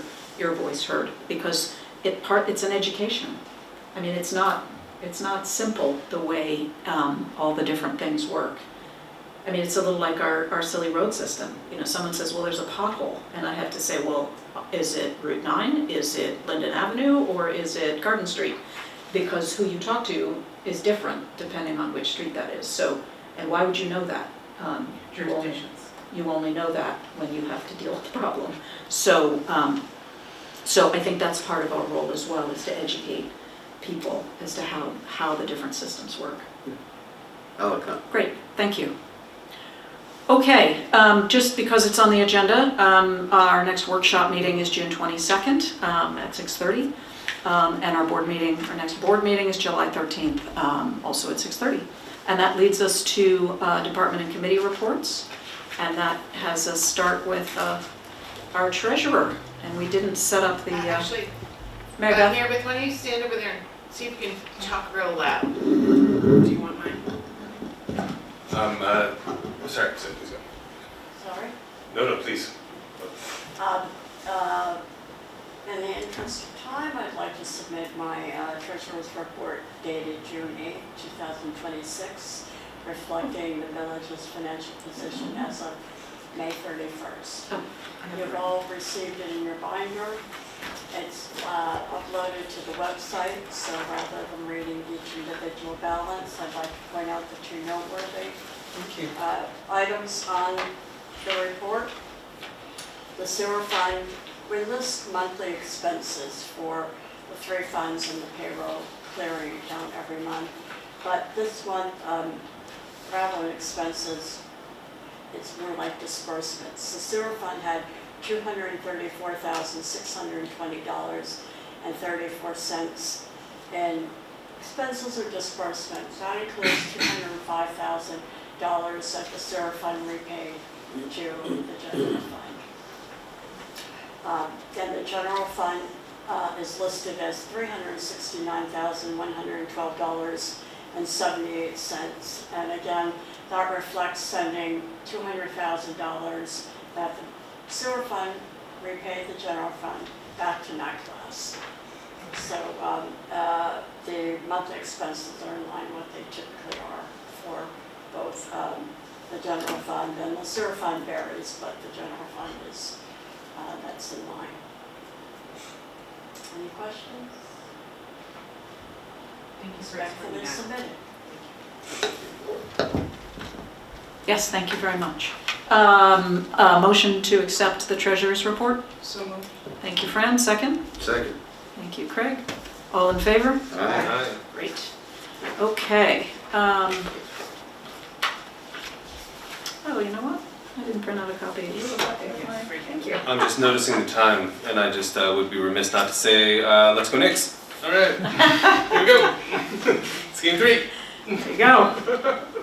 voice heard. Because it's an education. I mean, it's not simple the way all the different things work. I mean, it's a little like our silly road system. Someone says, well, there's a pothole. And I have to say, well, is it Route 9? Is it Linden Avenue? Or is it Garden Street? Because who you talk to is different depending on which street that is. So, and why would you know that? You only know that when you have to deal with the problem. So I think that's part of our role as well, is to educate people as to how the different systems work. Eloquent. Great, thank you. Okay, just because it's on the agenda, our next workshop meeting is June 22nd at 6:30. And our next board meeting is July 13th, also at 6:30. And that leads us to department and committee reports. And that has us start with our treasurer. And we didn't set up the, Actually, Mary Beth? Mary Beth, why don't you stand over there and see if you can talk real loud? Do you want mine? Sorry, please go. Sorry? No, please. In the interest of time, I'd like to submit my treasurer's report dated June 8, 2026, reflecting the village's financial position as of May May 31st. Oh, You've all received it in your binder. It's uploaded to the website, so rather than reading each individual balance, I'd like to point out the two noteworthy Thank you. items on the report. The sewer fund, we list monthly expenses for the three funds in the payroll clearing account every month. But this month, travel and expenses, it's more like disbursements. The sewer fund had $234,620.34 in expenses or disbursements. That includes $205,000 that the sewer fund repaid to the general fund. And the general fund is listed as $369,112.78. And again, that reflects sending $200,000 that the sewer fund repaid the general fund back to NACLAS. So the monthly expenses are in line with what they typically are for both the general fund and the sewer fund varies, but the general fund is, that's in line. Any questions? Thank you for explaining Respectfully that. submitted. Yes, thank you very much. Motion to accept the treasurer's report. So moved. Thank you, Fran. Second. Second. Thank you, Craig. All in favor? Aye. Great. Okay. Oh, you know what? I didn't print out a copy. Thank you. I'm just noticing the time, and I just would be remiss not to say, let's go Knicks. All right, here we go. It's game 3. There you go.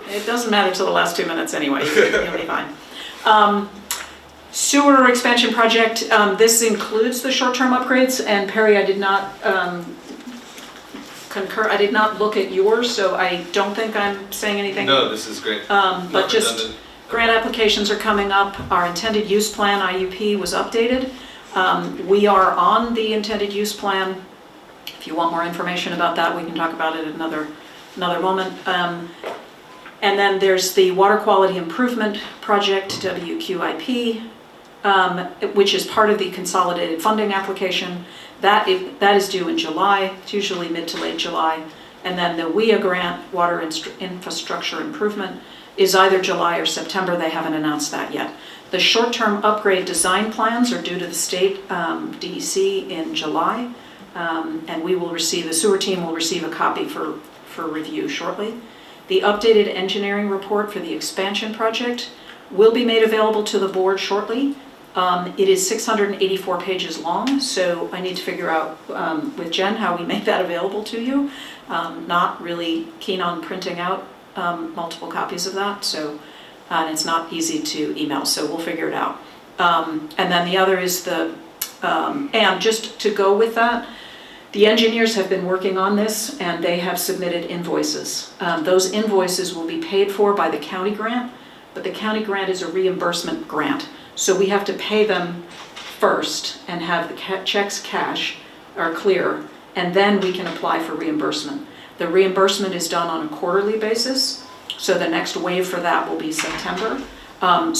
It doesn't matter till the last 2 minutes anyway. You'll be fine. Sewer expansion project. This includes the short-term upgrades. And Perry, I did not concur. I did not look at yours, so I don't think I'm saying anything. No, this is great. But Not just. redundant. Grant applications are coming up. Our intended use plan, IUP, was updated. We are on the intended use plan. If you want more information about that, we can talk about it at another moment. And then there's the Water Quality Improvement Project, WQIP, which is part of the consolidated funding application. That is due in July. It's usually mid to late July. And then the WIA grant, Water Infrastructure Improvement, is either July or September. They haven't announced that yet. The short-term upgrade design plans are due to the state DEC in July, and the sewer team will receive a copy for review shortly. The updated engineering report for the expansion project will be made available to the board shortly. It is 684 pages long, so I need to figure out with Jen how we make that available to you. Not really keen on printing out multiple copies of that, so and it's not easy to email, so we'll figure it out. And then the other is and just to go with that, the engineers have been working on this and they have submitted invoices. Those invoices will be paid for by the county grant, but the county grant is a reimbursement grant, so we have to pay them first and have the checks cash or clear, and then we can apply for reimbursement. The reimbursement is done on a quarterly basis, so the next wave for that will be September. And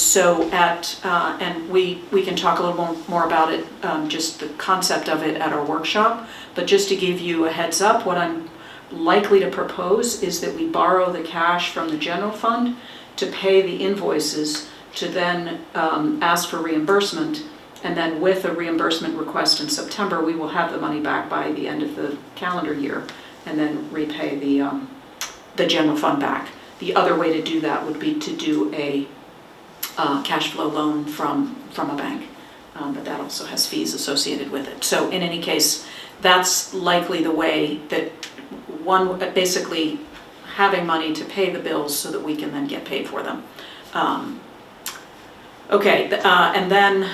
we can talk a little more about it, just the concept of it at our workshop. But just to give you a heads up, what I'm likely to propose is that we borrow the cash from the general fund to pay the invoices, to then ask for reimbursement. And then with a reimbursement request in September, we will have the money back by the end of the calendar year, and then repay the general fund back. The other way to do that would be to do a cash flow loan from a bank, but that also has fees associated with it. So in any case, that's likely the way that basically having money to pay the bills so that we can then get paid for them. And then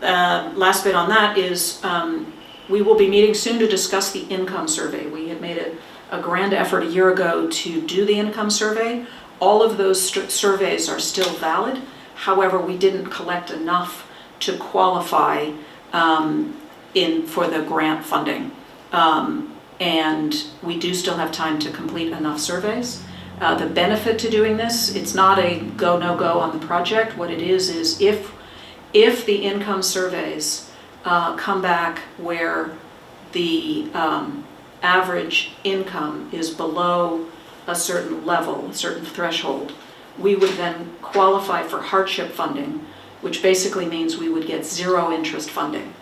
last bit on that is we will be meeting soon to discuss the income survey. We had made a grand effort a year ago to do the income survey. All of those surveys are still valid. However, we didn't collect enough to qualify for the grant funding. And we do still have time to complete enough surveys. The benefit to doing this, it's not a go, no go on the project. What it is if the income surveys come back where the average income is below a certain level, a certain threshold, we would then qualify for hardship funding, which basically means we would get zero interest funding,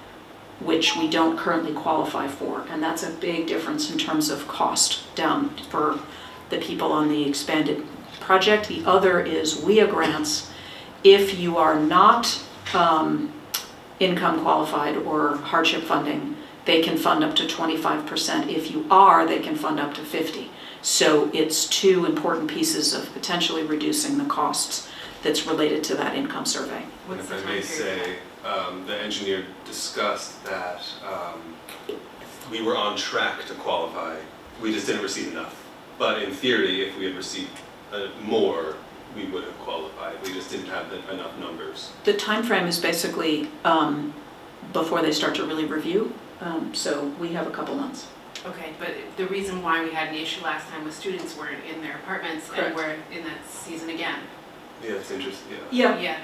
which we don't currently qualify for. And that's a big difference in terms of cost down for the people on the expanded project. The other is WIA grants. If you are not income qualified or hardship funding, they can fund up to 25%. If you are, they can fund up to 50%. So it's two important pieces of potentially reducing the costs that's related to that income survey. And What's if the I time may period? say, the engineer discussed that we were on track to qualify, we just didn't receive enough. But in theory, if we had received more, we would have qualified. We just didn't have enough numbers. The time frame is basically before they start to really review. So we have a couple months. Okay, but the reason why we had an issue last time was students weren't in their apartments Correct. and we're in that season again. Yeah, it's interesting, yeah. Yeah, Yeah,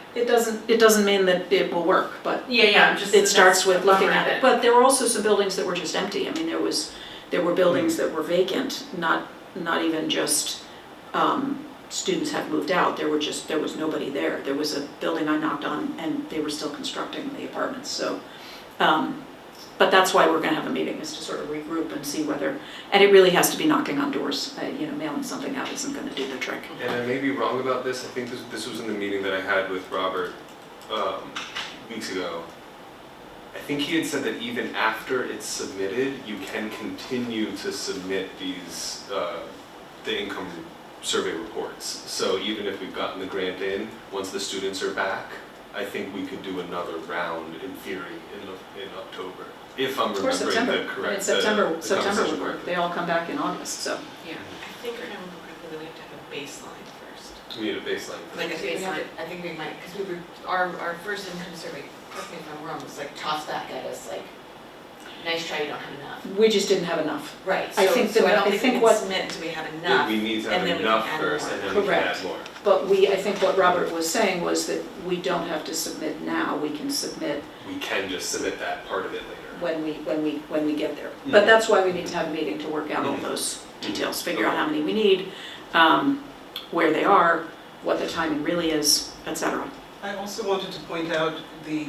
it doesn't mean that it will work, but yeah, just. it starts with that's looking a at bummer it. But there were also some buildings that were just empty. I mean, there were buildings that were vacant, not even just students have moved out. There was nobody there. There was a building I knocked on and they were still constructing the apartments. So, but that's why we're going to have a meeting, is to sort of regroup and see whether, and it really has to be knocking on doors. Mailing something out isn't going to do the trick. And I may be wrong about this. I think this was in the meeting that I had with Robert weeks ago. I think he had said that even after it's submitted, you can continue to submit these, the income survey reports. So even if we've gotten the grant in, once the students are back, I think we could do another round in theory in October. If I'm Or remembering September. the I mean, correct, September the September conversation would work. correctly. They all come back in August, so. Yeah. I think if I remember correctly, that we have to have a baseline first. We need a baseline. Like, I think we have to, I think we might, because we were, our first income survey, correct me if I'm wrong, was like tossed back at us, like, nice try, you don't have enough. We just didn't have enough. Right, I so, think so I that- don't I think think we what- can submit until we have Yeah, enough. we need to and have then we can enough add first, more. and then we can Correct. add more. But I think what Robert was saying was that we don't have to submit now. We can submit We can just submit that part of it later. when we get there. But that's why we need to have a meeting to work out all Mhm. those details, figure out how many we need, where they are, what the timing really is, et cetera. I also wanted to point out the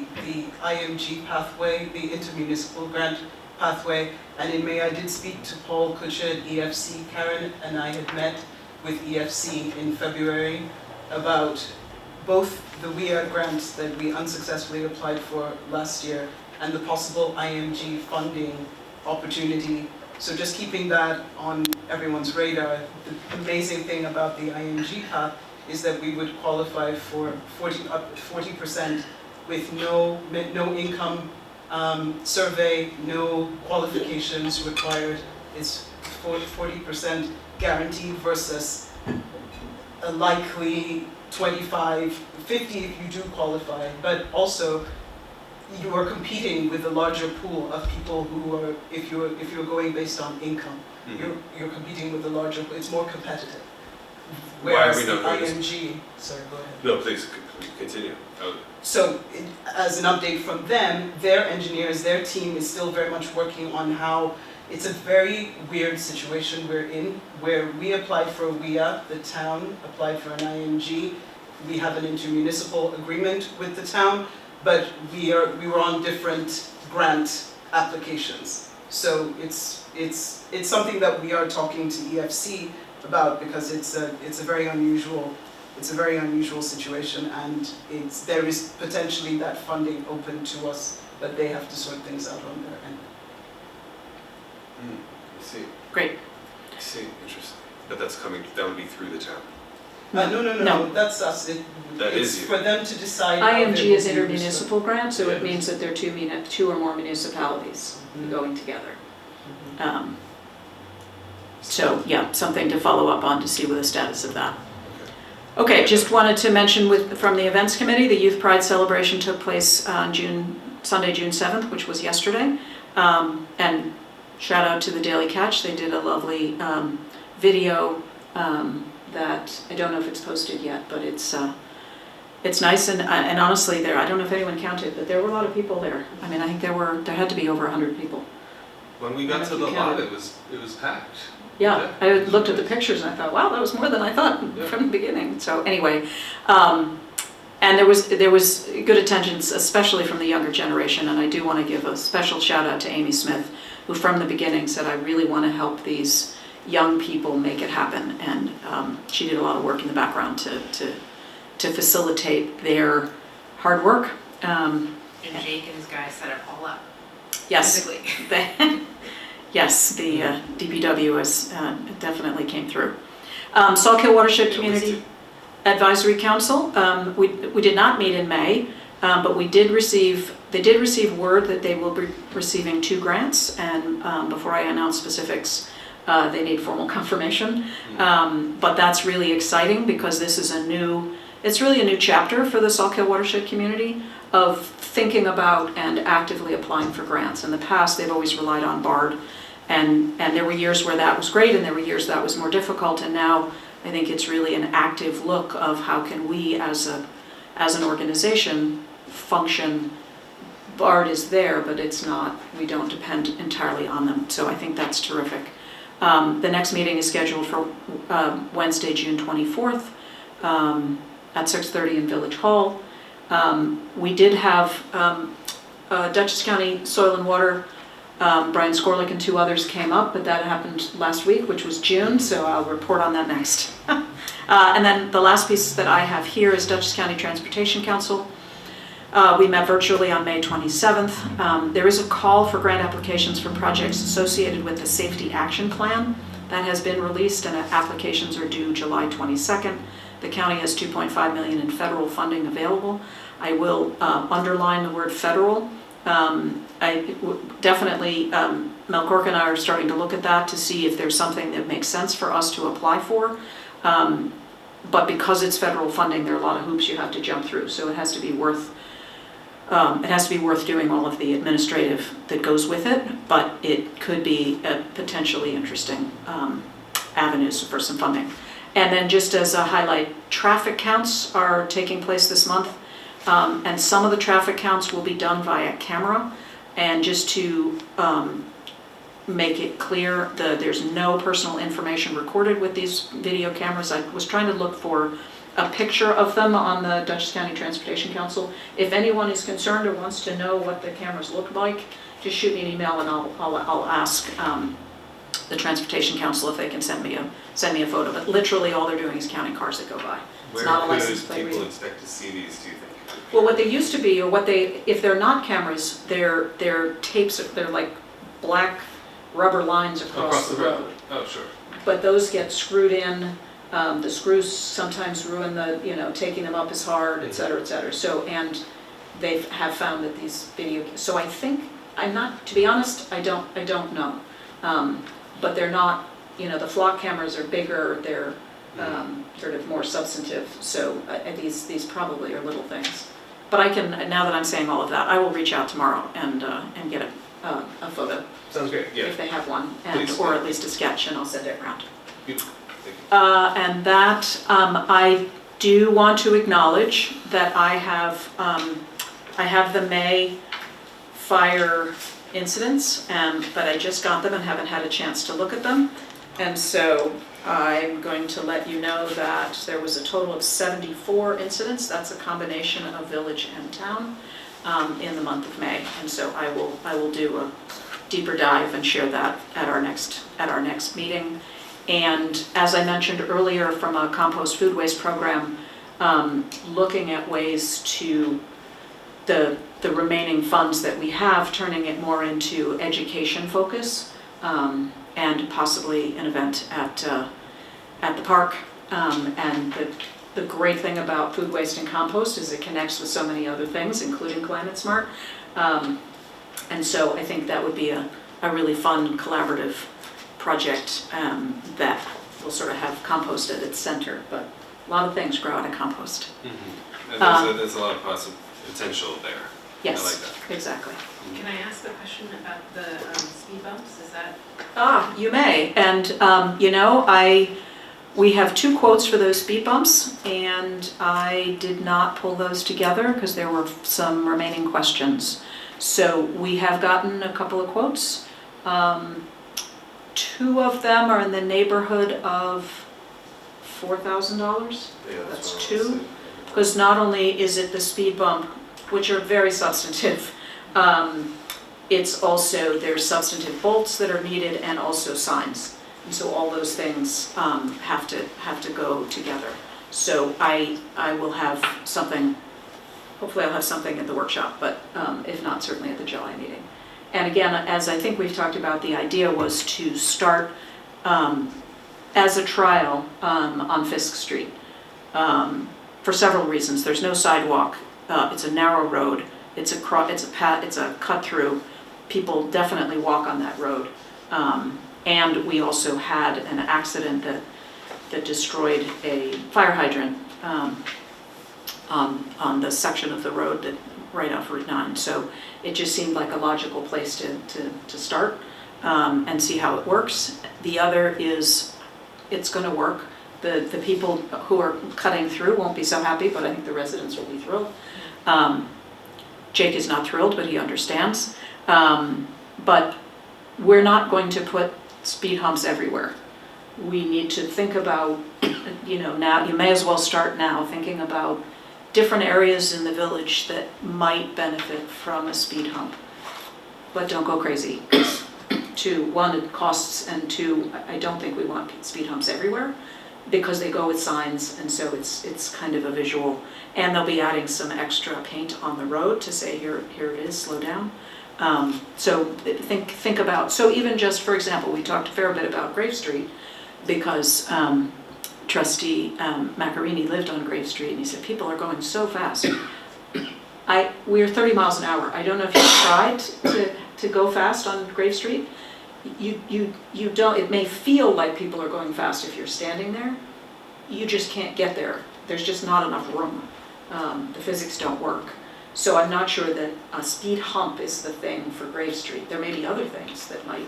IMG pathway, the intermunicipal grant pathway, and in May I did speak to Paul Kutcher at EFC. Karen and I had met with EFC in February about both the WIA grants that we unsuccessfully applied for last year and the possible IMG funding opportunity. So just keeping that on everyone's radar. The amazing thing about the IMG path is that we would qualify for 40% with no income survey, no qualifications required. It's 40% guaranteed versus a likely 25, 50 if you do qualify. But also, you are competing with a larger pool of people who are, if you're going based on income, you're competing with a larger, it's more competitive. Why are Whereas we the not going this- IMG, sorry, go ahead. No, please continue. So, as an update from them, their engineers, their team is still very much working on how, it's a very weird situation we're in, where we applied for a WIA, the town applied for an IMG, we have an intermunicipal agreement with the town, but we were on different grant applications. So it's something that we are talking to EFC about, because it's a very unusual situation, and there is potentially that funding open to us, but they have to sort things out on their end. I see. Great. I see. Interesting. But that would be through the town. No, that's us. That It's is you. for them to decide. how they IMG is will do this. intermunicipal grant, so Yeah. it means that there are two or more municipalities going together. So, yeah, something to follow up on to see what the status of that. Okay, just wanted to mention from the events committee, the Youth Pride celebration took place on Sunday, June 7th, which was yesterday. And shout out to the Daily Catch, they did a lovely video that, I don't know if it's posted yet, but it's nice, and honestly, I don't know if anyone counted, but there were a lot of people there. I mean, I think there had to be over 100 people. When we got to the lot, it was packed. Yeah, I looked at the pictures and I thought, wow, that was more than I thought from the beginning. So anyway, and there was good attendance, especially from the younger generation, and I do want to give a special shout out to Amy Smith, who from the beginning said, I really want to help these young people make it happen, and she did a lot of work in the background to facilitate their hard work. And Jake and his guys set it all up. Yes, Physically. yes, the DPW definitely came through. Saltkill Watershed Community Advisory Council, we did not meet in May, but they did receive word that they will be receiving 2 grants, and before I announce specifics, they need formal confirmation. But that's really exciting because this is it's really a new chapter for the Saltkill Watershed community of thinking about and actively applying for grants. In the past, they've always relied on BARD, and there were years where that was great and there were years that was more difficult, and now I think it's really an active look of how can we as an organization function. BARD is there, but it's not, we don't depend entirely on them, so I think that's terrific. The next meeting is scheduled for Wednesday, June 24th at 6:30 in Village Hall. We did have Dutchess County Soil and Water, Brian Skorlik and 2 others came up, but that happened last week, which was June, so I'll report on that next. And then the last piece that I have here is Dutchess County Transportation Council. We met virtually on May 27th. There is a call for grant applications for projects associated with the Safety Action Plan that has been released, and applications are due July 22nd. The county has $2.5 million in federal funding available. I will underline the word federal. Definitely, Mel Cork and I are starting to look at that to see if there's something that makes sense for us to apply for. But because it's federal funding, there are a lot of hoops you have to jump through. So it has to be worth doing all of the administrative that goes with it, but it could be a potentially interesting avenues for some funding. And then just as a highlight, traffic counts are taking place this month, and some of the traffic counts will be done via camera. And just to make it clear, there's no personal information recorded with these video cameras. I was trying to look for a picture of them on the Dutchess County Transportation Council. If anyone is concerned or wants to know what the cameras look like, just shoot me an email and I'll ask the Transportation Council if they can send me a photo. But literally all they're doing is counting cars that go by. It's not a license plate Where could reading. people expect to see these, do you think? Well, what they used to be, or if they're not cameras, they're tapes, they're like black rubber lines across the road. Oh, sure. But those get screwed in. The screws sometimes ruin taking them up is hard, et cetera, et cetera. So, and they have found that these video, so I think, to be honest, I don't know. But they're not, the flock cameras are bigger, they're sort of more substantive. So these probably are little things. But I can, now that I'm saying all of that, I will reach out tomorrow and get a photo. Sounds great, yeah. If they have one, Please. or at least a sketch, and I'll send it around. Beautiful. Thank you. And that, I do want to acknowledge that I have the May fire incidents, but I just got them and haven't had a chance to look at them. And so I'm going to let you know that there was a total of 74 incidents. That's a combination of village and town in the month of May. And so I will do a deeper dive and share that at our next meeting. And as I mentioned earlier, from a compost food waste program, looking at ways to the remaining funds that we have, turning it more into education focus, and possibly an event at the park. And the great thing about food waste and compost is it connects with so many other things, including Climate Smart. And so I think that would be a really fun collaborative project that will sort of have compost at its center, but a lot of things grow out of compost. Mm-hmm. And there's a lot of potential there. Yes, I like that. exactly. Can I ask a question about the speed bumps? Is that? You may. And, We have 2 quotes for those speed bumps, and I did not pull those together because there were some remaining questions. So we have gotten a couple of quotes. 2 of them are in the neighborhood of $4,000. Yeah, That's what I was 2. saying. Because not only is it the speed bump, which are very substantive, it's also, there's substantive bolts that are needed and also signs. And so all those things have to go together. So I will have something, hopefully I'll have something at the workshop, but if not, certainly at the July meeting. And again, as I think we've talked about, the idea was to start as a trial on Fisk Street. For several reasons. There's no sidewalk. It's a narrow road. It's a cut through. People definitely walk on that road. And we also had an accident that destroyed a fire hydrant on the section of the road that right off Route 9. So it just seemed like a logical place to start and see how it works. The other is it's going to work. The people who are cutting through won't be so happy, but I think the residents will be thrilled. Jake is not thrilled, but he understands. But we're not going to put speed humps everywhere. We need to think about, now, you may as well start now thinking about different areas in the village that might benefit from a speed hump. But don't go crazy. 2, 1, it costs, and 2, I don't think we want speed humps everywhere, because they go with signs, and so it's kind of a visual. And they'll be adding some extra paint on the road to say, here it is, slow down. So think about, so even just, for example, we talked a fair bit about Grave Street, because Trustee Macarini lived on Grave Street, and he said, people are going so fast. We're 30 miles an hour. I don't know if you've tried to go fast on Grave Street. You don't, it may feel like people are going fast if you're standing there. You just can't get there. There's just not enough room. The physics don't work. So I'm not sure that a speed hump is the thing for Grave Street. There may be other things that might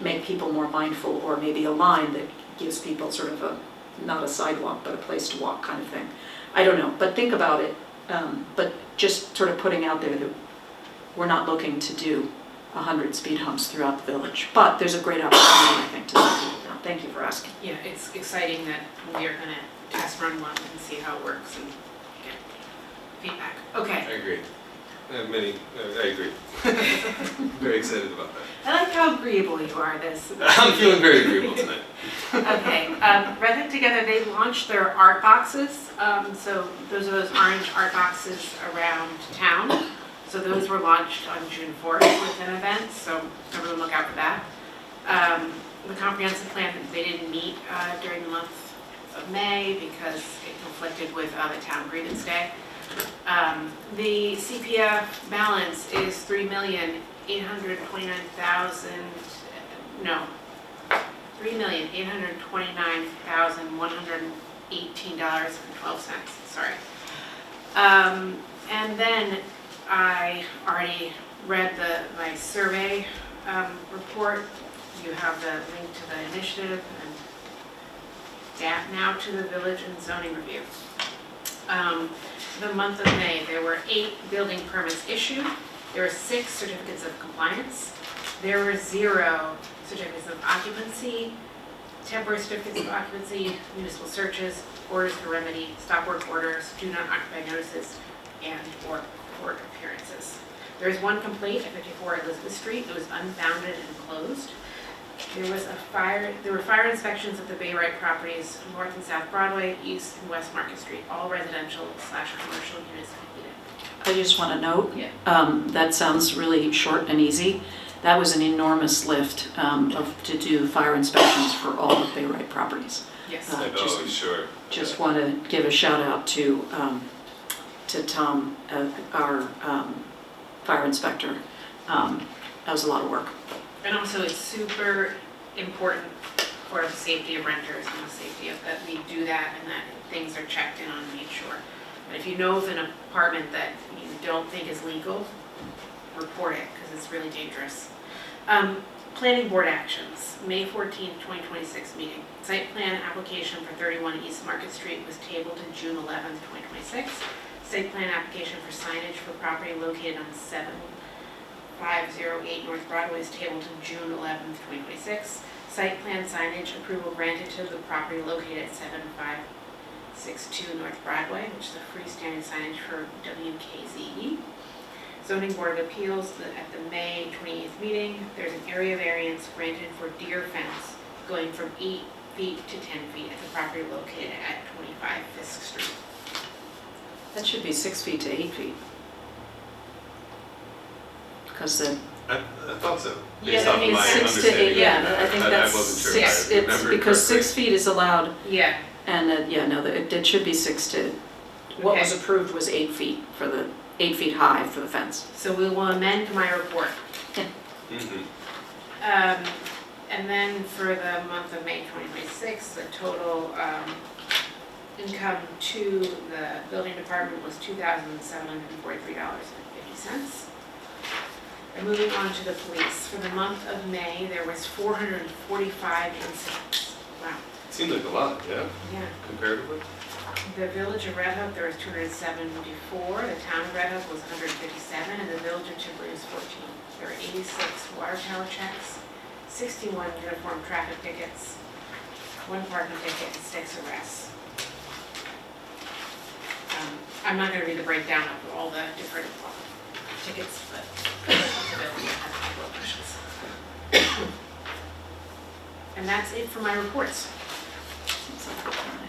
make people more mindful, or maybe a line that gives people sort of not a sidewalk, but a place to walk kind of thing. I don't know, but think about it. But just sort of putting out there that we're not looking to do 100 speed humps throughout the village. But there's a great opportunity, I think, to let people know. Thank you for asking. Yeah, it's exciting that we are gonna test run one and see how it works and get feedback. Okay, I agree. I agree. Very excited about that. I like how agreeable you are this. I'm feeling very agreeable tonight. Okay, Rethink Together, they launched their art boxes. So those are those orange art boxes around town. So those were launched on June 4th with an event, so everyone look out for that. The comprehensive plan, they didn't meet during the month of May because it conflicted with the town grievance day. The CPF balance is $3,829,118.12, sorry. And then I already read my survey report. You have the link to the initiative and now to the village and zoning review. The month of May, there were 8 building permits issued. There were 6 certificates of compliance. There were 0 certificates of occupancy, temporary certificates of occupancy, municipal searches, orders for remedy, stop work orders, do not occupy notices, and or court appearances. There is 1 complaint at 54 Elizabeth Street that was unfounded and closed. There were fire inspections of the Bay Wright properties, North and South Broadway, East and West Market Street, all residential/commercial units completed. I just want to note, Yeah. that sounds really short and easy. That was an enormous lift to do fire inspections for all of Bay Wright properties. Yes. Sure. Just want to give a shout out to Tom, our fire inspector. That was a lot of work. And also it's super important for the safety of renters and the safety of that we do that and that things are checked in on and made sure. But if you know of an apartment that you don't think is legal, report it because it's really dangerous. Planning board actions, May 14th, 2026 meeting. Site plan application for 31 East Market Street was tabled to June 11th, 2026. Site plan application for signage for property located on 7508 North Broadway is tabled to June 11th, 2026. Site plan signage approval granted to the property located at 7562 North Broadway, which is a freestanding signage for WKZE. Zoning Board of Appeals, at the May 28th meeting, there's an area variance granted for deer fence going from 8 feet to 10 feet at the property located at 25 Fisk Street. That should be 6 feet to 8 feet. Because the I thought so, Yeah, based that off of means my 6 to 8, understanding. yeah, I think that's wasn't sure. 6, I it's remembered because correctly. 6 feet is allowed, Yeah. and it should be 6 to, what was Okay. approved was 8 feet for the, 8 feet high for the fence. So we will amend my report. Mhm. And then for the month of May 2026, the total income to the building department was $2,743.50. And moving on to the police, for the month of May, there was 445 incidents. Wow, Seems like a lot, yeah, yeah. comparatively. The village of Red Hook, there was 274, the town of Red Hook was 157, and the village of Tivoli was 14. There were 86 water tower checks, 61 uniform traffic tickets, 1 parking ticket, and 6 arrests. I'm not gonna read the breakdown of all the different tickets, but the village has a couple of questions. And that's it for my reports. Seems like a good time.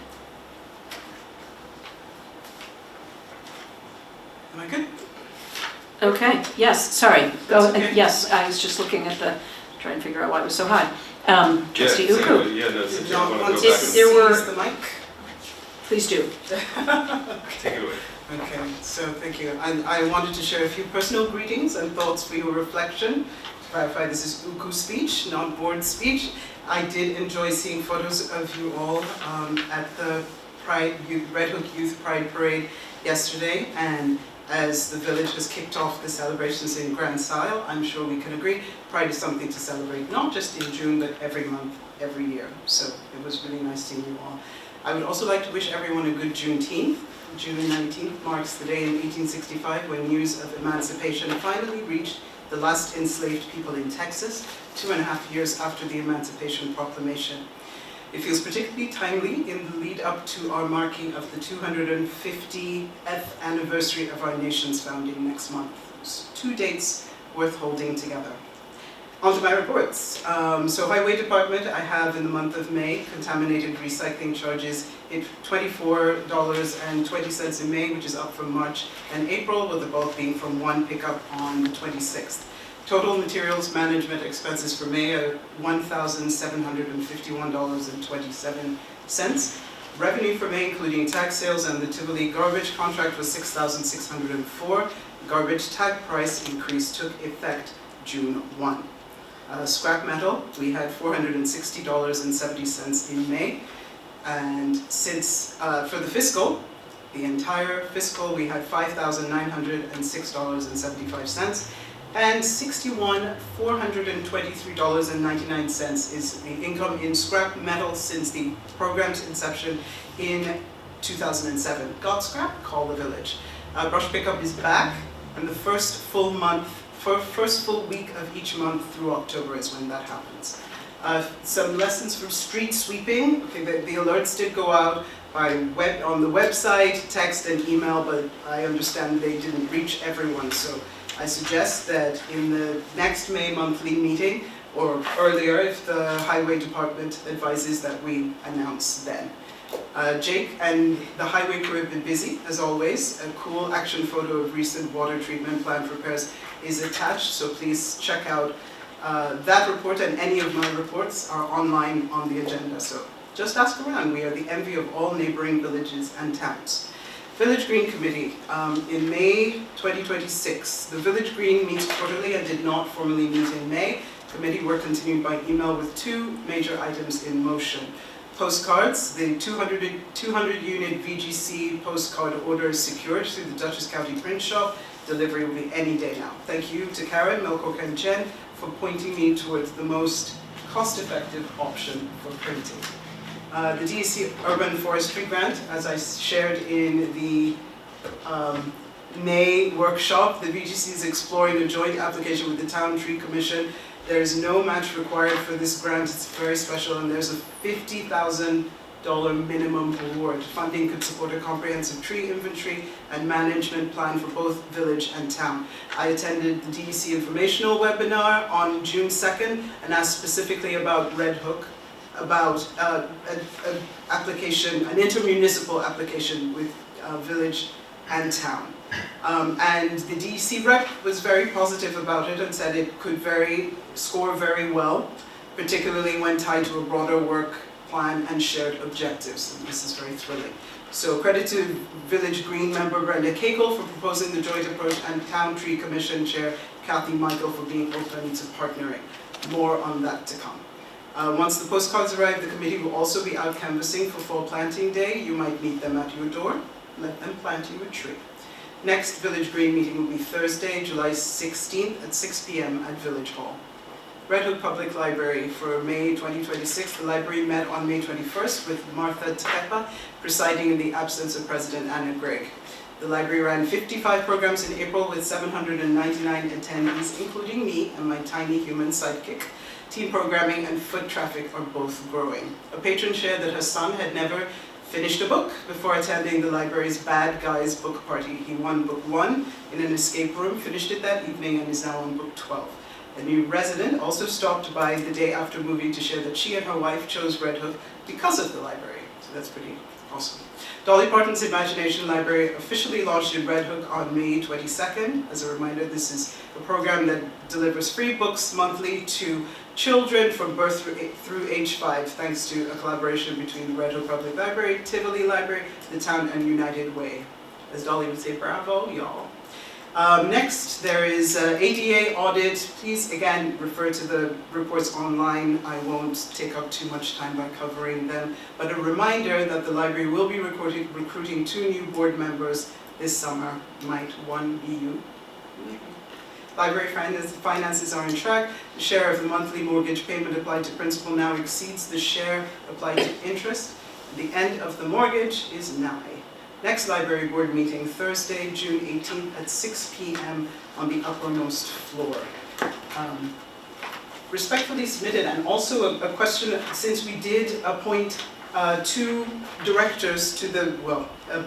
Am I good? Okay, yes, sorry, go, That's okay. yes, I was just looking at the, trying to figure out why it was so high. Trustee Yeah, Uku, yeah, no, since you John want to wants go to back and There were- seize the mic. please do. take it away. Okay, so thank you. I wanted to share a few personal greetings and thoughts for your reflection. To clarify, this is Uku speech, not board speech. I did enjoy seeing photos of you all at the Red Hook Youth Pride Parade yesterday, and as the village has kicked off the celebrations in grand style, I'm sure we can agree, Pride is something to celebrate, not just in June, but every month, every year. So it was really nice seeing you all. I would also like to wish everyone a good Juneteenth. June 19th marks the day in 1865 when news of emancipation finally reached the last enslaved people in Texas, 2.5 years after the Emancipation Proclamation. It feels particularly timely in the lead up to our marking of the 250th anniversary of our nation's founding next month. It's 2 dates worth holding together. On to my reports. So Highway Department, I have in the month of May, contaminated recycling charges hit $24.20 in May, which is up from March and April, with the bulk being from 1 pickup on the 26th. Total materials management expenses for May are $1,751.27. Revenue for May, including tax sales and the Tivoli garbage contract, was $6,604. Garbage tag price increase took effect June 1. Scrap metal, we had $460.70 in May. And since, for the fiscal, the entire fiscal, we had $5,906.75. And $61,423.99 is the income in scrap metal since the program's inception in 2007. Got scrap? Call the village. Brush pickup is back, and the first full week of each month through October is when that happens. Some lessons from street sweeping. Okay, the alerts did go out on the website, text and email, but I understand they didn't reach everyone. So I suggest that in the next May monthly meeting, or earlier if the Highway Department advises, that we announce then. Jake and the highway crew have been busy, as always. A cool action photo of recent water treatment plant repairs is attached, so please check out that report, and any of my reports are online on the agenda. So just ask around. We are the envy of all neighboring villages and towns. Village Green Committee. In May 2026, the Village Green meets quarterly and did not formally meet in May. Committee work continued by email with 2 major items in motion. Postcards, the 200 unit VGC postcard order is secured through the Dutchess County Print Shop. Delivery will be any day now. Thank you to Karen, Melcock and Jen for pointing me towards the most cost-effective option for printing. The DEC Urban Forestry Grant, as I shared in the May workshop, the VGC is exploring a joint application with the Town Tree Commission. There is no match required for this grant. It's very special, and there's a $50,000 minimum award. Funding could support a comprehensive tree inventory and management plan for both village and town. I attended the DEC informational webinar on June 2nd and asked specifically about Red Hook, about an application, an intermunicipal application with village and town. And the DEC rep was very positive about it and said it could score very well, particularly when tied to a broader work plan and shared objectives. And this is very thrilling. So credit to Village Green member Brenda Cagle for proposing the joint approach, and Town Tree Commission Chair Kathy Michael for being open to partnering. More on that to come. Once the postcards arrive, the committee will also be out canvassing for Fall Planting Day. You might meet them at your door. Let them plant you a tree. Next Village Green meeting will be Thursday, July 16th at 6 p.m. at Village Hall. Red Hook Public Library for May 2026. The library met on May 21st with Martha Tepepa presiding in the absence of President Anna Gregg. The library ran 55 programs in April with 799 attendees, including me and my tiny human sidekick. Team programming and foot traffic are both growing. A patron shared that her son had never finished a book before attending the library's Bad Guys book party. He won book 1 in an escape room, finished it that evening, and is now on book 12. A new resident also stopped by the day after moving to share that she and her wife chose Red Hook because of the library. So that's pretty awesome. Dolly Parton's Imagination Library officially launched in Red Hook on May 22nd. As a reminder, this is a program that delivers free books monthly to children from birth through age 5, thanks to a collaboration between the Red Hook Public Library, Tivoli Library, the town, and United Way. As Dolly would say, bravo, y'all. Next, there is ADA audit. Please, again, refer to the reports online. I won't take up too much time by covering them. But a reminder that the library will be recruiting 2 new board members this summer. Might one be you? Maybe. Library finances are on track. The share of the monthly mortgage payment applied to principal now exceeds the share applied to interest. The end of the mortgage is nigh. Next library board meeting, Thursday, June 18th at 6 p.m. on the uppermost floor. Respectfully submitted, and also a question, since we did appoint 2 directors to the, well, a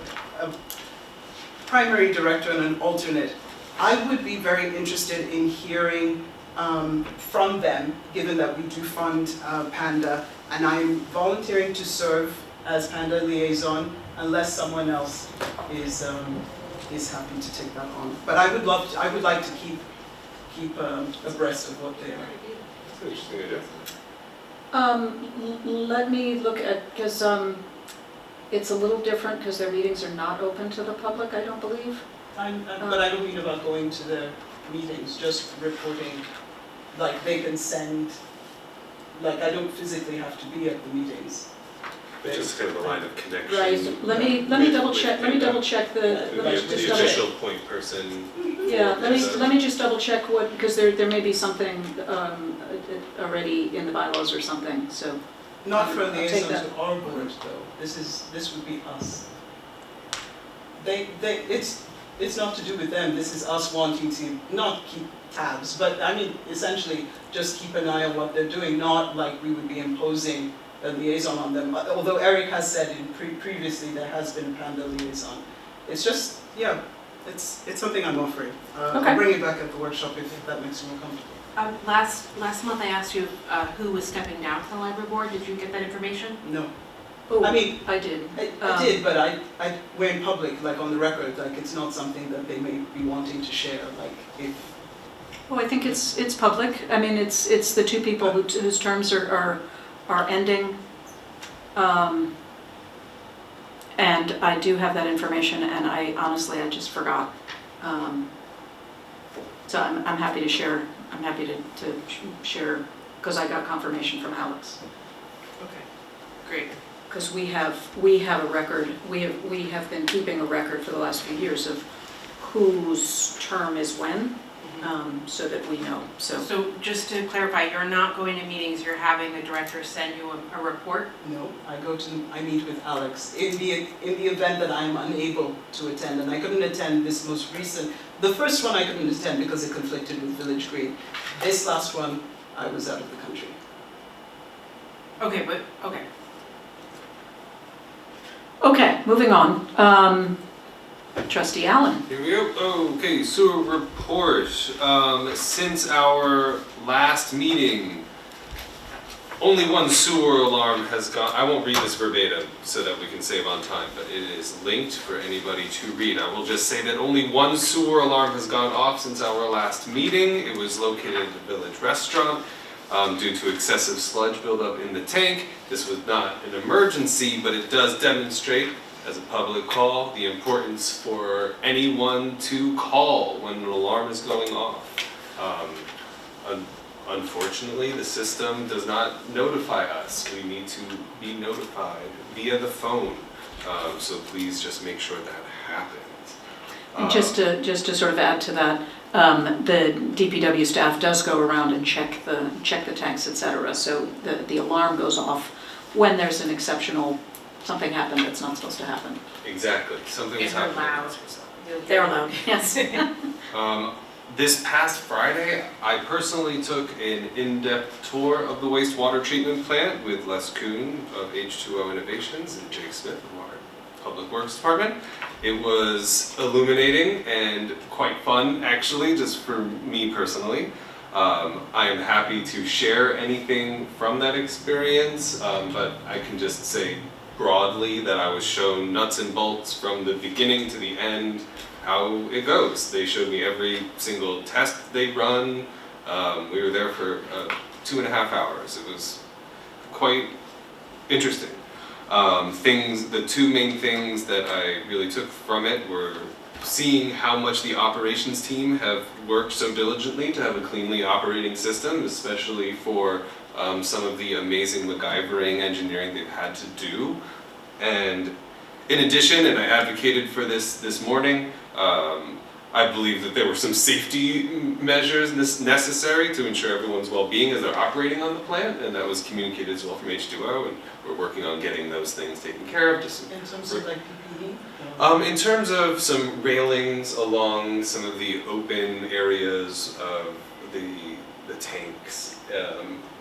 primary director and an alternate, I would be very interested in hearing from them, given that we do fund Panda, and I'm volunteering to serve as Panda liaison unless someone else is happy to take that on. But I would like to keep abreast of what they are. That's an interesting idea. Let me look at, because it's a little different because their meetings are not open to the public, I don't believe. But I don't mean about going to their meetings, just reporting, like they can send, like I don't physically have to be at the meetings. It's just kind of a line of connection. Right, let me double check the, The official point person. yeah, let me just double check what, because there may be something already in the bylaws or something, so. Not for a I'll take liaison that. to our board though, this would be us. It's not to do with them, this is us wanting to not keep tabs, but I mean, essentially, just keep an eye on what they're doing, not like we would be imposing a liaison on them. Although Eric has said previously there has been a Panda liaison. It's just, yeah, it's something I'm offering. Okay. I'll bring it back at the workshop if that makes you more comfortable. Last month I asked you who was stepping down from the library board. Did you get that information? No, Oh, I mean, I did. I did, but we're in public, like on the record, like it's not something that they may be wanting to share, like if. Oh, I think it's public. I mean, it's the 2 people whose terms are ending. And I do have that information, and I just forgot. So I'm happy to share. I'm happy to share because I got confirmation from Alex. Okay. Great. Because we have a record. We have been keeping a record for the last few years of whose term is when, so that we know, so. So just to clarify, you're not going to meetings, you're having the director send you a report? No, I meet with Alex in the event that I am unable to attend, and I couldn't attend this most recent. The first one I couldn't attend because it conflicted with Village Green. This last one, I was out of the country. Okay, okay. Okay, moving on. Trustee Allen. Here we go. Okay, sewer report. Since our last meeting, only one sewer alarm has gone. I won't read this verbatim so that we can save on time, but it is linked for anybody to read. I will just say that only one sewer alarm has gone off since our last meeting. It was located at the Village Restaurant. Due to excessive sludge buildup in the tank. This was not an emergency, but it does demonstrate, as a public call, the importance for anyone to call when an alarm is going off. Unfortunately, the system does not notify us. We need to be notified via the phone. So please just make sure that happens. And just to sort of add to that, the DPW staff does go around and check the tanks, et cetera. So the alarm goes off when there's an exceptional, something happened that's not supposed to happen. Exactly, something was And they're happening. loud. They're allowed, yes. This past Friday, I personally took an in-depth tour of the wastewater treatment plant with Les Kuhn of H2O Innovations and Jake Smith of our Public Works Department. It was illuminating and quite fun, actually, just for me personally. I am happy to share anything from that experience, but I can just say broadly that I was shown nuts and bolts from the beginning to the end how it goes. They showed me every single test they run. We were there for 2.5 hours. It was quite interesting. The two main things that I really took from it were seeing how much the operations team have worked so diligently to have a cleanly operating system, especially for some of the amazing MacGyvering engineering they've had to do. And in addition, and I advocated for this morning, I believe that there were some safety measures necessary to ensure everyone's well-being as they're operating on the plant, and that was communicated as well from H2O, and we're working on getting those things taken care of. In terms of like PPE? In terms of some railings along some of the open areas of the tanks,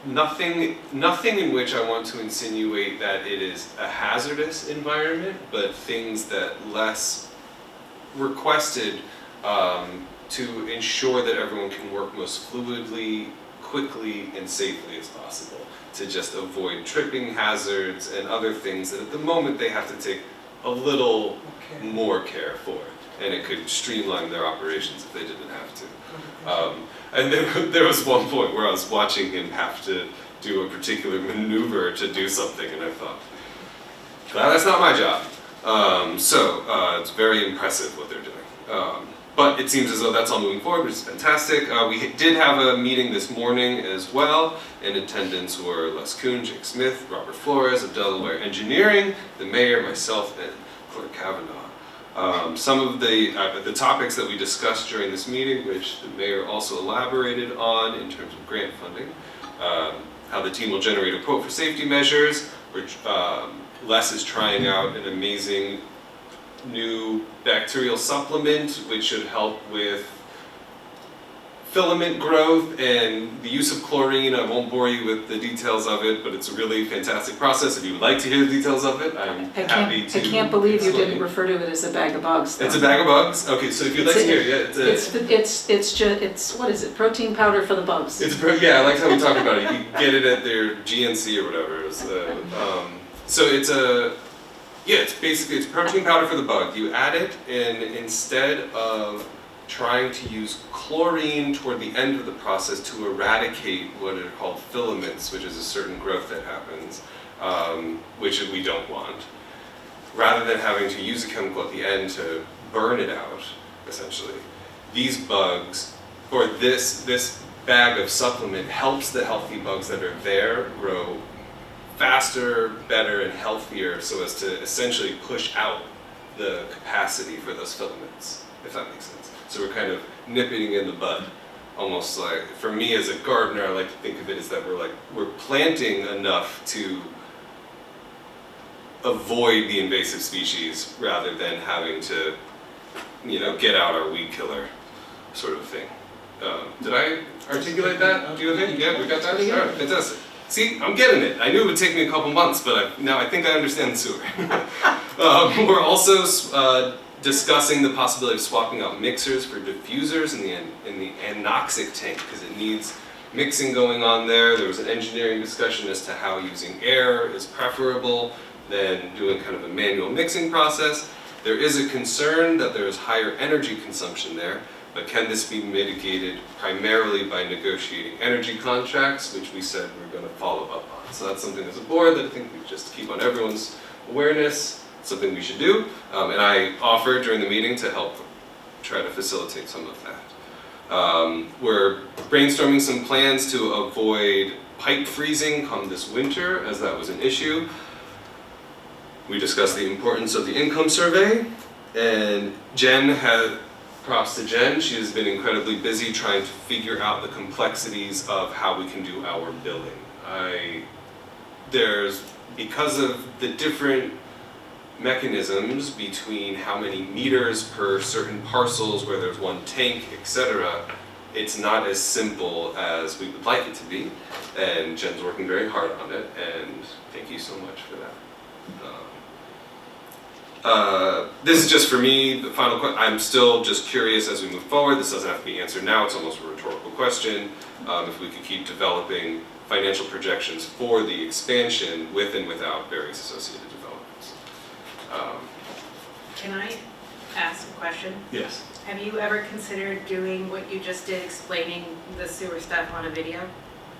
nothing in which I want to insinuate that it is a hazardous environment, but things that Les requested to ensure that everyone can work most fluidly, quickly, and safely as possible, to just avoid tripping hazards and other things that at the moment they have to take a little more care for, and it could streamline their operations if they didn't have to. And there was one point where I was watching him have to do a particular maneuver to do something, and I thought, well, that's not my job. It's very impressive what they're doing. But it seems as though that's all moving forward, which is fantastic. We did have a meeting this morning as well. In attendance were Les Kuhn, Jake Smith, Robert Flores of Delaware Engineering, the mayor, myself, and Clerk Kavanaugh. Some of the topics that we discussed during this meeting, which the mayor also elaborated on in terms of grant funding, how the team will generate a quote for safety measures, which Les is trying out an amazing new bacterial supplement which should help with filament growth and the use of chlorine. I won't bore you with the details of it, but it's a really fantastic process. If you would like to hear the details of it, I'm happy to. I can't believe you explain. didn't refer to it as a bag of bugs, though. It's a bag of bugs? Okay, so if you'd like to hear it, It's what is it, protein powder for the bugs? Yeah, I like how we talk about it. You get it at their GNC or whatever. So it's protein powder for the bug. You add it, and instead of trying to use chlorine toward the end of the process to eradicate what are called filaments, which is a certain growth that happens, which we don't want, rather than having to use a chemical at the end to burn it out, essentially, these bugs, or this bag of supplement helps the healthy bugs that are there grow faster, better, and healthier, so as to essentially push out the capacity for those filaments. if that makes sense. So we're kind of nipping in the bud. Almost like, for me as a gardener, I like to think of it as that we're planting enough to avoid the invasive species rather than having to, get out our weed killer sort of thing. Did I articulate that? Do you think? Yeah, we got that? All right, fantastic. See, I'm getting it. I knew it would take me a couple months, but now I think I understand the sewer. We're also discussing the possibility of swapping out mixers for diffusers in the anoxic tank, because it needs mixing going on there. There was an engineering discussion as to how using air is preferable than doing kind of a manual mixing process. There is a concern that there is higher energy consumption there, but can this be mitigated primarily by negotiating energy contracts, which we said we're going to follow up on. So that's something as a board that I think we just keep on everyone's awareness, something we should do. And I offered during the meeting to help try to facilitate some of that. We're brainstorming some plans to avoid pipe freezing come this winter, as that was an issue. We discussed the importance of the income survey, and props to Jen, she has been incredibly busy trying to figure out the complexities of how we can do our billing. Because of the different mechanisms between how many meters per certain parcels where there's one tank, etc., it's not as simple as we would like it to be, and Jen's working very hard on it, and thank you so much for that. This is just for me, the final question. I'm still just curious as we move forward. This doesn't have to be answered now, it's almost a rhetorical question. If we could keep developing financial projections for the expansion with and without various associated developments. Can I ask a question? Yes. Have you ever considered doing what you just did, explaining the sewer stuff on a video?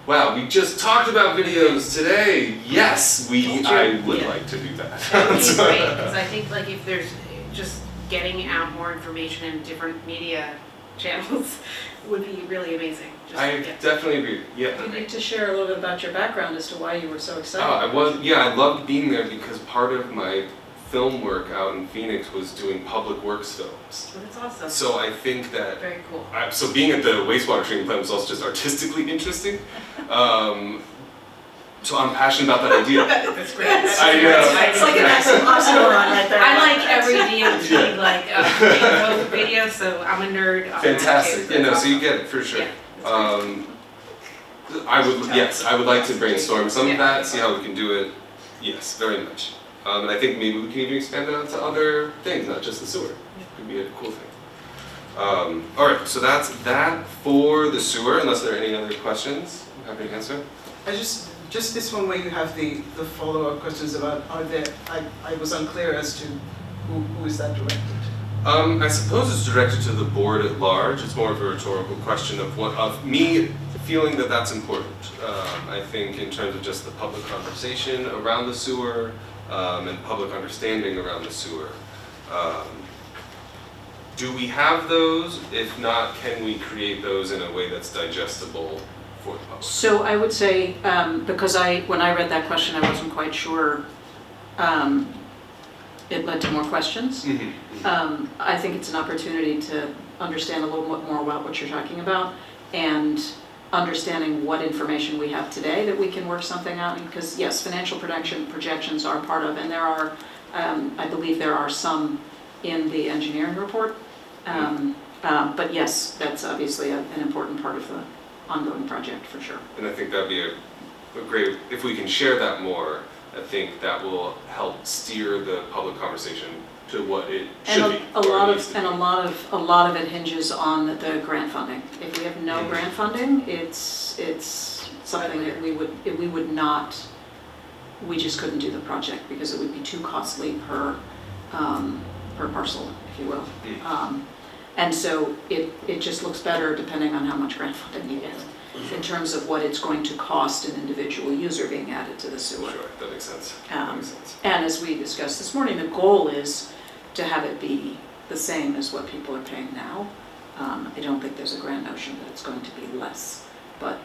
Wow, we just talked about videos today. Yes, I would Yeah. like to do that. That would be great, because I think like if there's just getting out more information in different media channels would be really amazing. Just, I yeah. definitely agree. Yeah. You need to share a little bit about your background as to why you were so excited. I loved being there because part of my film work out in Phoenix was doing public works films. Well, that's awesome. So I think that Very cool. so being at the wastewater treatment plant was also just artistically interesting. So I'm passionate about that idea. That's great. I know. It's like an oxymoron right there. I like every DOT video, so I'm a nerd. on that Fantastic. too. Yeah, no, That's so you awesome. get it for sure. Yeah, that's great. I would like to brainstorm some of Yeah. that, see how we can do it. Yes, very much. And I think maybe we can even expand it out to other things, not just the sewer. Could be a cool thing. All right, so that's that for the sewer, unless there are any other questions. I'm happy to answer. I just this one where you have the follow-up questions about, I was unclear as to who is that directed? I suppose it's directed to the board at large. It's more of a rhetorical question of me feeling that that's important. I think in terms of just the public conversation around the sewer and public understanding around the sewer. Do we have those? If not, can we create those in a way that's digestible for the public? So I would say, because when I read that question, I wasn't quite sure, it led to more questions. I think it's an opportunity to understand a little bit more about what you're talking about and understanding what information we have today that we can work something out. Because yes, financial projections are part of, and there are, I believe there are some in the engineering report. But yes, that's obviously an important part of the ongoing project for sure. And I think that'd be a great, if we can share that more, I think that will help steer the public conversation to what it should be. A lot of it hinges on the grant funding. If we have no grant funding, it's something that we just couldn't do the project because it would be too costly per parcel, if you will. And so it just looks better depending on how much grant funding you get in terms of what it's going to cost an individual user being added to the sewer. Sure, that makes sense. And as we discussed this morning, the goal is to have it be the same as what people are paying now. I don't think there's a grand notion that it's going to be less, but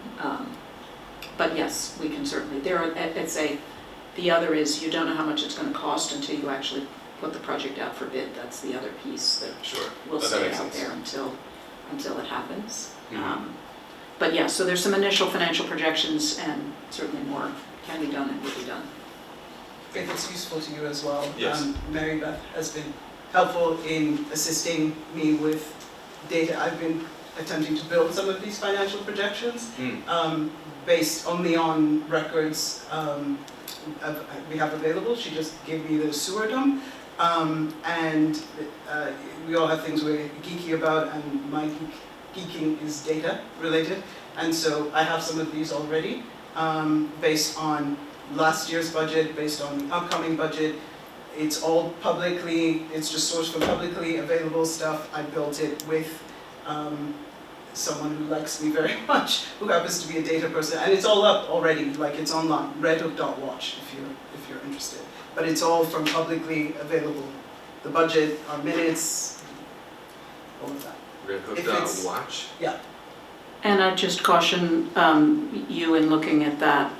yes, we can certainly. The other is you don't know how much it's going to cost until you actually put the project out for bid. That's the other piece that Sure. will That stay makes out sense. there until it happens. Mhm. But yeah, so there's some initial financial projections, and certainly more can be done and will be done. If it's useful to you as well. Yes. Mary Beth has been helpful in assisting me with data. I've been attempting to build some of these financial projections based only on records we have available. She just gave me the sewer dump. And we all have things we're geeky about, and my geeking is data related. And so I have some of these already based on last year's budget, based on the upcoming budget. It's all publicly, it's just sourced from publicly available stuff. I built it with someone who likes me very much, who happens to be a data person, and it's all up already, like it's online, redhook.watch if you're interested. But it's all from publicly available. The budget, our minutes, all of that. Red Hook If it's- Watch. Yeah. And I just caution you in looking at that.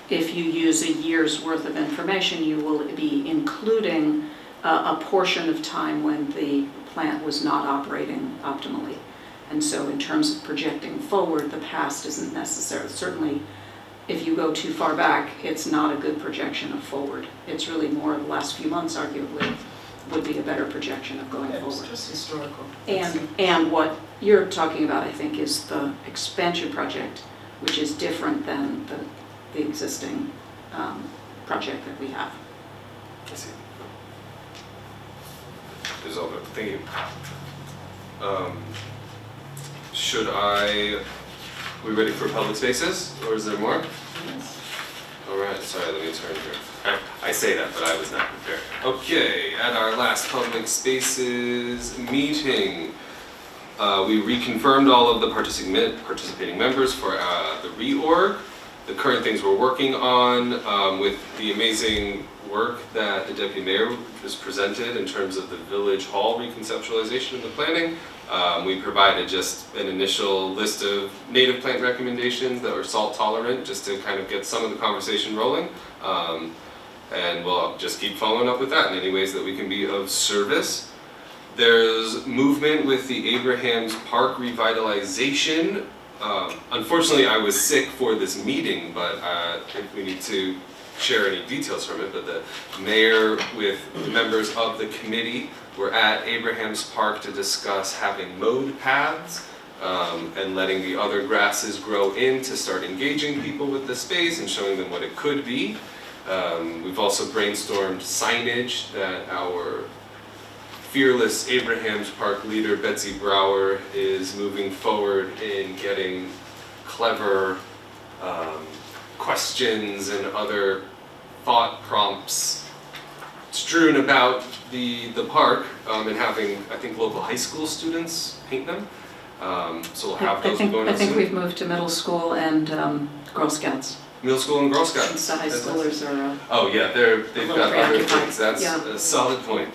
If you use a year's worth of information, you will be including a portion of time when the plant was not operating optimally. And so in terms of projecting forward, the past isn't necessary. Certainly, if you go too far back, it's not a good projection of forward. It's really more the last few months, arguably, would be a better projection of going Yeah, it's forward. just historical. And what you're talking about, I think, is the expansion project, which is different than the existing project that we have. I see. Is all good. Thank you. We ready for public spaces, or is there more? All right, sorry, let me turn here. I say that, but I was not prepared. Okay, at our last public spaces meeting, we reconfirmed all of the participating members for the reorg, the current things we're working on, with the amazing work that the Deputy Mayor just presented in terms of the Village Hall reconceptualization of the planning. We provided just an initial list of native plant recommendations that were salt tolerant, just to kind of get some of the conversation rolling. And we'll just keep following up with that in any ways that we can be of service. There's movement with the Abrahams Park revitalization. Unfortunately, I was sick for this meeting, but I think we need to share any details from it. But the mayor with the members of the committee were at Abrahams Park to discuss having mowed paths and letting the other grasses grow in to start engaging people with the space and showing them what it could be. We've also brainstormed signage that our fearless Abrahams Park leader Betsy Brower is moving forward in getting clever questions and other thought prompts strewn about the park and having, I think, local high school students paint them. So we'll have those going on I think soon. we've moved to middle school and Girl Scouts. Middle school and Girl Since Scouts. the high schoolers are, Oh yeah, they've little got other preoccupied, things. That's yeah. a solid point.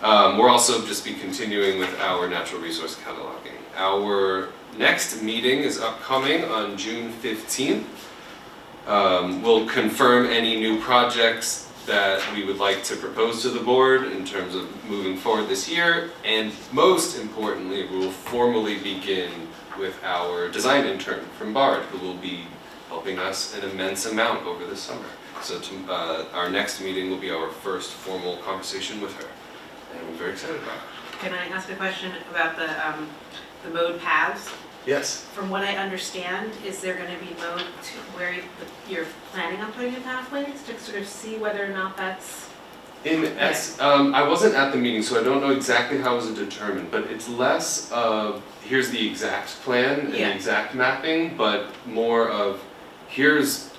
We'll also just be continuing with our natural resource cataloging. Our next meeting is upcoming on June 15th. We'll confirm any new projects that we would like to propose to the board in terms of moving forward this year, and most importantly, we will formally begin with our design intern from Bard, who will be helping us an immense amount over the summer. So our next meeting will be our first formal conversation with her, and we're very excited about it. Can I ask a question about the mowed paths? Yes. From what I understand, is there going to be mowed to where you're planning on putting in pathways to sort of see whether or not that's... I wasn't at the meeting, so I don't know exactly how it was determined, but it's less of, here's the exact plan and the Yeah. exact mapping, but more of, here's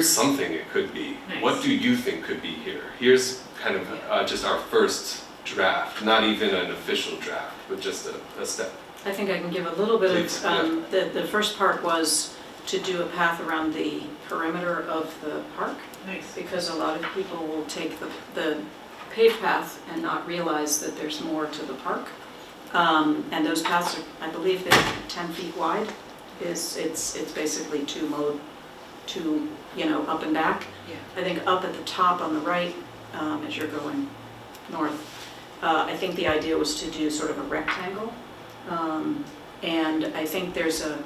something it could be. Nice. What do you think could be here? Here's kind of just our first draft, not even an official draft, but just a step. I think I can give a little bit Please, of, the first part was to do a path around the perimeter of the park, Nice. because a lot of people will take the paved path and not realize that there's more to the park. And those paths are, I believe they're 10 feet wide. It's basically two, up and back. Yeah. I think up at the top on the right, as you're going north. I think the idea was to do sort of a rectangle. And I think there's a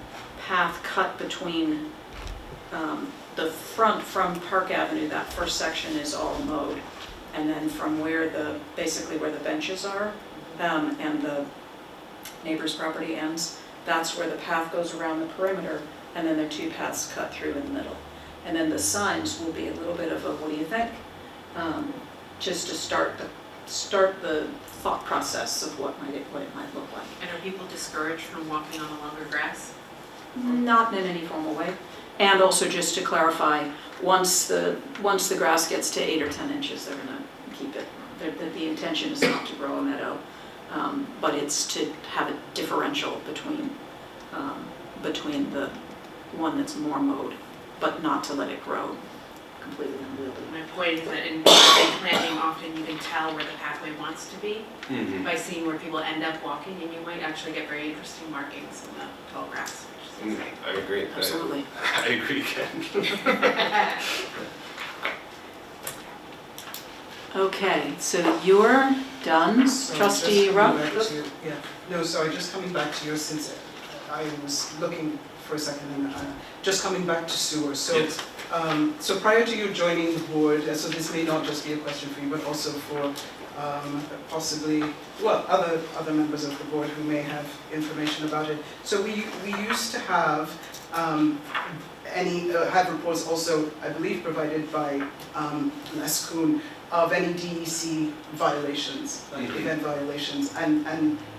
path cut between the front from Park Avenue, that first section is all mowed. And then from where basically where the benches are, and the neighbor's property ends, that's where the path goes around the perimeter, and then there are two paths cut through in the middle. And then the signs will be a little bit of a, what do you think? Just to start the thought process of what it might look like. And are people discouraged from walking on the longer grass? Not in any formal way. And also just to clarify, once the grass gets to 8 or 10 inches, they're gonna keep it. The intention is not to grow a meadow, but it's to have a differential between the one that's more mowed, but not to let it grow completely unwieldy. My point is that in planting, often you can tell where the pathway wants to be by seeing where people end up walking, and you might actually get very interesting markings in the tall grass, which is exciting. I agree. Absolutely. I agree, Ken. Okay, so you're done, So Trustee just Rupp? coming back to- Yeah, no, sorry, just coming back to yours, since I was looking for a second, and just coming back to sewer. So, Yes. so prior to you joining the board, so this may not just be a question for you, but also for possibly, well, other members of the board who may have information about it. So we used to have have reports also, I believe, provided by Les Kuhn, of any DEC violations, like event violations, and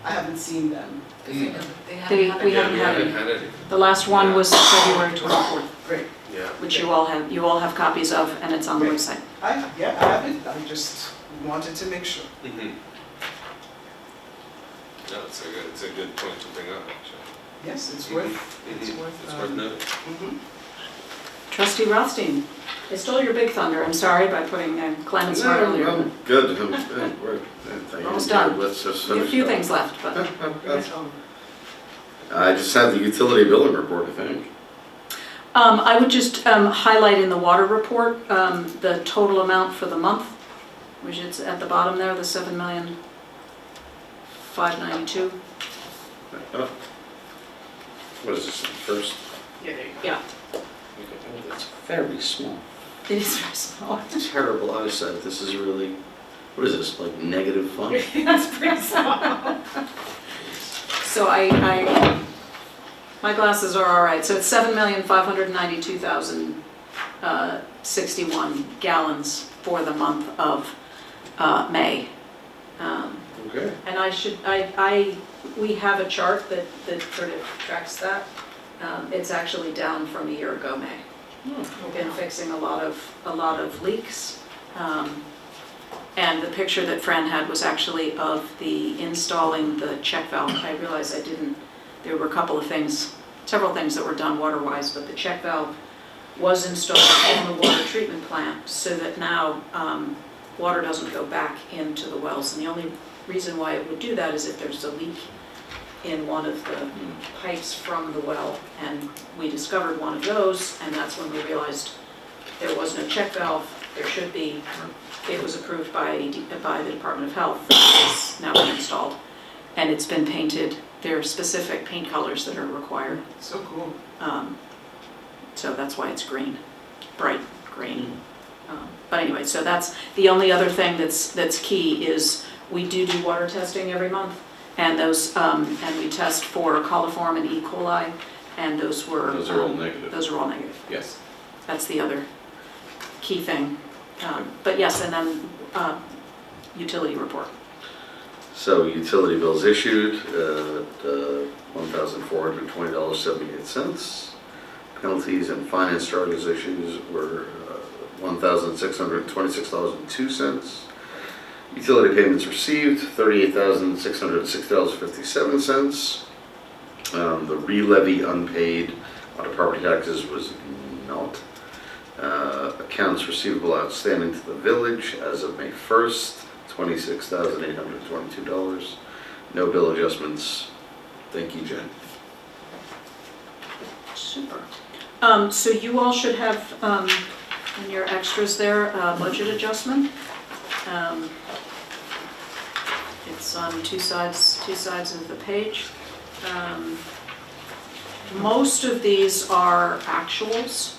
I haven't seen them. We Yeah, haven't we had haven't any. had it. The last one was February 24th, Great. Yeah. which you all have copies of, and it's on the Great. website. I have it, I just wanted to make sure. Mm-hmm. No, it's a good point to bring up, actually. Yes, it's worth, it's Mhm. worth. It's worth noting. Mhm. Trustee Rothstein, I stole your big thunder, I'm sorry, by putting Clemens No, earlier. I'm good. We're Almost done. Let's just We have a finish few up. things left, but. I just had the utility billing report, I think. I would just highlight in the water report, the total amount for the month, which is at the bottom there, the 7,592,000. Oh. What is this, first? Yeah, there you Yeah, It's very small. it is very small. Terrible eyesight. This is really, what is this, like negative fun? That's pretty small. So my glasses are all right. So it's 7,592,061 gallons for the month of May. Okay. And we have a chart that sort of tracks that. It's actually down from a year ago, May. We've been fixing a lot of leaks. And the picture that Fran had was actually of installing the check valve. I realized there were several things that were done water-wise, but the check valve was installed in the water treatment plant so that now water doesn't go back into the wells. And the only reason why it would do that is if there's a leak in one of the pipes from the well. And we discovered one of those, and that's when we realized there was no check valve. There should be. It was approved by the Department of Health. It's now been installed, and it's been painted. There are specific paint colors that are required. So cool. So that's why it's green, bright green. But anyway, so that's the only other thing that's key is we do water testing every month, and those and we test for coliform and E. coli, and those are all negative. Those are all negative. Yes. That's the other key thing. But yes, and then utility report. So utility bills issued at $1,420.78. Penalties and finance charges issues were $1,626.02. Utility payments received, $38,660.57. The re-levy unpaid on the property taxes was not. Accounts receivable outstanding to the village as of May 1st, $26,822. No bill adjustments. Thank you, Jen. Super. So you all should have in your extras there a budget adjustment. It's on two sides of the page. Most of these are actuals.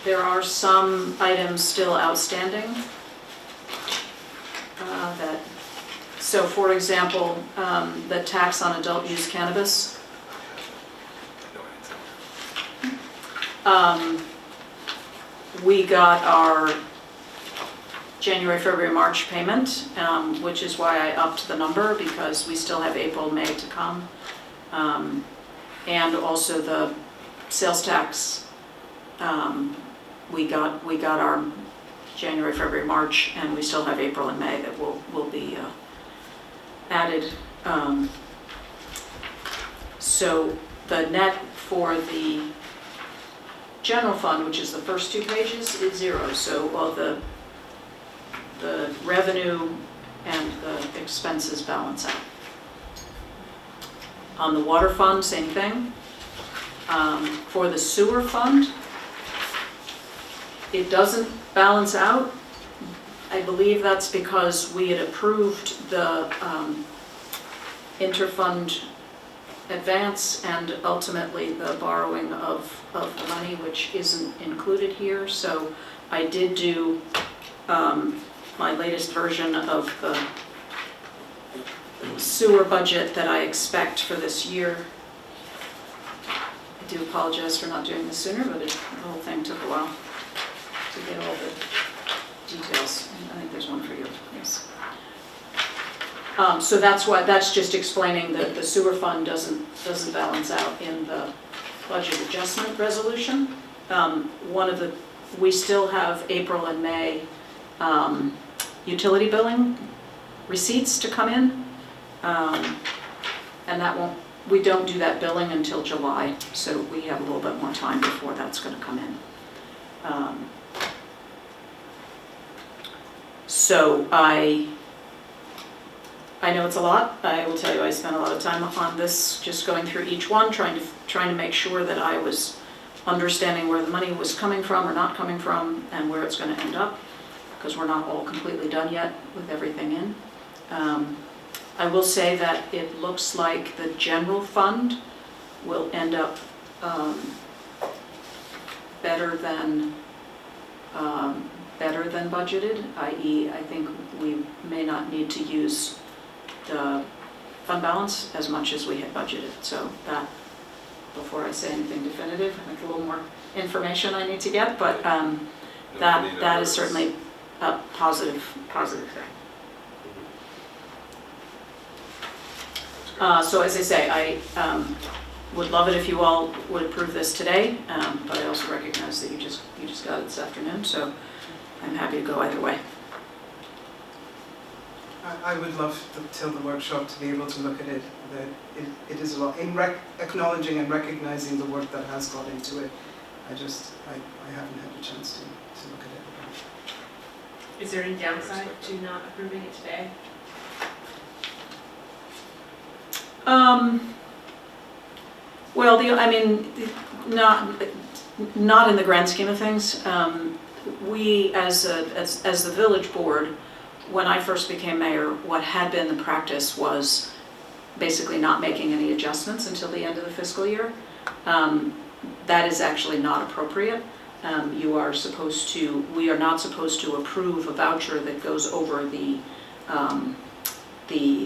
There are some items still outstanding. So for example, the tax on adult use cannabis. We got our January, February, March payment, which is why I upped the number, because we still have April, May to come. And also the sales tax, we got our January, February, March, and we still have April and May that will be added. So the net for the general fund, which is the first two pages, is 0. So all the revenue and the expenses balance out. On the water fund, same thing. For the sewer fund, it doesn't balance out. I believe that's because we had approved the interfund advance and ultimately the borrowing of the money, which isn't included here. So I did do my latest version of the sewer budget that I expect for this year. I do apologize for not doing this sooner, but the whole thing took a while to get all the details. I think there's one for you, yes. So that's just explaining that the sewer fund doesn't balance out in the budget adjustment resolution. We still have April and May utility billing receipts to come in, and we don't do that billing until July, so we have a little bit more time before that's going to come in. So I know it's a lot. I will tell you, I spent a lot of time on this, just going through each one, trying to make sure that I was understanding where the money was coming from or not coming from, and where it's going to end up, because we're not all completely done yet with everything in. I will say that it looks like the general fund will end up better than budgeted, i.e. I think we may not need to use the fund balance as much as we had budgeted. So that, before I say anything definitive, I think a little more information I need to get, but that is certainly a positive thing. So as I say, I would love it if you all would approve this today, but I also recognize that you just got it this afternoon, so I'm happy to go either way. I would love till the workshop to be able to look at it. It is a lot. In acknowledging and recognizing the work that has gone into it, I haven't had a chance to look at it. Is there any downside to not approving it today? Well, not in the grand scheme of things. We, as the village board, when I first became mayor, what had been the practice was basically not making any adjustments until the end of the fiscal year. That is actually not appropriate. We are not supposed to approve a voucher that goes over the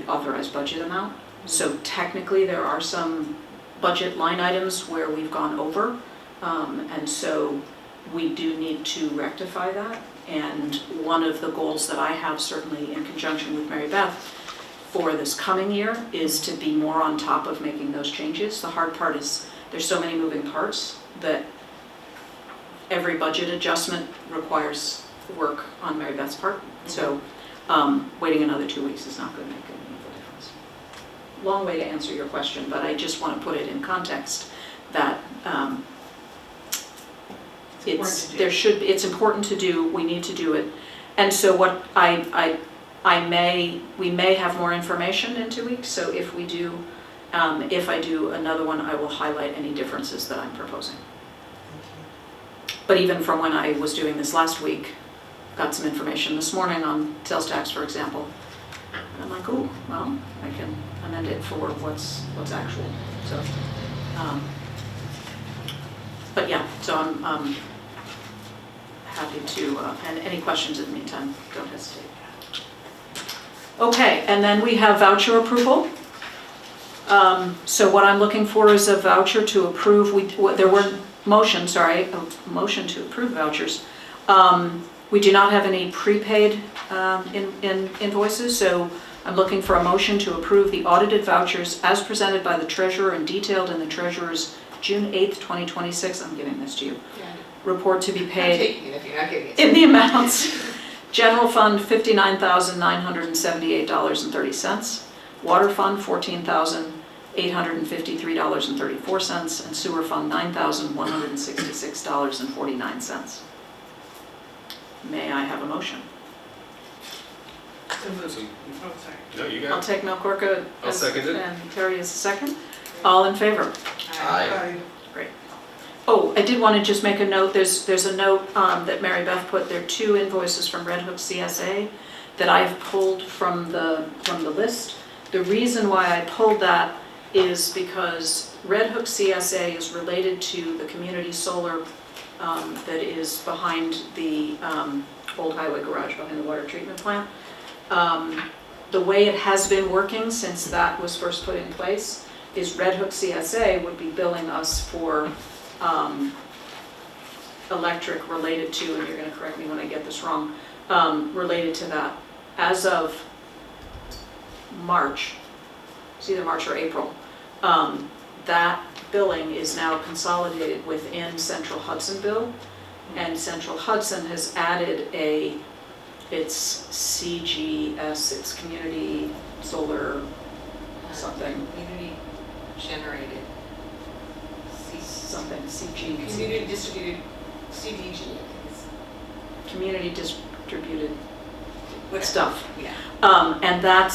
authorized budget amount. So technically there are some budget line items where we've gone over, and so we do need to rectify that. And one of the goals that I have, certainly in conjunction with Mary Beth, for this coming year is to be more on top of making those changes. The hard part is there's so many moving parts that every budget adjustment requires work on Mary Beth's part. So waiting another 2 weeks is not going to make a meaningful difference. Long way to answer your question, but I just want to put it in context that it's important to do, we need to do it. And so what we may have more information in 2 weeks, so if we do, if I do another one, I will highlight any differences that I'm proposing. But even from when I was doing this last week, got some information this morning on sales tax, for example. And I'm like, ooh, well, I can amend it for what's actual, so. But yeah, so I'm happy to, and any questions in the meantime, don't hesitate. Okay, and then we have voucher approval. So what I'm looking for is a voucher to approve, there were motion to approve vouchers. We do not have any prepaid invoices, so I'm looking for a motion to approve the audited vouchers as presented by the treasurer and detailed in the treasurer's June 8th, 2026, I'm giving this to you, report to be paid taking it if you're not giving it to in me. the amounts. General fund, $59,978.30. Water fund, $14,853.34. And sewer fund, $9,166.49. May I have a motion? So moved. So- Oh, sorry. No, you I'll got it. take Mel Corca I'll second it. and Terry as a second. All in favor? Aye. Oh, I did want to just make a note, there's a note that Mary Beth put, there are 2 invoices from Red Hook CSA that I've pulled from the list. The reason why I pulled that is because Red Hook CSA is related to the community solar that is behind the old highway garage, behind the water treatment plant. The way it has been working since that was first put in place is Red Hook CSA would be billing us for electric related to, and you're going to correct me when I get this wrong, related to that. As of March, it's either March or April, that billing is now consolidated within Central Hudson bill, and Central Hudson has added it's CGS, it's Community Solar something, Community generated. something, CG. Community distributed, CDG. Community distributed Whatever. stuff. Yeah. And that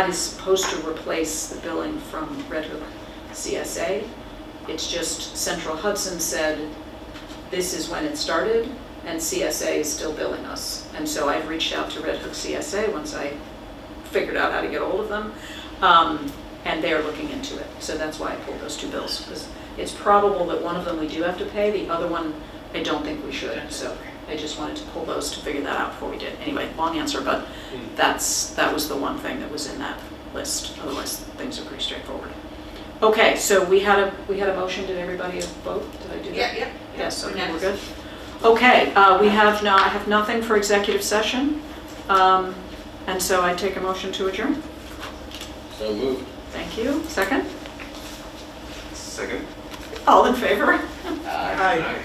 is supposed to replace the billing from Red Hook CSA. It's just Central Hudson said this is when it started, and CSA is still billing us. And so I've reached out to Red Hook CSA once I figured out how to get a hold of them, and they're looking into it. So that's why I pulled those 2 bills, because it's probable that one of them we do have to pay, the other one I don't think we should. So I just wanted to pull those to figure that out before we did. Anyway, long answer, but that was the one thing that was in that list. Otherwise, things are pretty straightforward. Okay, so we had a motion. Did everybody vote? Did I do that? Yeah. Yes, okay, Next. we're good. Okay, I have nothing for executive session. And so I take a motion to adjourn. So moved. Thank you. Second? Second. All in favor? Aye. Aye.